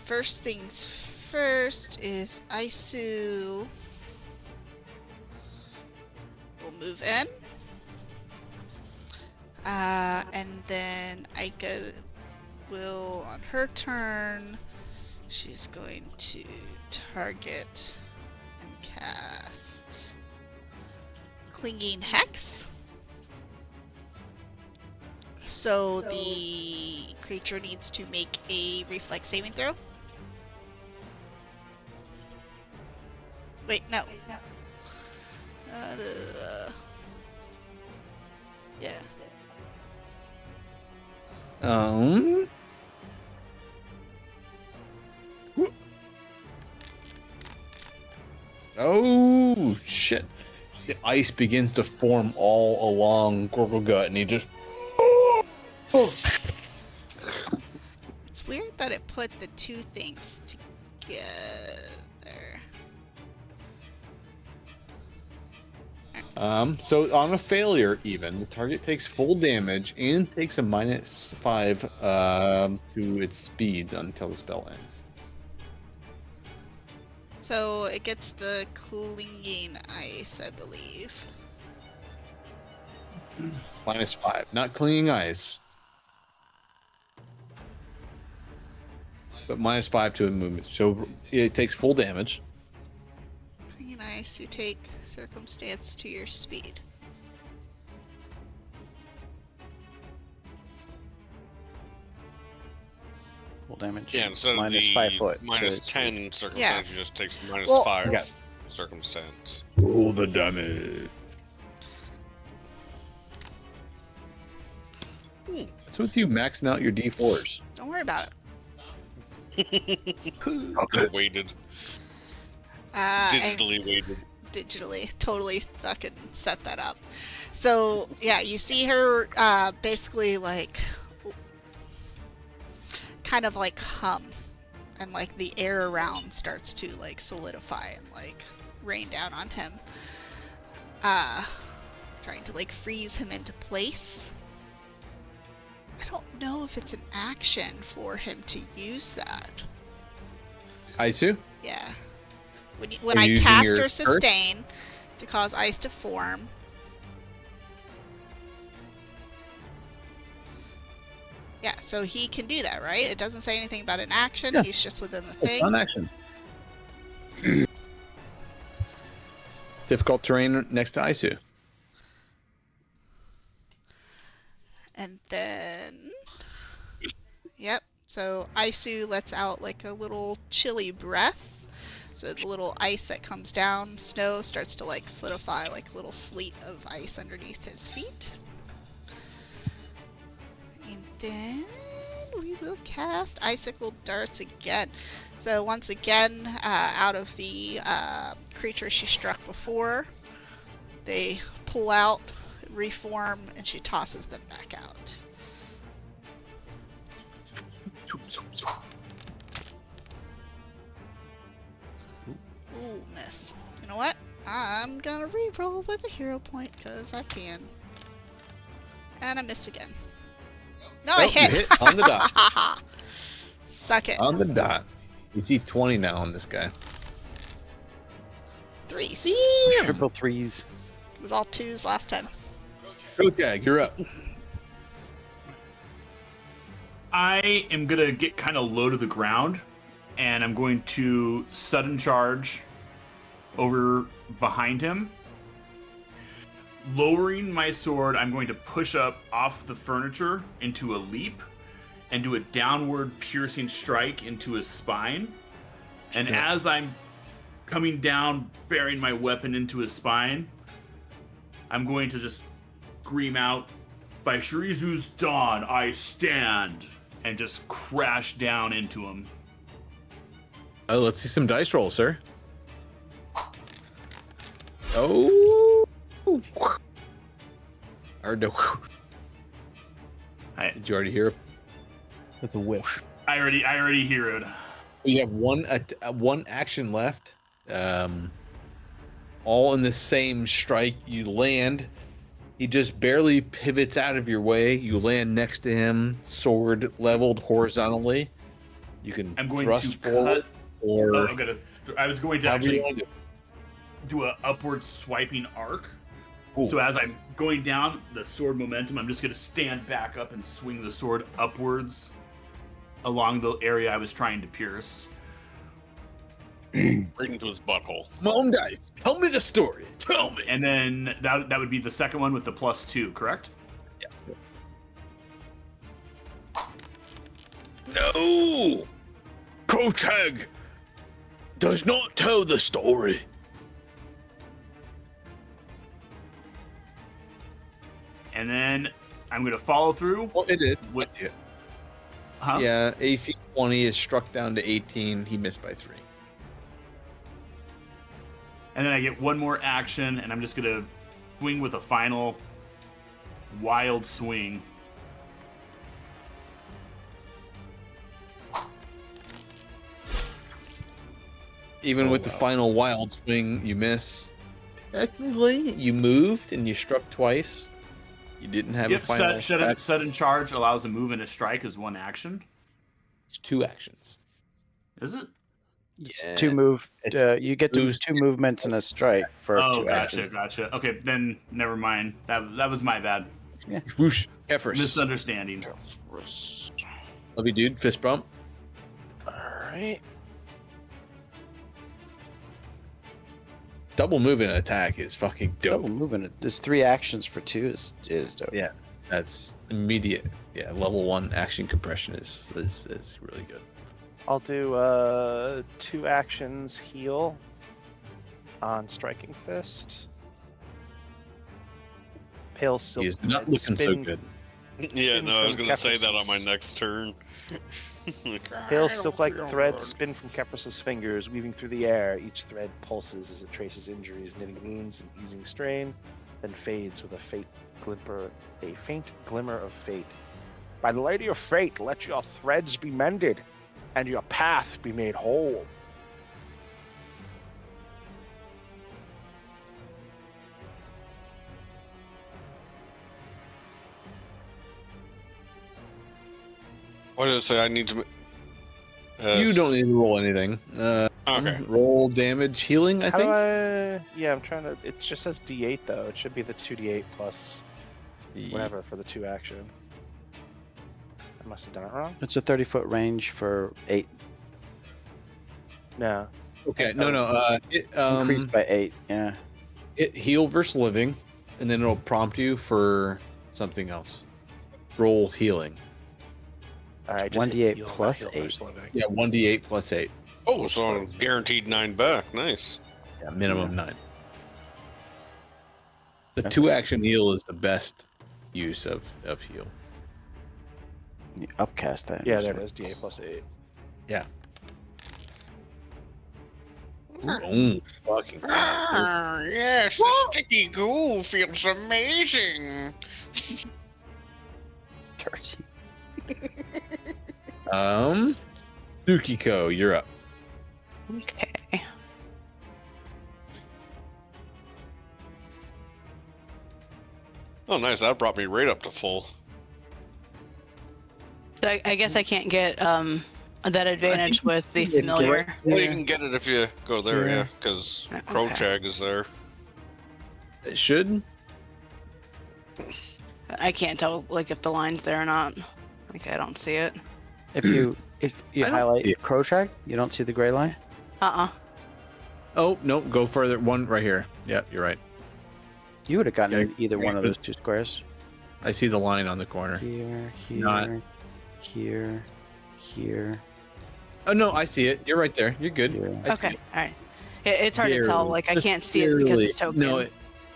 First things first is Aisu. We'll move in. And then Aika will, on her turn, she's going to target and cast Clinging Hex. So the creature needs to make a reflex saving throw. Wait, no. Yeah. Oh shit! The ice begins to form all along Gorglegut, and he just. It's weird that it put the two things together. So on a failure, even the target takes full damage and takes a -5 to its speed until the spell ends. So it gets the clinging ice, I believe. -5, not clinging ice, but -5 to a movement. So it takes full damage. Clinging ice, you take circumstance to your speed. Full damage. Yeah, instead of minus the 5 foot. minus so 10 circumstance, Yeah. you just takes Well- -5 Yeah. circumstance. Roll the damage. What's with you maxing out your D4s? Don't worry about it. Weighted. And Digitally weighted. digitally, totally fucking set that up. So yeah, you see her basically like kind of like hum, and like the air around starts to like solidify and like rain down on him, trying to like freeze him into place. I don't know if it's an action for him to use that. Aisu? Yeah. When Are I you using cast your or curse? sustain to cause ice to form. Yeah, so he can do that, right? It doesn't say anything about an action. Yeah. He's just within the It's thing. on action. Difficult terrain next to Aisu. And then, yep. So Aisu lets out like a little chilly breath. So the little ice that comes down, snow, starts to like solidify like a little sleet of ice underneath his feet. And then we will cast Icicle Darts again. So once again, out of the creature she struck before, They pull out, reform, and she tosses them back out. Ooh, miss. You know what? I'm gonna re-roll with a hero point because I can. And I miss again. No, I Nope, you hit. hit on the dot. Suck it. On the dot. You see 20 now on this guy. Threes. Triple threes. It was all twos last time. Okay, you're up. I am gonna get kind of low to the ground, and I'm going to sudden charge over behind him. Lowering my sword, I'm going to push up off the furniture into a leap and do a downward piercing strike into his spine. And as I'm coming down, bearing my weapon into his spine, I'm going to just scream out, "By Shirizu's dawn, I stand!" and just crash down into him. Oh, let's see some dice rolls, sir. Oh. Or no. Did you already hear it? That's a whiff. I already hear it. You have one action left. All in the same strike. You land. He just barely pivots out of your way. You land next to him, sword leveled horizontally. You can I'm going thrust to forward, cut. or I was going to however you actually want to do an upward swiping arc. do. So as I'm going down, the sword momentum, I'm just going to stand back up and swing the sword upwards along the area I was trying to pierce. Right into his butthole. Mom dice. Tell me the story. Tell me. And then that would be the second one with the +2, correct? No! Kochag does not tell the story. And then I'm going to follow through. Well, it is. With, Yeah. huh? Yeah, AC 20 is struck down to 18. He missed by 3. And then I get one more action, and I'm just going to swing with a final wild swing. Even with the final wild swing, you miss. Technically, you moved and you struck twice. You didn't have a Yep, final. sudden charge allows a move and a strike as one action. It's 2 actions. Is it? It's Yeah. 2 move. It's You get to moves- 2 movements and a strike for Oh, 2 gotcha, actions. gotcha. Okay, then never mind. That was my bad. Whoosh. Heifers. Misunderstanding. Love you, dude. Fist bump. All right. Double move and attack is fucking dope. Double moving. There's 3 actions for 2 is dope. Yeah. That's immediate. Yeah, level 1 action compression is really good. I'll do 2 actions heal on striking fist. Pale silk. He's not thread looking so spin- good. Yeah, spin no, I was from gonna say that on my Kepris's- next turn. Pale silk-like threads spin from Kepris's fingers, weaving through the air. Each thread pulses as it traces injuries, knitting wounds and easing strain, then fades with a faint glimmer of fate. By the light of your fate, let your threads be mended, and your path be made whole. What did it say? I need to. You don't need to roll anything. Okay. Roll damage healing, I How think. do I... Yeah, I'm trying to... It just says D8, though. It should be the 2D8 plus whatever for the 2 action. I must have done it wrong. It's a 30-foot range for 8. No. Okay, no. Increased by 8. Yeah. Hit heal versus living, and then it'll prompt you for something else. Roll healing. All right, 1d8 heal, not plus heal 8. versus living. Yeah, 1d8 plus 8. Oh, so I'm guaranteed 9 back. Nice. Yeah, minimum 9. The That's 2 action heal is the best use of heal. You upcast that. Yeah, there it is. D8 plus 8. Yeah. Oh, fucking. Yes, the sticky goo feels amazing. Dirty. Tsukiko, you're up. Okay. Oh, nice. That brought me right up to full. So I guess I can't get that advantage with the you can get familiar. it. Well, you Yeah. can get it if you go there, Yeah. yeah, because Okay. Krochag is there. It should. I can't tell like if the line's there or not. Like I don't see it. If you I don't highlight see it. Krochag, you don't see the gray line. Oh no, go further. One right here. Yeah, you're right. You would have gotten Yeah, in either one of those two squares. I see the line on the corner. Here, here, Not- here, here, Oh no, I see it. You're right there. You're good. here. I see Okay, it. all right. It's hard to tell. Barely. Like I Just can't see it because barely. it's token. No,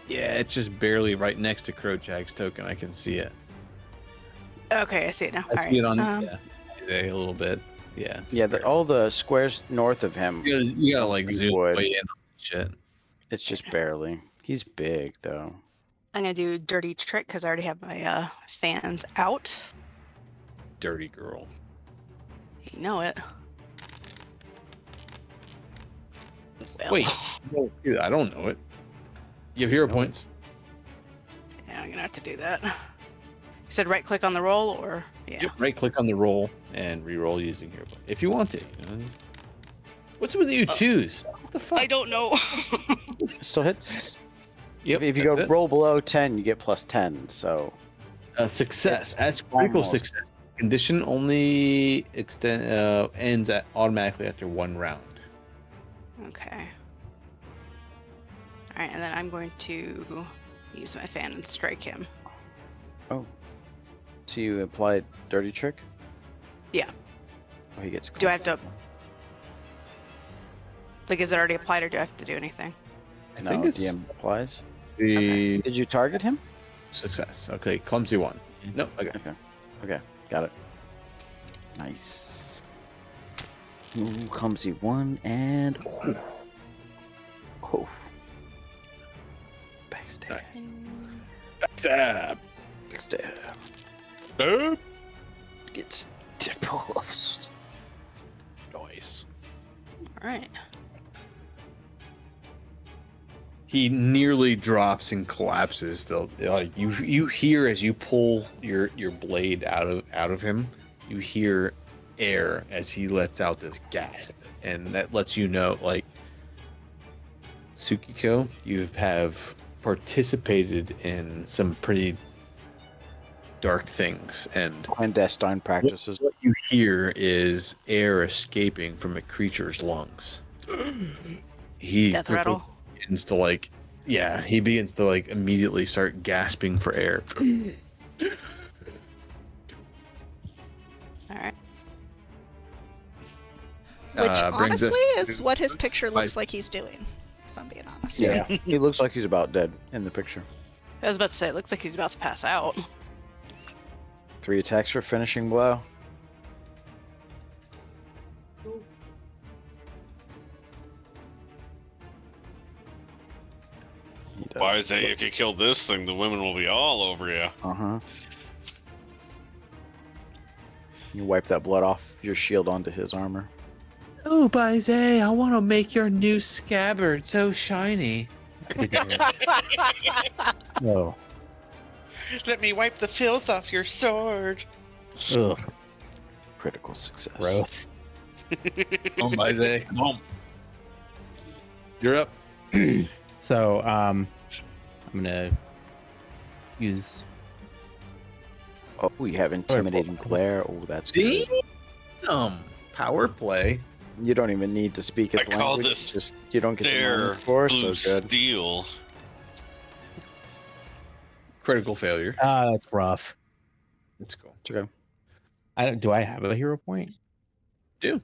yeah, it's just barely right next to Krochag's token. I can see it. Okay, I see it now. I All see right. it on a little bit. Yeah. just Yeah, barely. all the squares north of him. You gotta like Big zoom boy. way in on shit. It's just barely. He's big though. I'm gonna do dirty trick because I already have my fans out. Dirty girl. You know it. Well, Wait. No, dude, I don't know it. You have hero points. Yeah, I'm gonna have to do that. You said right click on the roll or yeah. Yep, right click on the roll and re-roll using hero point if you want to. What's with you twos? What the fuck? I don't know. Still hits. Yep, If you that's go it. roll below 10, you get plus 10. So Success. As critical almost. success. Condition only ends automatically after one round. Okay. Alright, and then I'm going to use my fan and strike him. so you apply dirty trick. Yeah. Oh, he gets. Do I have close. to- Like, is it already applied or do I have to do anything? I No, think it's DM applies. the Did you target him? success. Okay, clumsy one. No, okay. Okay, got it. Nice. Ooh, clumsy one and oh, backstab. Nice. Backstab. Backstab. Gets deposed. Nice. Alright. He nearly drops and collapses. Though, like you hear as you pull your blade out of him, you hear air as he lets out this gasp, and that lets you know, like, Tsukiko, you have participated in some pretty dark things, and Clandestine practices. what you hear is air escaping from a creature's lungs. He Death quickly rattle. begins to he begins to immediately start gasping for air. Alright. Which Brings us honestly is to- what his picture looks like he's doing, if I'm being honest. Yeah, he looks like he's about dead in the picture. I was about to say, it looks like he's about to pass out. 3 attacks for finishing blow. Why is that? If you kill this thing, the women will be all over you. Uh-huh. You wipe that blood off your shield onto his armor. Oh, Baize, I want to make your new scabbard so shiny. Oh, Let me wipe the filth off your sword. ugh, Critical success. gross. Come on, Baize. Come on. You're up. So, I'm gonna use. Oh, you have intimidating glare. Oh, that's good. Damn. Power play. You don't even need to speak his I call language. this Just you don't get the Dare bonus score, blue so good. steel. Critical failure. That's rough. Let's go. It's okay. Do I have a hero point? Do.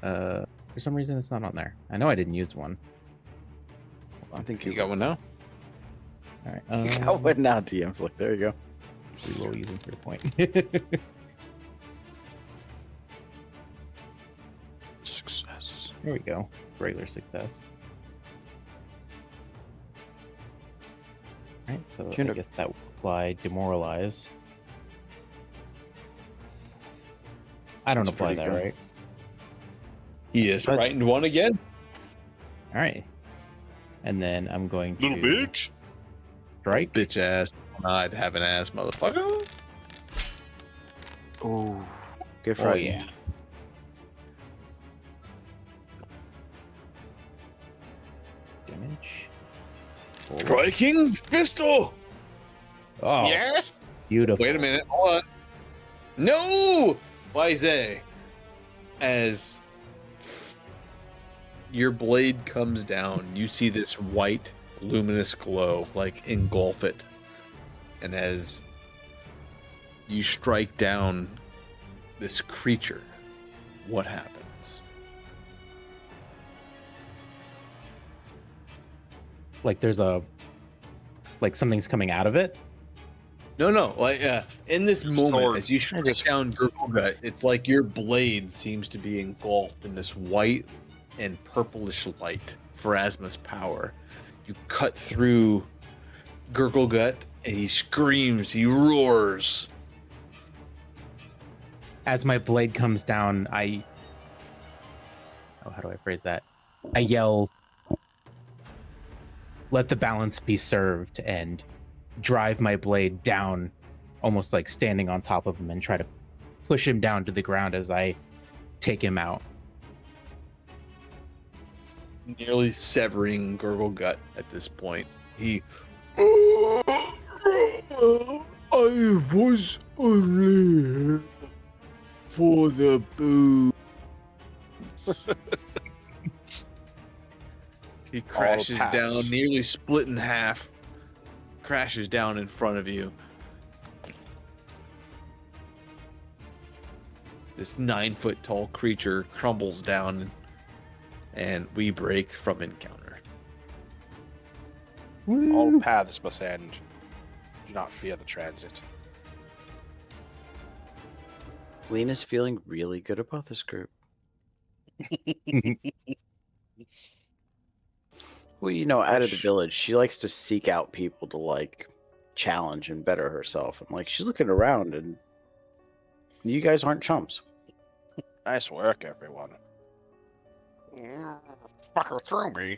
For some reason, it's not on there. I know I didn't use one. I think You got one now? All right. You got one now, DM's like, there you go. Reroll using hero point. Success. There we go. Regular success. Alright, so I guess that would apply demoralize. I don't That's apply pretty that, good. right? He is frightened one again. Alright. And then I'm going to Little bitch. strike. Bitch ass. I'd have an ass motherfucker. Oh, get Oh frightened. yeah. Damage. Oh, Striking pistol. oh, Yes. beautiful. Wait a minute. Hold on. No! Wise, as your blade comes down, you see this white, luminous glow, like engulf it. And as you strike down this creature, what happens? Like there's like something's coming out of it. No, like in this moment, Sword. as you strike down Gurgle-Gut, it's like your blade seems to be engulfed in this white and purplish light, Pharasma's power. You cut through Gurgle-Gut, and he screams, he roars. As my blade comes down, how do I phrase that? I yell, "Let the balance be served," and drive my blade down, almost like standing on top of him, and try to push him down to the ground as I take him out. Nearly severing Gurgle-Gut at this point. He. I was only here for the booze. He crashes pass. down, nearly split in half. Crashes down in front of you. This 9-foot tall creature crumbles down, and we break from encounter. All paths must end. Do not fear the transit. Lena's feeling really good about this group. Well, you know, out of the village, she likes to seek out people to like challenge and better herself. And like, she's looking around, and you guys aren't chumps. Nice work, everyone. Fucker throw me.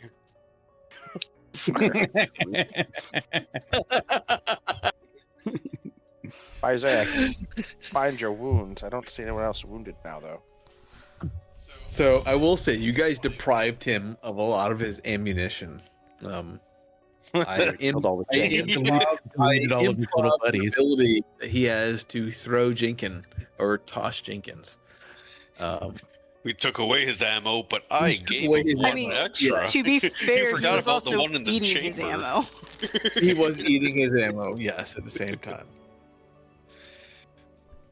Isaiah, I can find your wounds. I don't see anyone else wounded now, though. So I will say, you guys deprived him of a lot of his ammunition. I Killed all the Jenkins. Deleted all of his little buddies. ability that he has to throw Jenkins or toss Jenkins. We took away his ammo, but I took gave away him his one I mean, extra. to be fair, he forgot was about the also one in the eating his chamber. ammo. He was eating his ammo, yes, at the same time.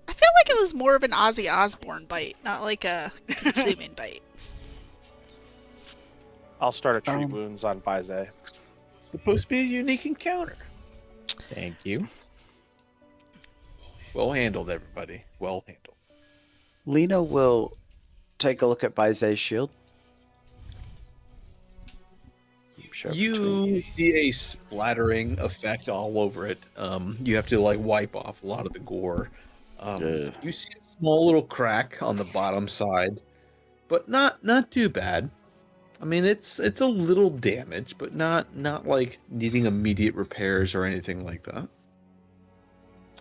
I feel like it was more of an Ozzy Osbourne bite, not like a consuming bite. I'll start a treat wounds on Bize. It's supposed to be a unique encounter. Thank you. Well handled, everybody. Well handled. Lena will take a look at Bize's shield. Sure, You see a splattering effect all over it. You have to like wipe off a lot of the gore. Ugh. You see a small little crack on the bottom side, but not too bad. I mean, it's a little damage, but not like needing immediate repairs or anything like that.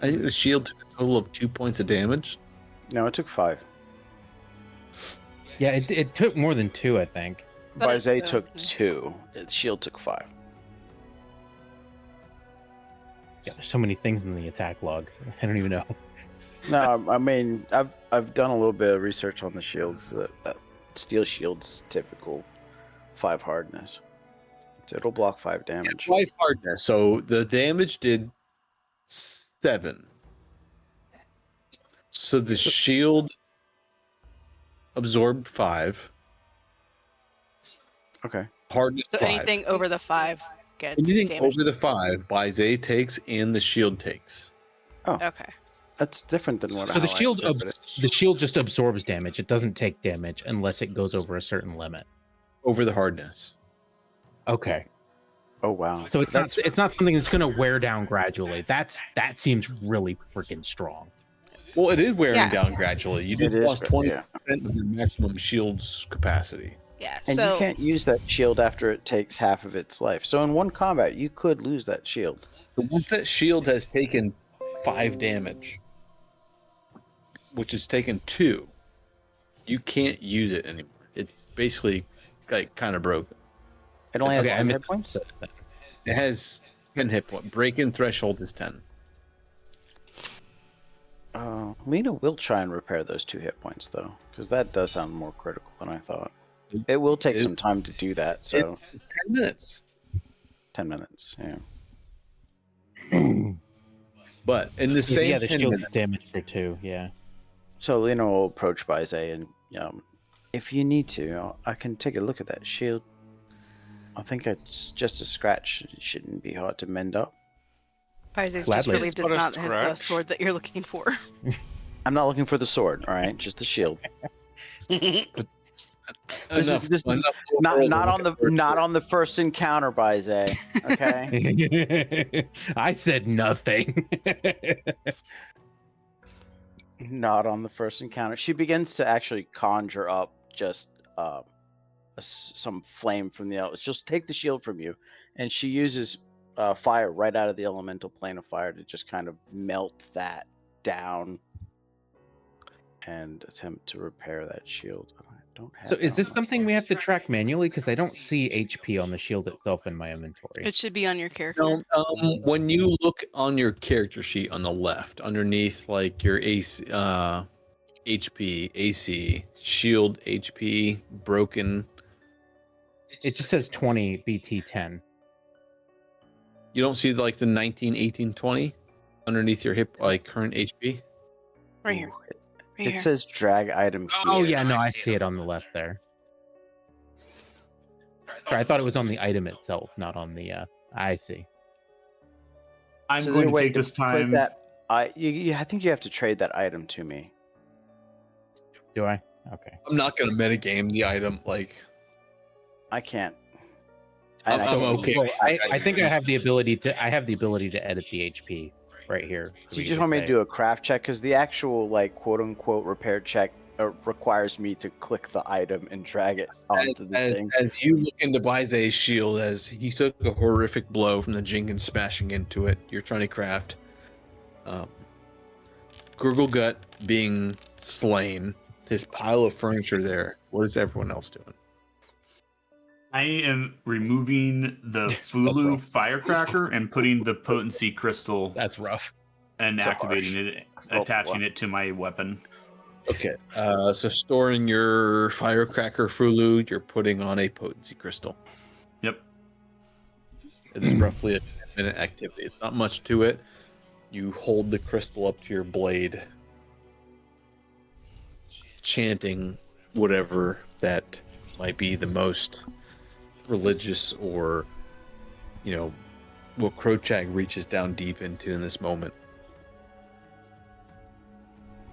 I think the shield took a total of 2 points of damage. No, it took 5. Yeah, it took more than 2, I think. But Bize it- took 2. The shield took 5. Yeah, there's so many things in the attack log. I don't even know. No, I mean, I've done a little bit of research on the shields. Steel shield's typical 5 hardness, so it'll block 5 damage. 5 hardness, so the damage did 7. So the shield absorbed 5. Okay. Hardness So 5. anything over the 5 gets Anything damaged. over the 5, Bize takes and the shield takes. Okay. That's different than what So the how I shield, interpret it. the shield just absorbs damage. It doesn't take damage unless it goes over a certain limit. Over the hardness. Okay, Oh wow. so it's not something that's going to wear down gradually. That seems really freaking strong. Well, it is wearing Yeah. down gradually. You just It is lost 20% yeah. of your maximum shield's capacity. Yeah. And So you can't use that shield after it takes half of its life. So in one combat, you could lose that shield. But once that shield has taken 5 damage, which is taken 2, you can't use it anymore. It's basically like kind of broken. It only has Okay, I 10 missed hit points. It has 10 hit points. Break-in threshold is 10. Lena will try and repair those 2 hit points though, because that does sound more critical than I thought. It will take some time to do that. So It's 10 minutes. 10 minutes. Yeah. But in the same Yeah, the 10 shield minutes, is damaged for 2. Yeah. So Lena will approach Baize and if you need to, I can take a look at that shield. I think it's just a scratch. It shouldn't be hard to mend up. Paize's just Gladly. relieved What it's a not the scratch. sword that you're looking for. I'm not looking for the sword, all right? Just the shield. This is not on the first encounter, Baize. Okay, I said nothing. not on the first encounter. She begins to actually conjure up just some flame from the elements. She'll take the shield from you, and she uses fire right out of the elemental plane of fire to just kind of melt that down and attempt to repair that shield. I don't have So that is on this my something board. we have to track manually? Because I don't see HP on the shield itself in my inventory. It should be on your character. No, when you look on your character sheet on the left, underneath like your AC, HP, AC, shield, HP, broken. It just says 20 BT 10. You don't see like the 19, 18, 20 underneath your hip, like current HP. Right here. Ooh, Right it here. says drag item here. Oh yeah, no, I see it on the left there. Sorry, I thought it was on the item itself, not on the. I see. I'm So going the to way take this trade time. That, I think you have to trade that item to me. Do I? Okay. I'm not gonna metagame the item. Like I can't. I'm I can't okay. use it. I think I have the ability to. I have the ability to edit the HP right here. Do you just want me to do a craft check? Because the actual, like, quote unquote repair check requires me to click the item and drag it onto the thing. as you look into Baize's shield, as he took a horrific blow from the Jenkins smashing into it, you're trying to craft Gurgle Gut being slain, his pile of furniture there. What is everyone else doing? I am removing the Fulu firecracker and putting the potency crystal That's rough. and So activating it, attaching it to my weapon. Okay, so storing your firecracker Fulu, you're putting on a potency crystal. Yep. It is roughly a 10-minute activity. It's not much to it. You hold the crystal up to your blade, chanting whatever that might be the most religious or, what Krochak reaches down deep into in this moment.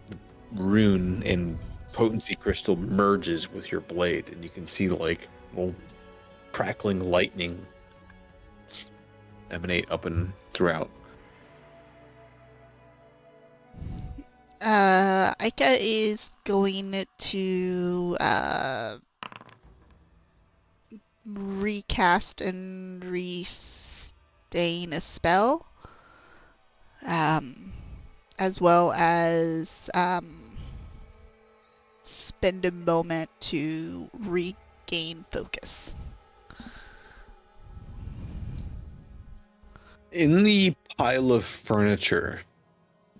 The rune and potency crystal merges with your blade, and you can see like little crackling lightning emanate up and throughout. Aika is going to recast and restain a spell, as well as spend a moment to regain focus. In the pile of furniture,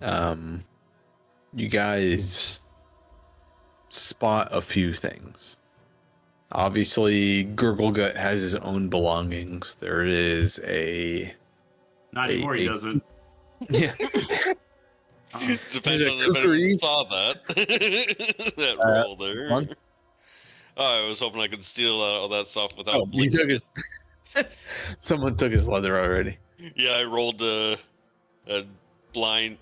you guys spot a few things. Obviously, Gurglegut has his own belongings. There is Not anymore, he doesn't. yeah. Depends Is it on if anyone cookery? saw that. That roll there. one? Oh, I was hoping I could steal all that stuff without. Oh, he took his. Someone took his leather already. Yeah, I rolled a blind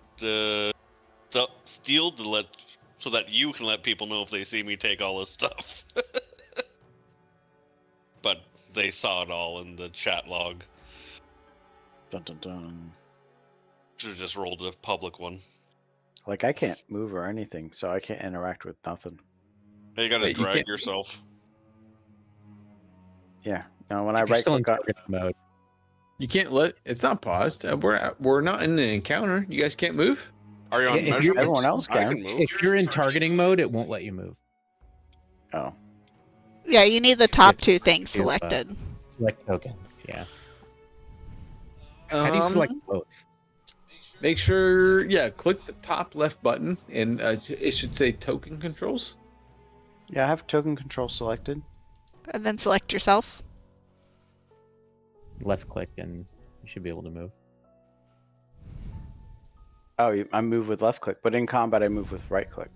steal to so that you can let people know if they see me take all this stuff. But they saw it all in the chat log. Dun dun dun. Should have just rolled a public one. Like I can't move or anything, so I can't interact with nothing. Hey, you gotta Wait, you drag can't- yourself. Yeah. Now when I You're right still in click on, target mode. You can't let. It's not paused. We're not in an encounter. You guys can't move. Are you on If you- measurements? Everyone else I can. move. If you're in targeting mode, it won't let you move. oh, Yeah, you need the top Yep. two things Do, selected. Select tokens. Yeah. How do you select both? Make sure, click the top left button, and it should say token controls. yeah, I have token control selected. And then select yourself. Left click and you should be able to move. Oh, I move with left click, but in combat I move with right click.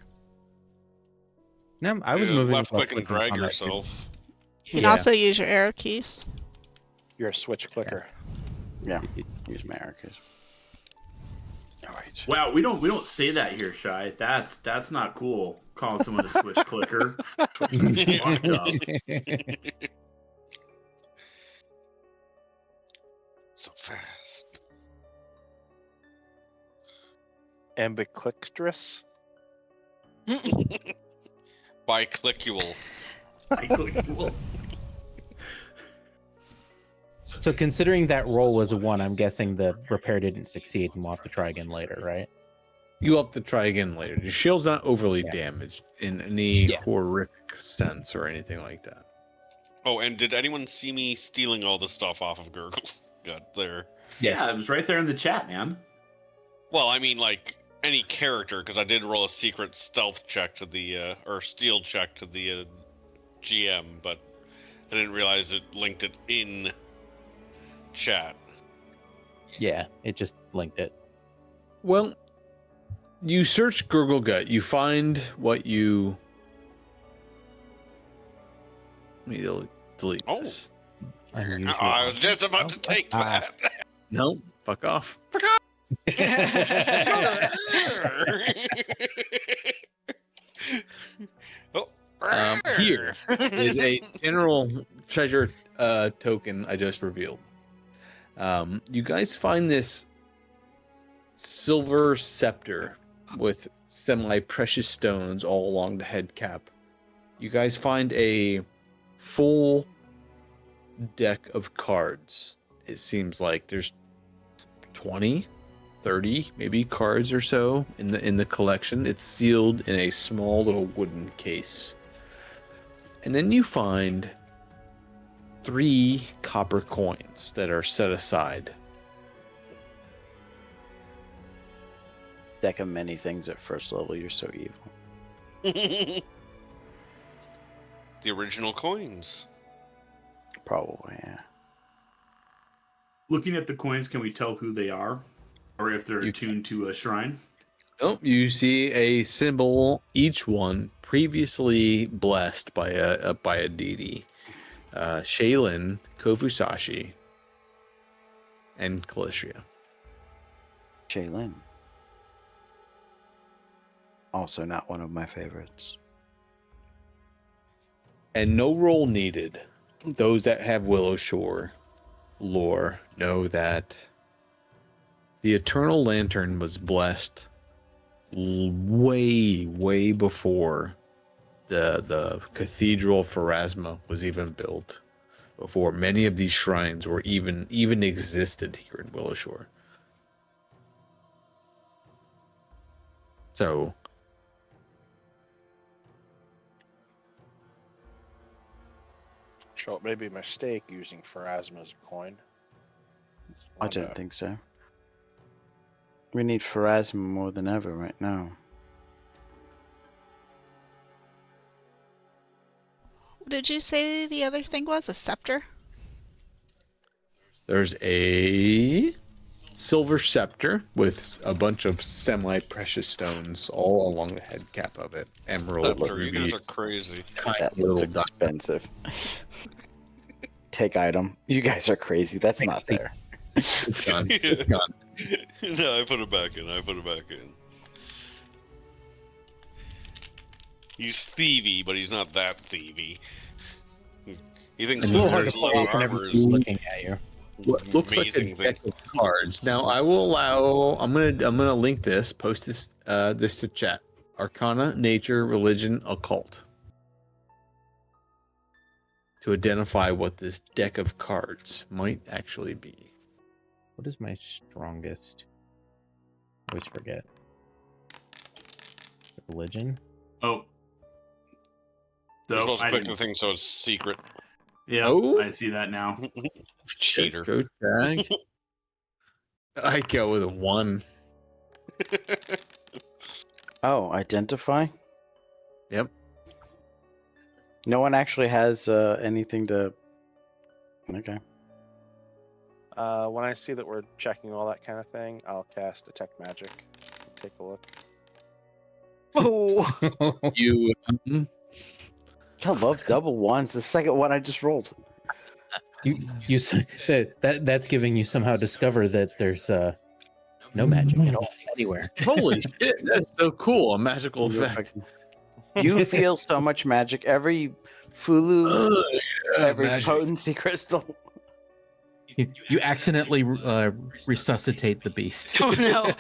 No, I was Yeah, moving left with click and in drag combat, too. yourself. You can Yeah. also use your arrow keys. You're a switch clicker. Yeah, use my arrow keys. All right. Wow, we don't say that here, Shy. That's not cool. Calling someone a switch clicker. Fucked up. So fast. Ambiclictress. Biclickual. I click cool. So considering that roll was a 1, I'm guessing the repair didn't succeed and we'll have to try again later, right? You'll have to try again later. Your shield's not overly Yeah. damaged in any Yeah. horrific sense or anything like that. Oh, and did anyone see me stealing all the stuff off of Gurgle? Got there. Yeah, it was right there in the chat, man. Well, I mean, like any character, because I did roll a secret stealth check to the or steal check to the GM, but I didn't realize it linked it in chat. Yeah, it just linked it. Well, you search Gurgle Gut. You find what you. Let me delete Oh. this. Unusual. I was just about to take that. No, fuck off. Oh. Here is a general treasure token I just revealed. You guys find this silver scepter with semi-precious stones all along the head cap. You guys find a full deck of cards. It seems like there's 20, 30 maybe cards or so in the collection. It's sealed in a small little wooden case. And then you find 3 copper coins that are set aside. Deck of many things at first level. You're so evil. The original coins. Probably, yeah. Looking at the coins, can we tell who they are? Or if they're You attuned to a shrine? Nope, you see a symbol, each one previously blessed by a deity. Shaylin, Kofusashi, and Calistria. Shaylin. Also not one of my favorites. And no roll needed. Those that have Willowshore lore know that the Eternal Lantern was blessed way before the Cathedral of Pharasma was even built, before many of these shrines were even existed here in Willowshore. So So it may be a mistake using Pharasma as a coin. I don't think so. We need Pharasma more than ever right now. What did you say the other thing was? A scepter? there's a silver scepter with a bunch of semi-precious stones all along the head cap of it. Emerald, Scepter, you guys ruby, are crazy. tiny That little looks dot. expensive. Take item. You guys are crazy. That's not fair. It's gone. It's gone. No, I put it back in. He's thievy, but he's not that thievy. He thinks It's a little hard there's to a lot of follow when armor everybody's is looking at you. What looks like a amazing thing. deck of cards. Now I will allow. I'm gonna link this. Post this this to chat. Arcana, nature, religion, occult. To identify what this deck of cards might actually be. What is my strongest? I always forget. Religion? Oh. You're So supposed to I click the didn't. thing so it's secret. Yeah, Oh. I see that now. Cheater. Go tag. I go with a 1. Oh, identify? Yep. No one actually has anything to. Okay. When I see that we're checking all that kind of thing, I'll cast Detect Magic. Take a look. Oh, You. I love double ones. The second one I just rolled. That's giving you somehow discover that there's no magic at all anywhere. Holy shit! That's so cool. A magical You're effect. You feel so much magic. Every Fulu, Yeah, every magic. potency crystal. You accidentally resuscitate the beast. oh no.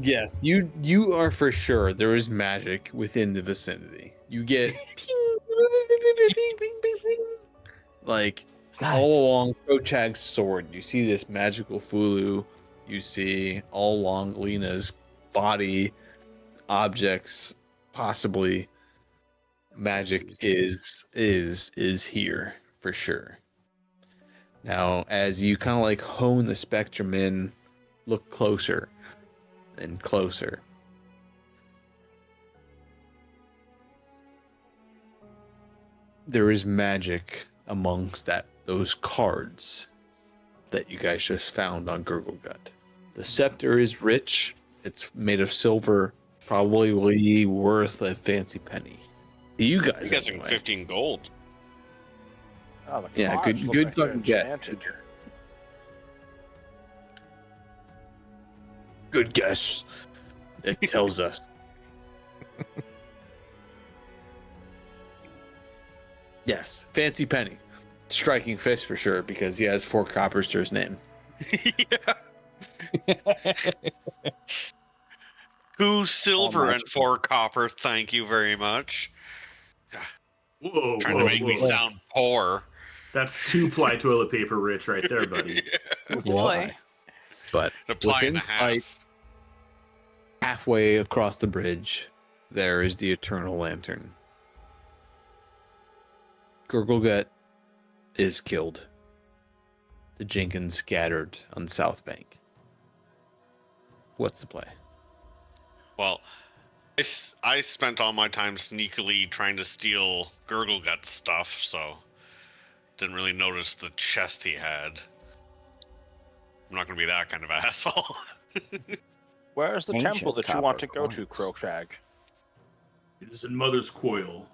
Yes, you are for sure. There is magic within the vicinity. You get ping, ping, ping, ping, ping. Like Guys, all along Kochag's sword. You see this magical Fulu. You see all along Lena's body objects. Possibly magic is here for sure. Now, as you kind of like hone the spectrum in, look closer and closer. There is magic amongst those cards that you guys just found on Gurglegut. The scepter is rich. It's made of silver, probably worth a fancy penny. To you guys, You guys are anyway. 15 gold. Oh, the Yeah, cards good look like they're fucking guess. enchanted. Good guess. It tells us. Yes, fancy penny. Striking fist for sure because he has 4 coppers to his name. Yeah. 2 silver and magic. 4 copper. Thank you very much. Whoa, Trying whoa, to make me whoa. sound poor. That's 2-ply toilet paper rich right there, buddy. Oh boy. But Apply and within a half. sight, halfway across the bridge, there is the Eternal Lantern. Gurglegut is killed. The Jenkins scattered on the south bank. What's the play? Well, I spent all my time sneakily trying to steal Gurglegut stuff, so didn't really notice the chest he had. I'm not going to be that kind of asshole. Where's the Ancient temple that you want to copper go to, coins. Crowshag? It is in Mother's Coil.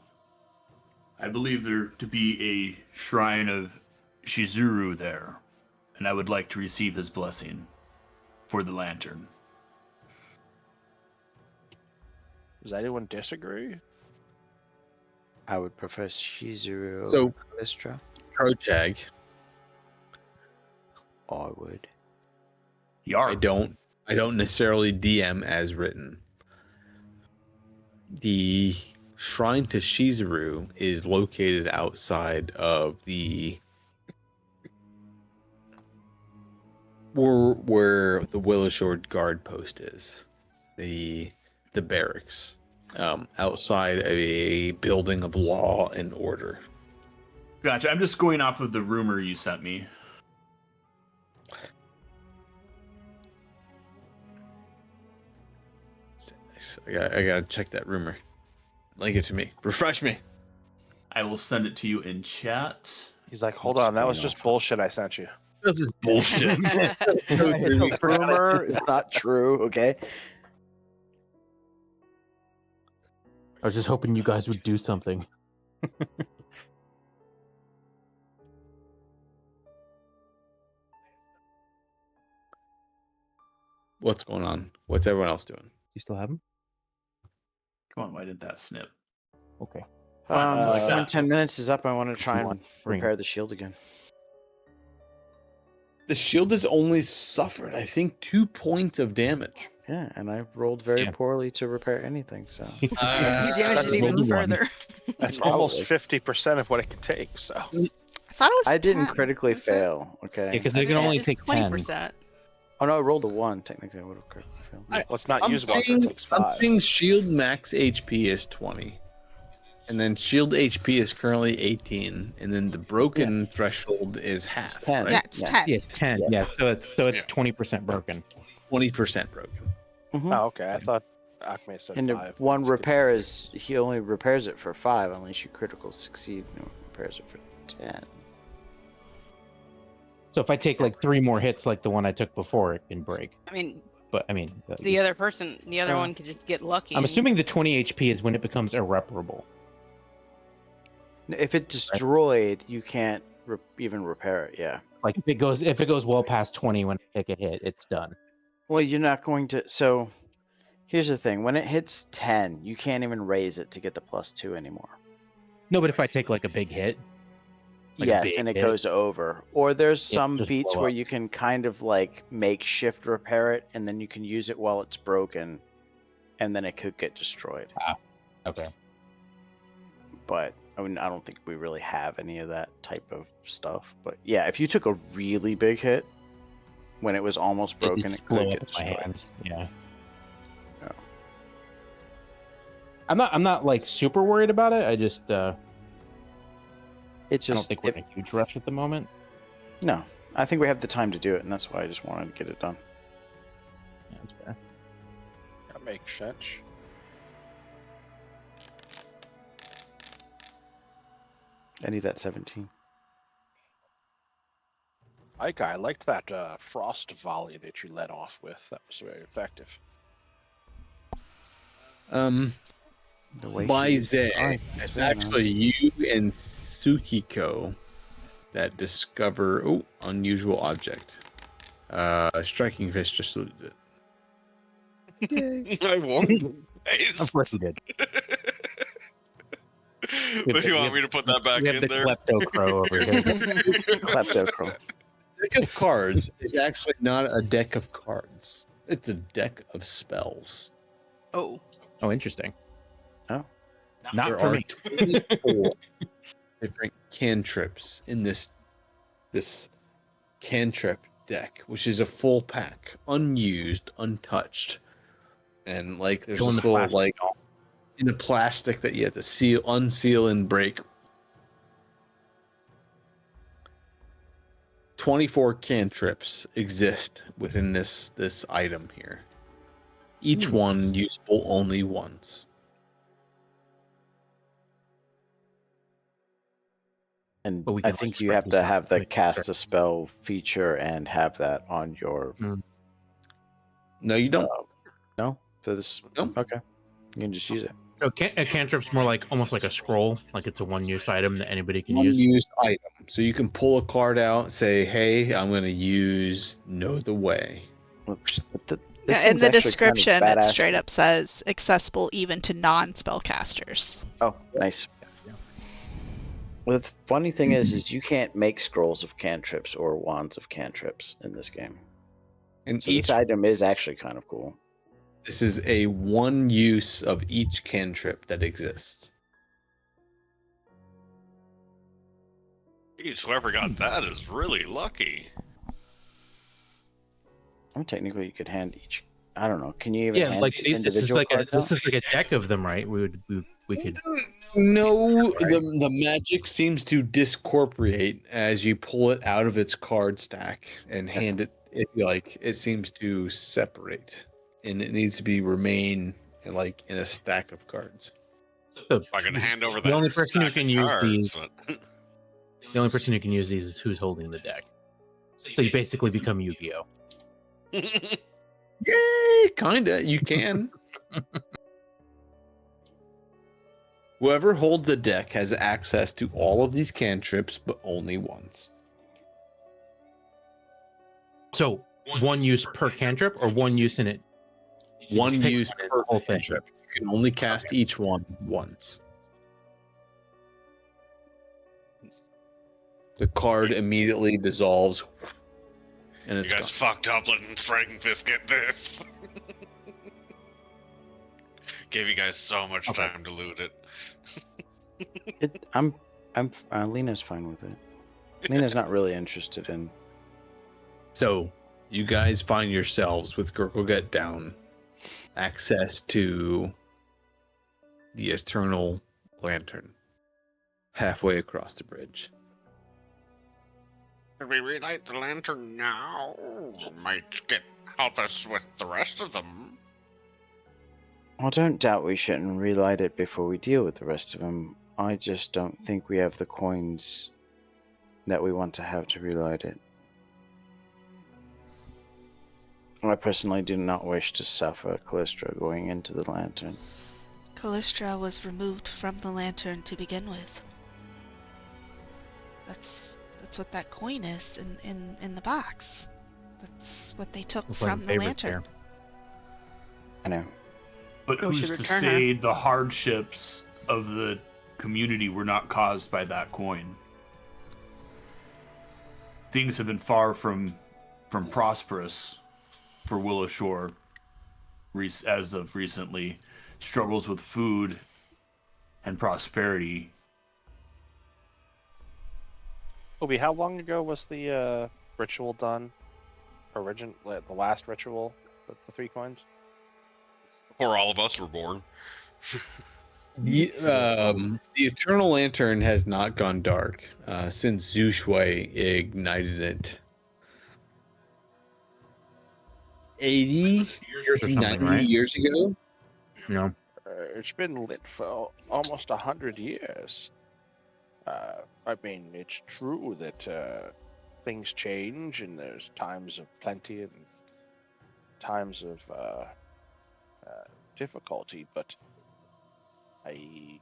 I believe there to be a shrine of Shizuru there, and I would like to receive his blessing for the lantern. Does anyone disagree? I would prefer Shizuru So- over Callistra. Kochag, I would. Yarp. I don't necessarily DM as written. The shrine to Shizuru is located outside of the where the Willowshore guard post is, the barracks, outside of a building of law and order. Gotcha. I'm just going off of the rumor you sent me. I gotta check that rumor. Link it to me. Refresh me. I will send it to you in chat. He's like, hold on, that was just bullshit I sent you. This is bullshit. Rumor is not true, okay? I was just hoping you guys would do something. What's going on? What's everyone else doing? You still have them? Come on, why did that snip? Okay. When 10 minutes is up, I want to try and Bring it. repair the shield again. The shield has only suffered, I think, 2 points of damage. Yeah, and I rolled very Yeah. poorly to repair anything, so. You damaged that's it even rolled a one. further. That's Probably. almost 50% of what it could take. So I thought it was I didn't 10, critically was it? fail, okay? Yeah, because they can only It's take 10. 20%. Oh no, I rolled a 1. Technically, I would have critically failed. let's not I'm use one. seeing, It takes I'm 5. seeing shield max HP is 20. And then shield HP is currently 18. And then the broken threshold is half. 10. Right? Yeah, it's Yeah. 10. Yeah, 10. Yeah. Yeah, so it's Yeah. 20% broken. 20% broken. Mhm. Oh, okay. I thought Acme said And the 5. one That's good. repair is he only repairs it for 5 unless you critical succeed. No, repairs it for 10. So if I take like 3 more hits like the one I took before, it can break. I mean, But I mean, the other Oh. one could just get lucky. I'm and- assuming the 20 HP is when it becomes irreparable. If it's destroyed, you can't even repair it. Yeah. Like if it goes well past 20 when I take a hit, it's done. Well, you're not going to. So, here's the thing: when it hits 10, you can't even raise it to get the +2 anymore. No, but if I take like a big hit, like a Yes, big and it hit. goes over. Or there's Yeah, some just feats blow where up. you can kind of like makeshift repair it, and then you can use it while it's broken, and then it could get destroyed. okay. But I mean, I don't think we really have any of that type of stuff. But yeah, if you took a really big hit when it was almost broken, it could blow get up in my destroyed. hands. Yeah. Yeah. I'm not like super worried about it. I just It's I just don't think we're in a huge rush at the moment. no. I think we have the time to do it, and that's why I just wanted to get it done. Yeah, that's fair. That makes sense. I need that 17. Ike, I liked that frost volley that you led off with. That was very effective. The way By she- Zay, Oh, it's very nice. actually you and Tsukiko that discover unusual object. Striking Fist just saluted it. I won. Nice. Of course he did. But you want me to put that back We have in the there? klepto crow over here. Klepto Crow. Deck of cards is actually not a deck of cards. It's a deck of spells. Oh, Oh, interesting. Oh. Not There for are me. 24 different cantrips in this cantrip deck, which is a full pack, unused, untouched, and like there's Go in this the little plastic like doll. in a plastic that you have to seal, unseal, and break. 24 cantrips exist within this item here. Each one usable only once. And But we I can, think like, you spread have these to out, have the make cast sure. a spell feature and have that on your. No, you don't. No? So this. No. Okay. You can just use it. So a cantrip's more like almost like a scroll, like it's a one-use item that anybody can use. Unused item. So you can pull a card out, say, "Hey, I'm going to use Know the Way." But this In thing's the actually description, kind of it badass. straight up says accessible even to non-spellcasters. Oh, nice. Well, the funny thing is you can't make scrolls of cantrips or wands of cantrips in this game. And So each this item is actually kind of cool. this is a one use of each cantrip that exists. Jeez, whoever got that is really lucky. I mean, technically, you could hand each. I don't know. Can you even Yeah, hand like individual this is like cards out? a deck of them, right? We could. No, the magic seems to discorporate as you pull it out of its card stack and hand it. It seems to separate, and it needs to be remain in a stack of cards. So If I can hand over the that only person who stack can of use cards, these, but- the only person who can use these is who's holding the deck. So you basically become Yu-Gi-Oh. Yay! Kinda. You can. Whoever holds the deck has access to all of these cantrips, but only once. So one use per cantrip, or one use in it. You One just pick use one in per the whole thing. cantrip. can only cast each one once. The card immediately dissolves, and You it's guys gone. fucked up letting Frankenfist get this. Gave you guys so much Okay. time to loot it. Lena's fine with it. Lena's not really interested in. So, you guys find yourselves with Gurklegut down, access to the Eternal Lantern, halfway across the bridge. Should we relight the lantern now? Might help us with the rest of them. I don't doubt we shouldn't relight it before we deal with the rest of them. I just don't think we have the coins that we want to have to relight it. I personally do not wish to suffer Callistra going into the lantern. Callistra was removed from the lantern to begin with. That's what that coin is in the box. That's what they took We're playing from the favorites lantern. here. I know. But We who's should to return her. say the hardships of the community were not caused by that coin? Things have been far from prosperous for Willowshore as of recently. Struggles with food and prosperity. Obi, how long ago was the ritual done? The last ritual with the 3 coins? Before all of us were born. The Eternal Lantern has not gone dark since Zushui ignited it 80, Years or something, 90 right? years ago. No. It's been lit for almost 100 years. I mean, it's true that things change and there's times of plenty and times of difficulty, but I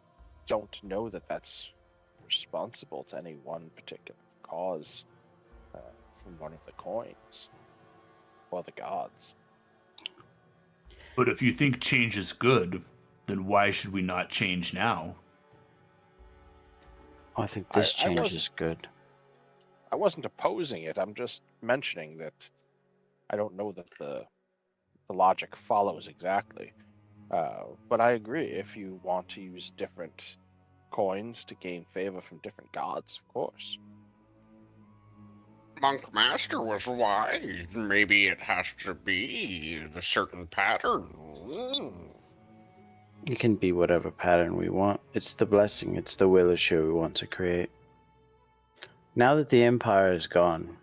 don't know that that's responsible to any one particular cause from one of the coins or the gods. But if you think change is good, then why should we not change now? I think this I change wasn't- is good. I wasn't opposing it. I'm just mentioning that I don't know that the logic follows exactly. But I agree. If you want to use different coins to gain favor from different gods, of course. Monk Master was wise. Maybe it has to be a certain pattern. It can be whatever pattern we want. It's the blessing. It's the Willowshore we want to create. Now that the Empire is gone,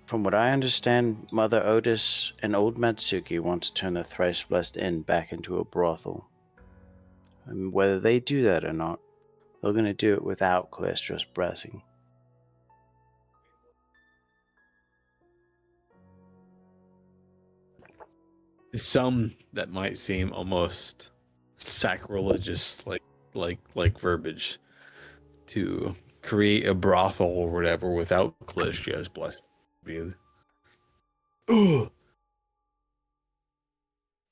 from what I understand, Mother Otis and Old Matsuki want to turn the Thrice Blessed Inn back into a brothel. And whether they do that or not, they're going to do it without Callistra's blessing. Some that might seem almost sacrilegious, like verbiage, to create a brothel or whatever without Callistra's blessing. Ugh.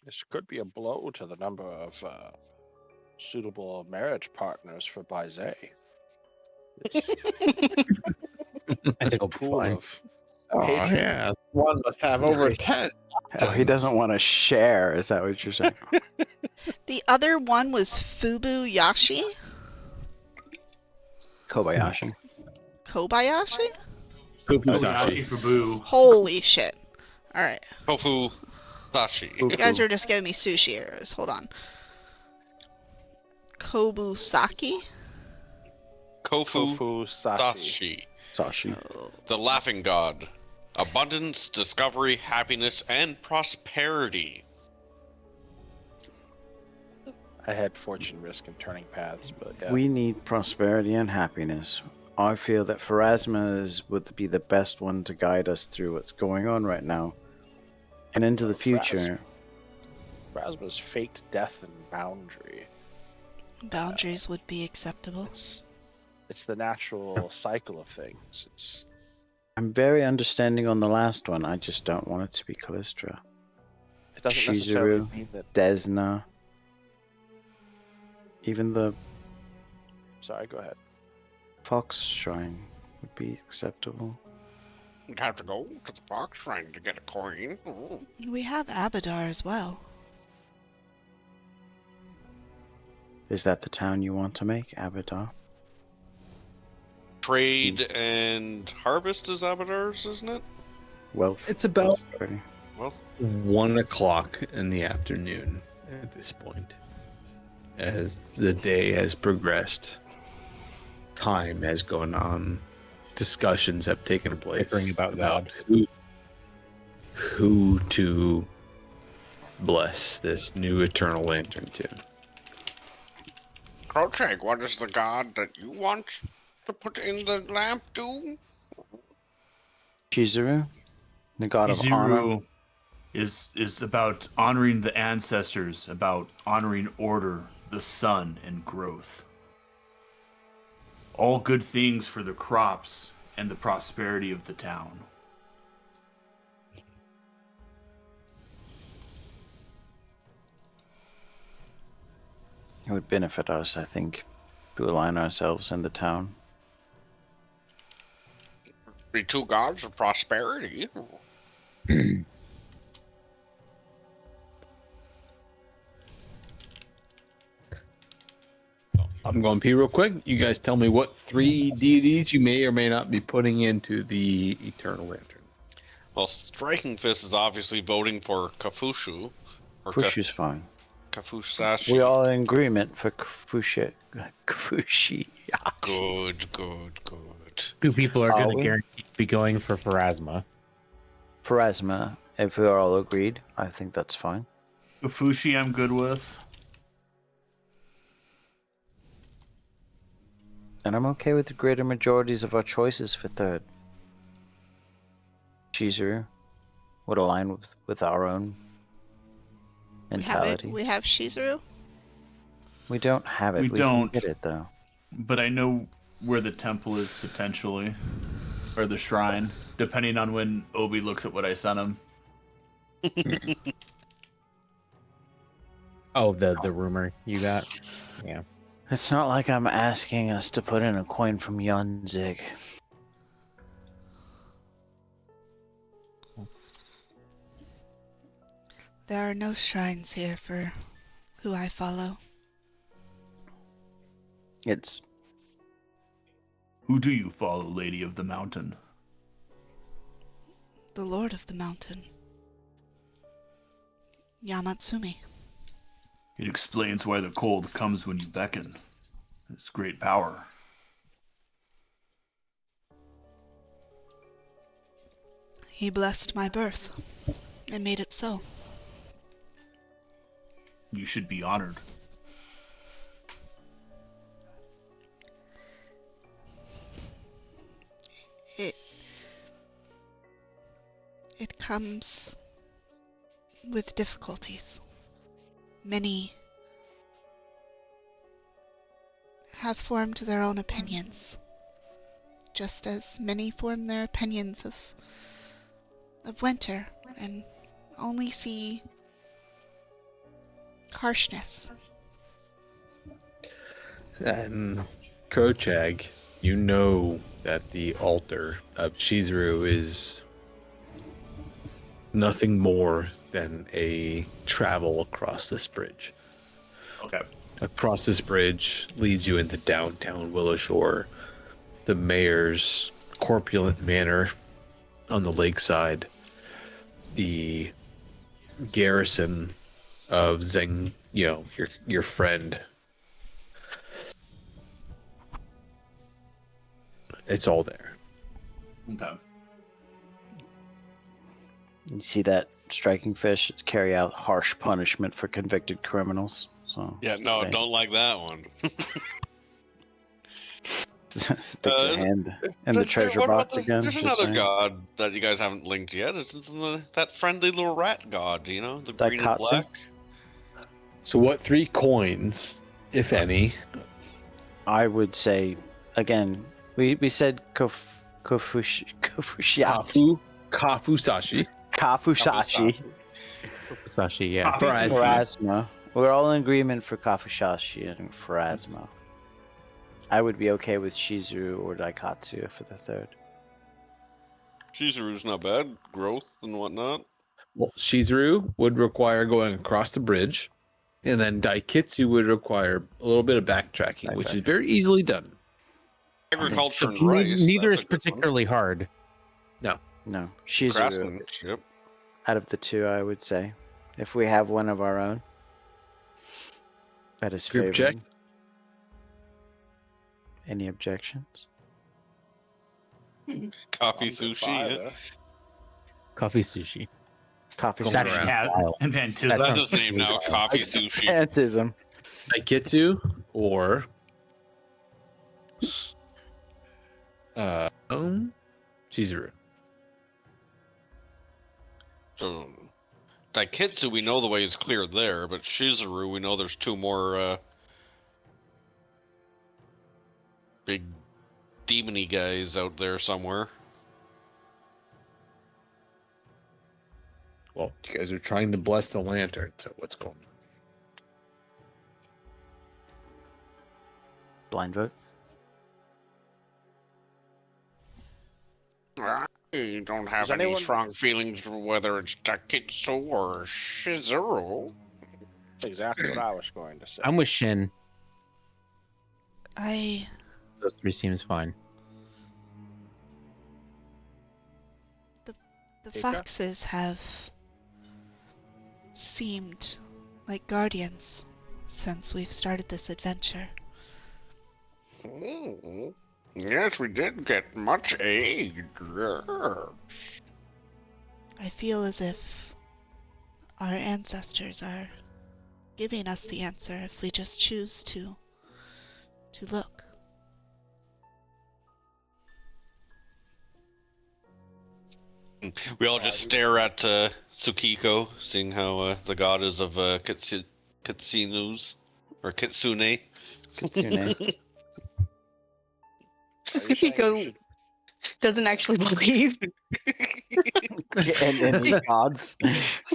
This could be a blow to the number of suitable marriage partners for Baizet. I think A it'll be pool fine. of Oh patrons. yeah, one must have over 10. Oh, he doesn't want to share. Is that what you're saying? The other one was Fubu-Yashi? Kobayashi. Kobayashi? Pupusashi. For Boo. Holy shit. Alright. Tofu Sashi. You guys are just giving me sushi arrows. Hold on. Kobusaki? Kofu Tofu Sashi. Sashi. Sashi. The Laughing God. Abundance, discovery, happiness, and prosperity. I had fortune, risk, and turning paths, but yeah. We need prosperity and happiness. I feel that Pharasma would be the best one to guide us through what's going on right now. And into the future. Pharasma's fate, death, and boundary. Boundaries would be acceptable. It's the natural cycle of things. I'm very understanding on the last one. I just don't want it to be Callistra. It doesn't necessarily Shizuru, mean that Desna, Even the Sorry, go ahead. Fox Shrine would be acceptable. You'd have to go to the Fox Shrine to get a coin. We have Abadar as well. Is that the town you want to make, Abadar? Trade and harvest is Abadar's, isn't it? Wealth. It's about prosperity. Well, 1 o'clock in the afternoon at this point. As the day has progressed, time has gone on, discussions have taken place Bickering about God. who to bless this new eternal lantern to. Crowcheg, what is the god that you want to put in the lamp do? Chizuru, the god of honor. Izuru is about honoring the ancestors, about honoring order, the sun, and growth. All good things for the crops and the prosperity of the town. It would benefit us, I think, to align ourselves in the town. The two gods of prosperity. I'm going to pee real quick. You guys tell me what 3 deities you may or may not be putting into the eternal lantern. Well, Striking Fist is obviously voting for Kafushu. Or Fushu's fine. Kafusashi. We all in agreement for Kafushi. Good, good, good. 2 people are Are going to we? guarantee to be going for Pharasma. Pharasma, if we are all agreed, I think that's fine. Ufushi I'm good with. And I'm okay with the greater majorities of our choices for third. Chizuru would align with our own mentality. We have Shizuru. We don't have it. We We don't. can get it though. But I know where the temple is potentially. Or the shrine. Depending on when Obi looks at what I sent him. Oh, the rumor you got? Yeah. It's not like I'm asking us to put in a coin from Yunzig. There are no shrines here for who I follow. It's Who do you follow, Lady of the Mountain? The Lord of the Mountain. Yamatsumi. It explains why the cold comes when you beckon. It's great power. He blessed my birth and made it so. You should be honored. It comes with difficulties. Many have formed their own opinions, just as many form their opinions of winter and only see harshness. And Krochag, you know that the altar of Chizuru is nothing more than a travel across this bridge. Okay. Across this bridge leads you into downtown Willowshore, the mayor's corpulent manor on the lakeside, the garrison of Zeng, your friend. It's all there. Okay. You see that striking fish carry out harsh punishment for convicted criminals. So Yeah, no, okay. don't like that one. Stick your hand in the What treasure about box again. There's just another saying. god that you guys haven't linked yet. It's that friendly little rat god, the green and Daikatsu? black. So what 3 coins, if any? I would say, again, we said Kafusashi. Kafusashi. Kafusashi. Sashi, yeah. Pharasma. Pharasma. We're all in agreement for Kafushashi and Pharasma. I would be okay with Shizuru or Daikatsu for the third. Shizuru's not bad. Growth and whatnot. Well, Shizuru would require going across the bridge, and then Daikitsu would require a little bit of backtracking, which is very easily done. Agriculture and rice. Neither that's is a good one. particularly hard. No, Shizuru. Craftsmanship. Out of the two, I would say. If we have one of our own. That is Group favored. check. Any objections? Coffee sushi. Yeah. Coffee sushi. Coffee Going sushi. around. Yeah, style. and That Vantism. That's sounds his name now. Coffee sushi. Antism. Daikitsu or Shizuru. So, Daikitsu, we know the way is clear there, but Shizuru, we know there's two more big demony guys out there somewhere. Well, you guys are trying to bless the lantern, so what's going on? Blind vote. I don't have Does any anyone- strong feelings for whether it's Daikitsu or Shizuru. That's exactly what I was going to say. I'm with Shin. I Those three seems fine. the Ika? foxes have seemed like guardians since we've started this adventure. Yes, we did get much aid. Yes. I feel as if our ancestors are giving us the answer if we just choose to look. We all just stare at Tsukiko, seeing how the goddess of Kitsunus, or Kitsune. Kitsune. Tsukiko doesn't actually believe. and the gods.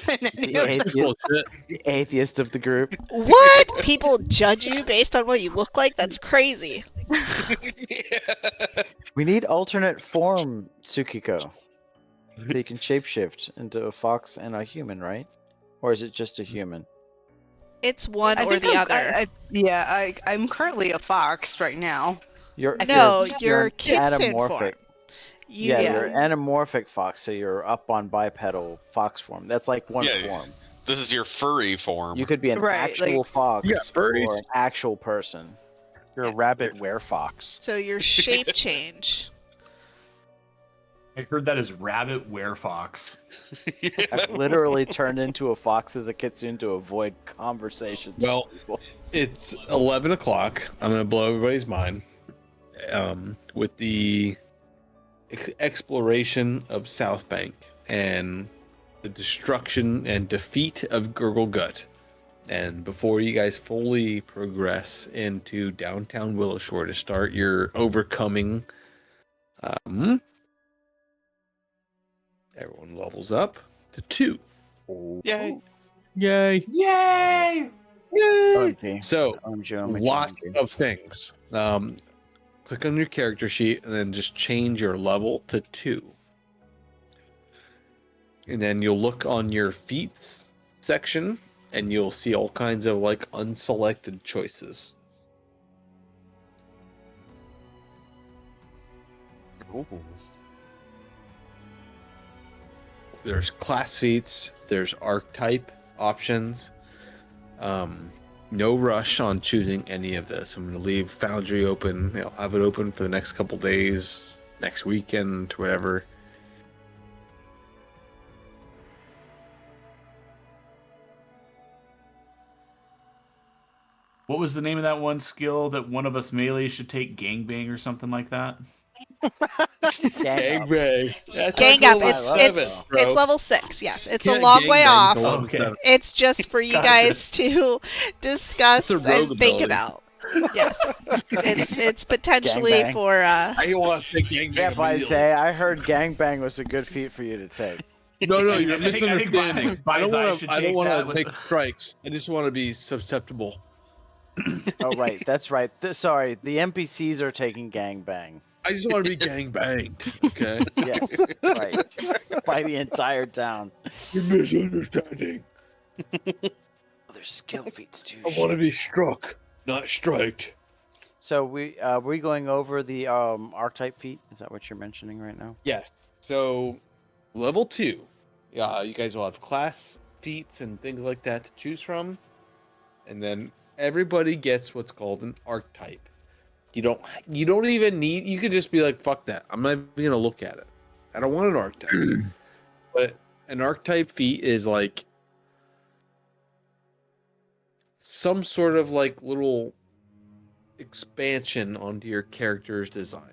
The atheist of the group. What? People judge you based on what you look like? That's crazy. We need alternate form, Tsukiko. They can shapeshift into a fox and a human, right? Or is it just a human? It's one I or think the I'm- other. I'm currently a fox right now. You're No, you're you're an kitsune form. anamorphic. You, Yeah, you're anamorphic fox, so you're up on bipedal fox form. That's like one Yeah, form. This is your furry form. You could be an Right, actual like- fox Yeah, furries. or an actual person. You're a rabbit werefox. So your shape change. I heard that as rabbit werefox. I've literally turned into a fox as a kitsune to avoid conversations. with Well, people. it's 11 o'clock. I'm going to blow everybody's mind with the exploration of South Bank and the destruction and defeat of Gurgle Gut. And before you guys fully progress into downtown Willowshore to start your overcoming, everyone levels up to 2. Yay. Yay! Yay! OMG. So, OMG. lots of things. Click on your character sheet and then just change your level to 2. And then you'll look on your feats section and you'll see all kinds of like unselected choices. There's class feats, there's archetype options. No rush on choosing any of this. I'm going to leave Foundry open. I'll have it open for the next couple days, next weekend, whatever. What was the name of that one skill that one of us melee should take? Gangbang or something like that? Gang up. Gang up. It's level 6. Yes, it's a long way off. Okay. It's just for you Gotcha. guys to discuss It's a rogue and think ability. about. Yes, it's potentially Gangbang. for I want to think gangbang Yeah, but I immediately. say I heard gangbang was a good feat for you to take. No, I you're think- I think misunderstanding. I don't Bai's want should to. I don't take want that to with take the- strikes. I just want to be susceptible. Oh, right. That's right. Sorry. The NPCs are taking gangbang. I just want to be gang banged. Okay. Yes. Right. By the entire town. You're misunderstanding. There's skill feats too. I want to be struck, not striked. So we going over the archetype feat? Is that what you're mentioning right now? Yes. So, level 2. You guys will have class feats and things like that to choose from, and then everybody gets what's called an archetype. You don't even need. You could just be like, "Fuck that! I'm not even gonna look at it. I don't want an archetype." But an archetype feat is like some sort of like little expansion onto your character's design.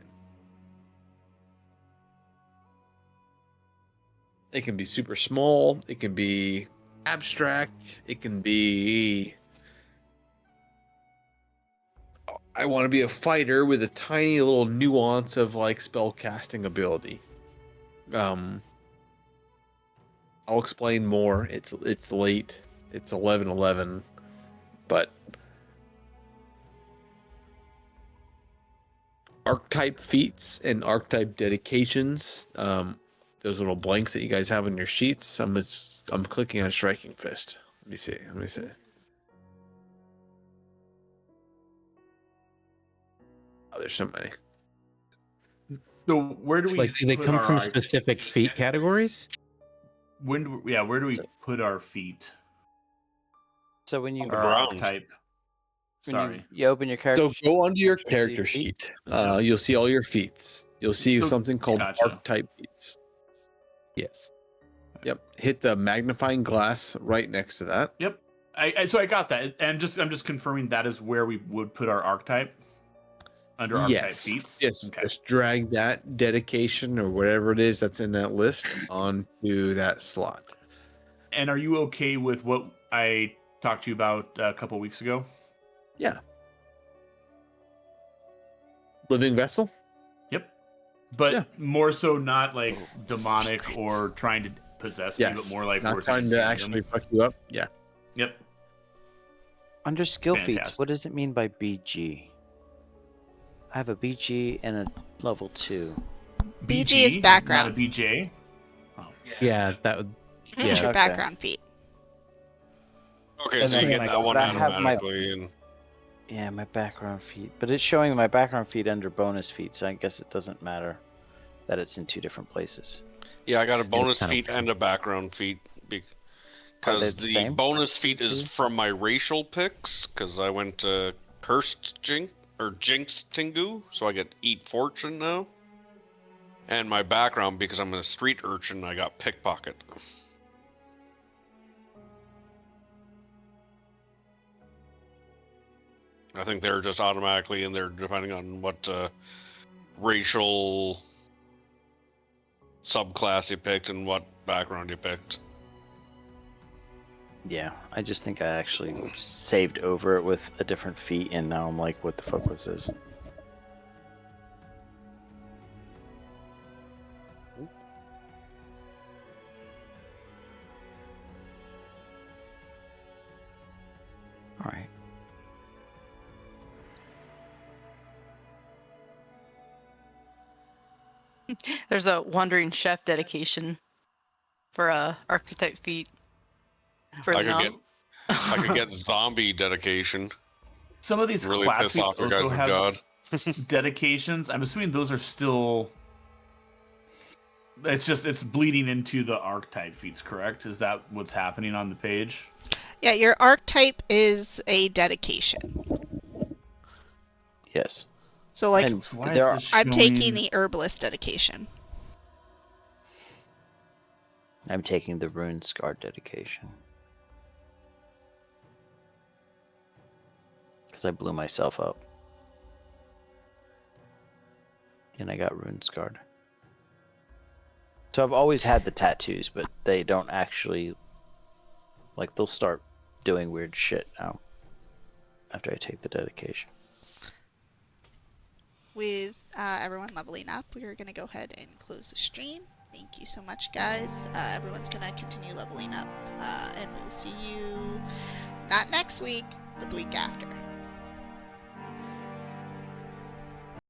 It can be super small, it can be abstract, it can be I want to be a fighter with a tiny little nuance of like spell casting ability. I'll explain more. It's late. It's 11:11, but archetype feats and archetype dedications, those little blanks that you guys have on your sheets. I'm clicking on Striking Fist. Let me see. Oh, there's so many. So where do we Like, do they put come our from arch- specific feat categories? where do we put our feet? So when you the Our ground. archetype. when Sorry. you open your character So sheet, go onto your you see character feat. sheet. You'll see all your feats. You'll see So- something called gotcha. archetype feats. Yes. Yep. Hit the magnifying glass right next to that. Yep. So I got that, and I'm just confirming that is where we would put our archetype under archetype feats. Yes. Okay. Just drag that dedication or whatever it is that's in that list onto that slot. And are you okay with what I talked to you about a couple weeks ago? Yeah. Living vessel? Yep. But Yeah. more so not like demonic or trying to possess me, Yes. but more like Not we're trying taking to kingdom. actually fuck you up. Yeah. Yep. Under skill feats, Fantastic. what does it mean by BG? I have a BG and a level 2. BG is Not a background. BJ. Yeah, that would. It's your Okay. background feat. Okay, And so you then get my- that one but I have my- automatically. And Yeah, my background feat. But it's showing my background feat under bonus feat, so I guess it doesn't matter that it's in 2 different places. yeah, I got a bonus kinda feat and a background feat Are they because the the same? bonus feat is from my racial picks because I went to Cursed Jinx Tingu, so I get Eat Fortune now. And my background, because I'm a street urchin, I got Pickpocket. I think they're just automatically in there depending on what racial subclass you picked and what background you picked. Yeah, I just think I actually saved over it with a different feat, and now I'm like, what the fuck was this? Alright. There's a wandering chef dedication for archetype feat. For I could Num. get I could get zombie dedication. Some of these Really class piss feats off your also guys' have god. dedications. I'm assuming those are still. It's bleeding into the archetype feats, correct? Is that what's happening on the page? Yeah, your archetype is a dedication. Yes. So, like, And So why there is this I'm taking showing- the herbalist dedication. I'm taking the Rune Scar dedication. Because I blew myself up. And I got Rune Scarred. So I've always had the tattoos, but they don't actually... Like, they'll start doing weird shit now. After I take the dedication. With everyone leveling up, we are going to go ahead and close the stream. Thank you so much, guys. Everyone's gonna continue leveling up, and we will see you not next week, but the week after.